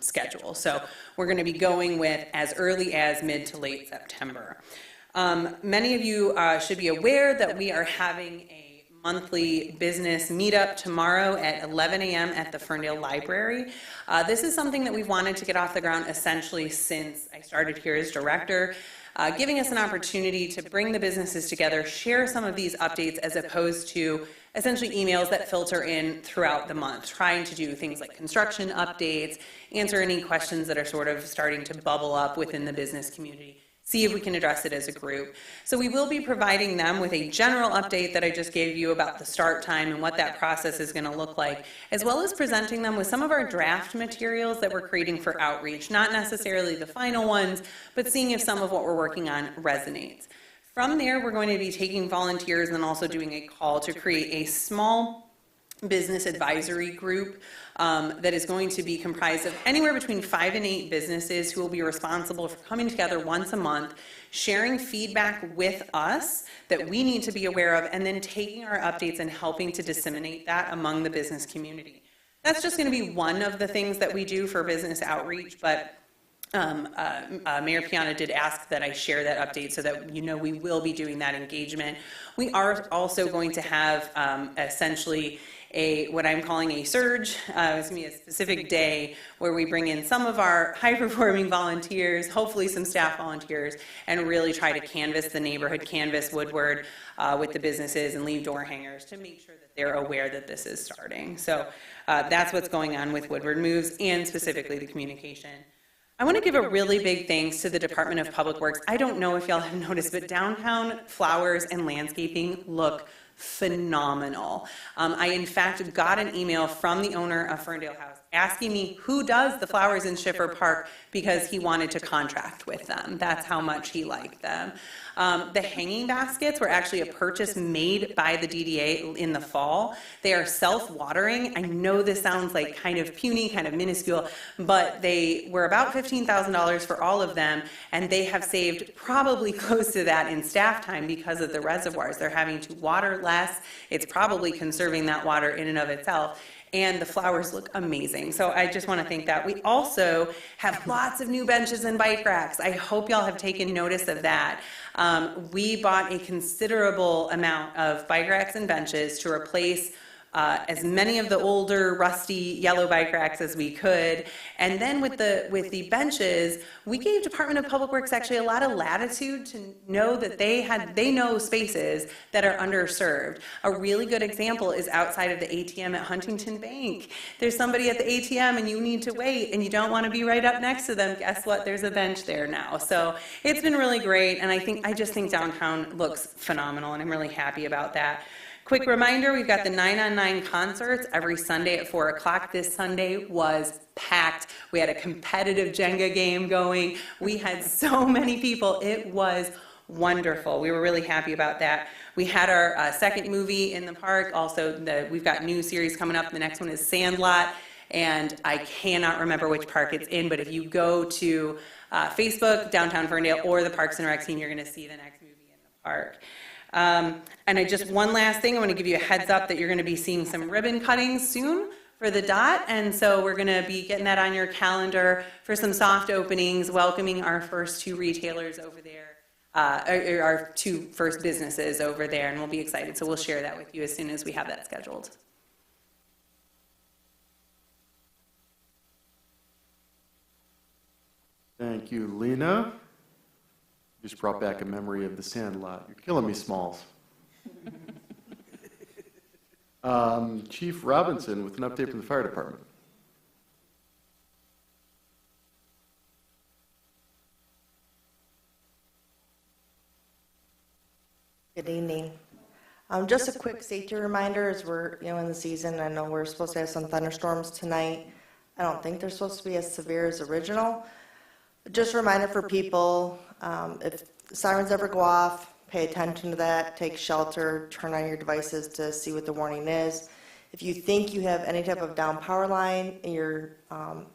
schedule. So we're going to be going with as early as mid to late September. Many of you should be aware that we are having a monthly business meetup tomorrow at 11 a.m. at the Ferndale Library. This is something that we've wanted to get off the ground essentially since I started here as director, giving us an opportunity to bring the businesses together, share some of these updates as opposed to essentially emails that filter in throughout the month, trying to do things like construction updates, answer any questions that are sort of starting to bubble up within the business community, see if we can address it as a group. So we will be providing them with a general update that I just gave you about the start time and what that process is going to look like, as well as presenting them with some of our draft materials that we're creating for outreach, not necessarily the final ones, but seeing if some of what we're working on resonates. From there, we're going to be taking volunteers and also doing a call to create a small business advisory group that is going to be comprised of anywhere between 5 and 8 businesses who will be responsible for coming together once a month, sharing feedback with us that we need to be aware of, and then taking our updates and helping to disseminate that among the business community. That's just going to be one of the things that we do for business outreach, but Mayor Piana did ask that I share that update so that we will be doing that engagement. We are also going to have essentially what I'm calling a surge. It's going to be a specific day where we bring in some of our high-performing volunteers, hopefully some staff volunteers, and really try to canvass the neighborhood, canvass Woodward with the businesses and leave door hangers to make sure that they're aware that this is starting. So that's what's going on with Woodward Moves and specifically the communication. I want to give a really big thanks to the Department of Public Works. I don't know if y'all have noticed, but downtown flowers and landscaping look phenomenal. I, in fact, got an email from the owner of Ferndale House asking me who does the flowers in Schiffer Park because he wanted to contract with them. That's how much he liked them. The hanging baskets were actually a purchase made by the DDA in the fall. They are self-watering. I know this sounds like kind of puny, kind of minuscule, but they were about $15,000 for all of them, and they have saved probably close to that in staff time because of the reservoirs. They're having to water less. It's probably conserving that water in and of itself. And the flowers look amazing. So I just want to thank that. We also have lots of new benches and bike racks. I hope y'all have taken notice of that. We bought a considerable amount of bike racks and benches to replace as many of the older rusty yellow bike racks as we could. And then with the benches, we gave Department of Public Works actually a lot of latitude to know that they know spaces that are underserved. A really good example is outside of the ATM at Huntington Bank. There's somebody at the ATM and you need to wait and you don't want to be right up next to them. Guess what? There's a bench there now. So it's been really great, and I just think downtown looks phenomenal, and I'm really happy about that. Quick reminder, we've got the 9-on-9 concerts every Sunday at 4 o'clock. This Sunday was packed. We had a competitive Jenga game going. We had so many people. It was wonderful. We were really happy about that. We had our second movie in the park. Also, we've got new series coming up. The next one is Sandlot, and I cannot remember which park it's in, but if you go to Facebook, Downtown Ferndale, or the Parks and Rec team, you're going to see the next movie in the park. One last thing, I want to give you a heads up that you're going to be seeing some ribbon cuttings soon for the DOT, and so we're going to be getting that on your calendar for some soft openings, welcoming our first 2 retailers over there, our 2 first businesses over there, and we'll be excited, so we'll share that with you as soon as we have that scheduled. Thank you, Lena. Just brought back a memory of the Sandlot. You're killing me, Smalls. Chief Robinson with an update from the fire department. Good evening. Just a quick safety reminder as we're in the season. I know we're supposed to have some thunderstorms tonight. I don't think they're supposed to be as severe as original. But just a reminder for people, if sirens ever go off, pay attention to that, take shelter, turn on your devices to see what the warning is. If you think you have any type of down power line in your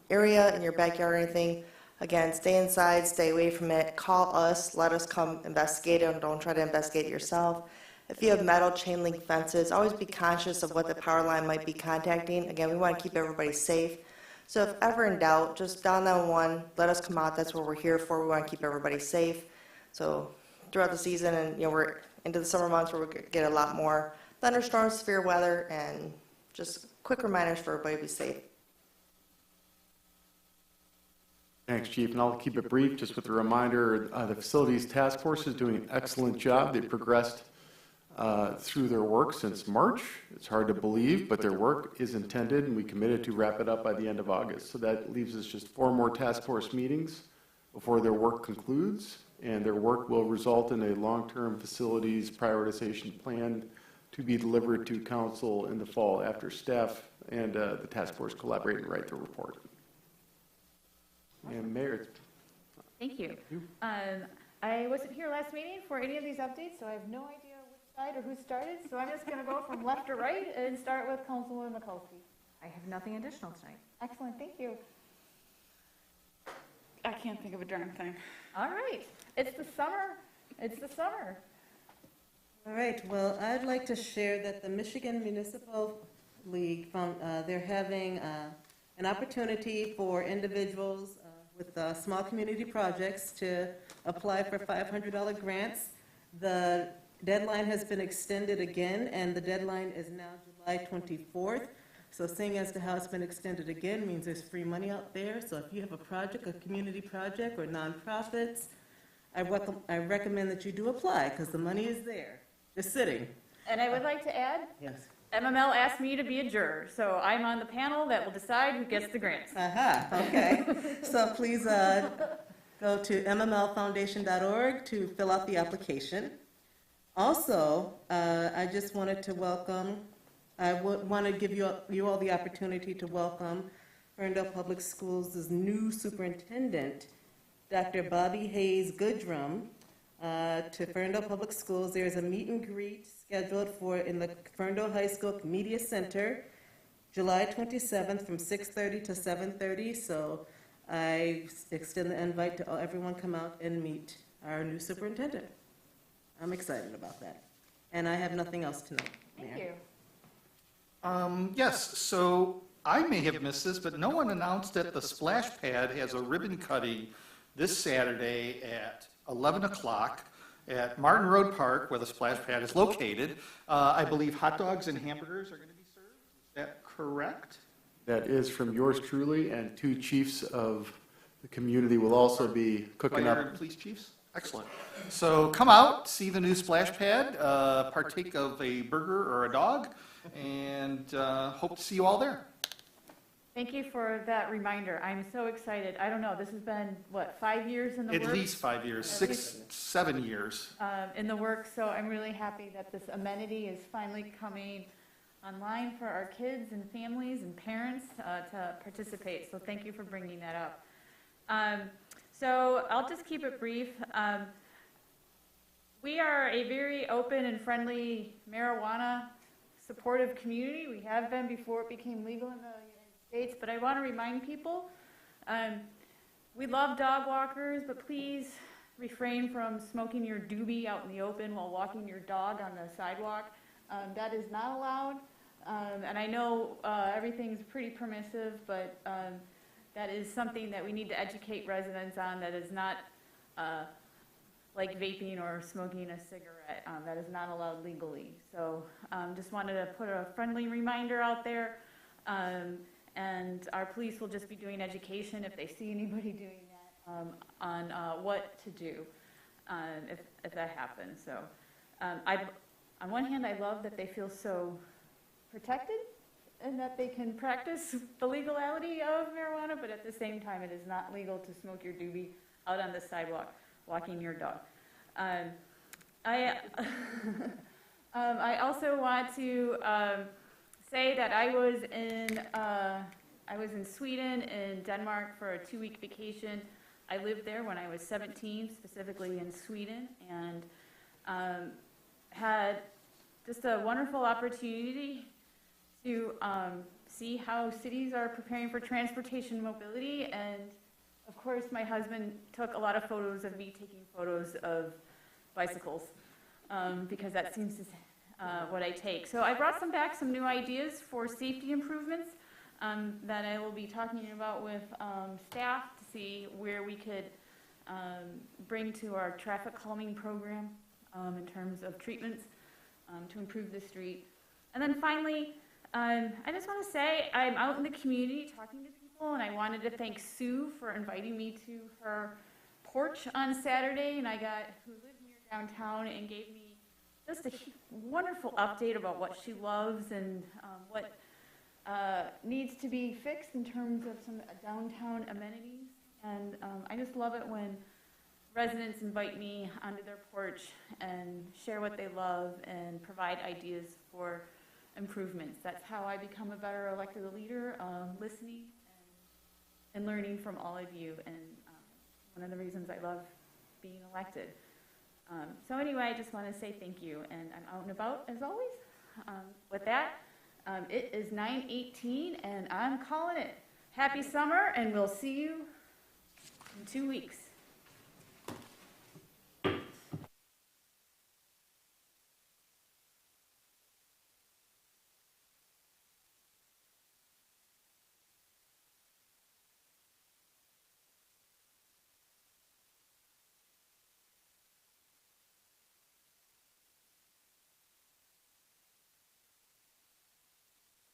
area, in your backyard or anything, again, stay inside, stay away from it, call us, let us come investigate it, and don't try to investigate it yourself. If you have metal chain link fences, always be conscious of what the power line might be contacting. Again, we want to keep everybody safe. So if ever in doubt, just dial 911, let us come out, that's what we're here for. We want to keep everybody safe. So throughout the season, and we're into the summer months where we get a lot more thunderstorms, severe weather, and just quick reminders for everybody to be safe. Thanks, Chief, and I'll keep it brief, just with a reminder, the Facilities Task Force is doing an excellent job. They've progressed through their work since March. It's hard to believe, but their work is intended, and we committed to wrap it up by the end of August. So that leaves us just 4 more task force meetings before their work concludes, and their work will result in a long-term facilities prioritization plan to be delivered to council in the fall after staff and the task force collaborate and write the report. And Mayor. Thank you. I wasn't here last meeting for any of these updates, so I have no idea which side or who started, so I'm just going to go from left to right and start with Councilwoman Mikulski. I have nothing additional tonight. Excellent, thank you. I can't think of a darn thing. All right, it's the summer. It's the summer. All right, well, I'd like to share that the Michigan Municipal League, they're having an opportunity for individuals with small community projects to apply for $500 grants. The deadline has been extended again, and the deadline is now July 24th. So seeing as to how it's been extended again means there's free money out there. So if you have a project, a community project, or nonprofits, I recommend that you do apply, because the money is there. It's sitting. And I would like to add, Yes. MML asked me to be a juror, so I'm on the panel that will decide who gets the grants. Okay. So please go to mmlfoundation.org to fill out the application. Also, I just wanted to welcome, I want to give you all the opportunity to welcome Ferndale Public Schools' new superintendent, Dr. Bobby Hayes Goodrum. to Ferndale Public Schools. There is a meet and greet scheduled in the Ferndale High School Media Center, July 27th from 6:30 to 7:30. So I extend the invite to everyone come out and meet our new superintendent. I'm excited about that. And I have nothing else tonight, Mayor. Thank you. Yes, so I may have missed this, but no one announced that the Splash Pad has a ribbon cutting this Saturday at 11 o'clock at Martin Road Park, where the Splash Pad is located. I believe hot dogs and hamburgers are going to be served. Is that correct? That is from yours truly, and 2 chiefs of the community will also be cooking Fire up. and police chiefs? Excellent. So come out, see the new Splash Pad, partake of a burger or a dog, and hope to see you all there. Thank you for that reminder. I'm so excited. I don't know, this has been, what, 5 years in the works? At least 5 years, At 6, least, 7 years. in the works, so I'm really happy that this amenity is finally coming online for our kids and families and parents to participate. So thank you for bringing that up. So I'll just keep it brief. We are a very open and friendly marijuana supportive community. We have been before it became legal in the United States, but I want to remind people, we love dog walkers, but please refrain from smoking your doobie out in the open while walking your dog on the sidewalk. That is not allowed. And I know everything's pretty permissive, but that is something that we need to educate residents on. That is not like vaping or smoking a cigarette. That is not allowed legally. So just wanted to put a friendly reminder out there. And our police will just be doing education if they see anybody doing that on what to do if that happens. So on one hand, I love that they feel so protected and that they can practice the legality of marijuana, but at the same time, it is not legal to smoke your doobie out on the sidewalk walking your dog. I also want to say that I was in Sweden and Denmark for a 2-week vacation. I lived there when I was 17, specifically in Sweden, and had just a wonderful opportunity to see how cities are preparing for transportation mobility. And of course, my husband took a lot of photos of me taking photos of bicycles because that seems to what I take. So I brought some new ideas for safety improvements that I will be talking about with staff to see where we could bring to our traffic calming program in terms of treatments to improve the street. And then finally, I just want to say I'm out in the community talking to people, and I wanted to thank Sue for inviting me to her porch on Saturday, and who lives near downtown, and gave me just a wonderful update about what she loves and what needs to be fixed in terms of some downtown amenities. And I just love it when residents invite me onto their porch and share what they love and provide ideas for improvements. That's how I become a better elected leader, listening and learning from all of you. And one of the reasons I love being elected. So anyway, I just want to say thank you. And I'm out and about as always. With that, it is 9:18 and I'm calling it. Happy summer, and we'll see you in 2 weeks.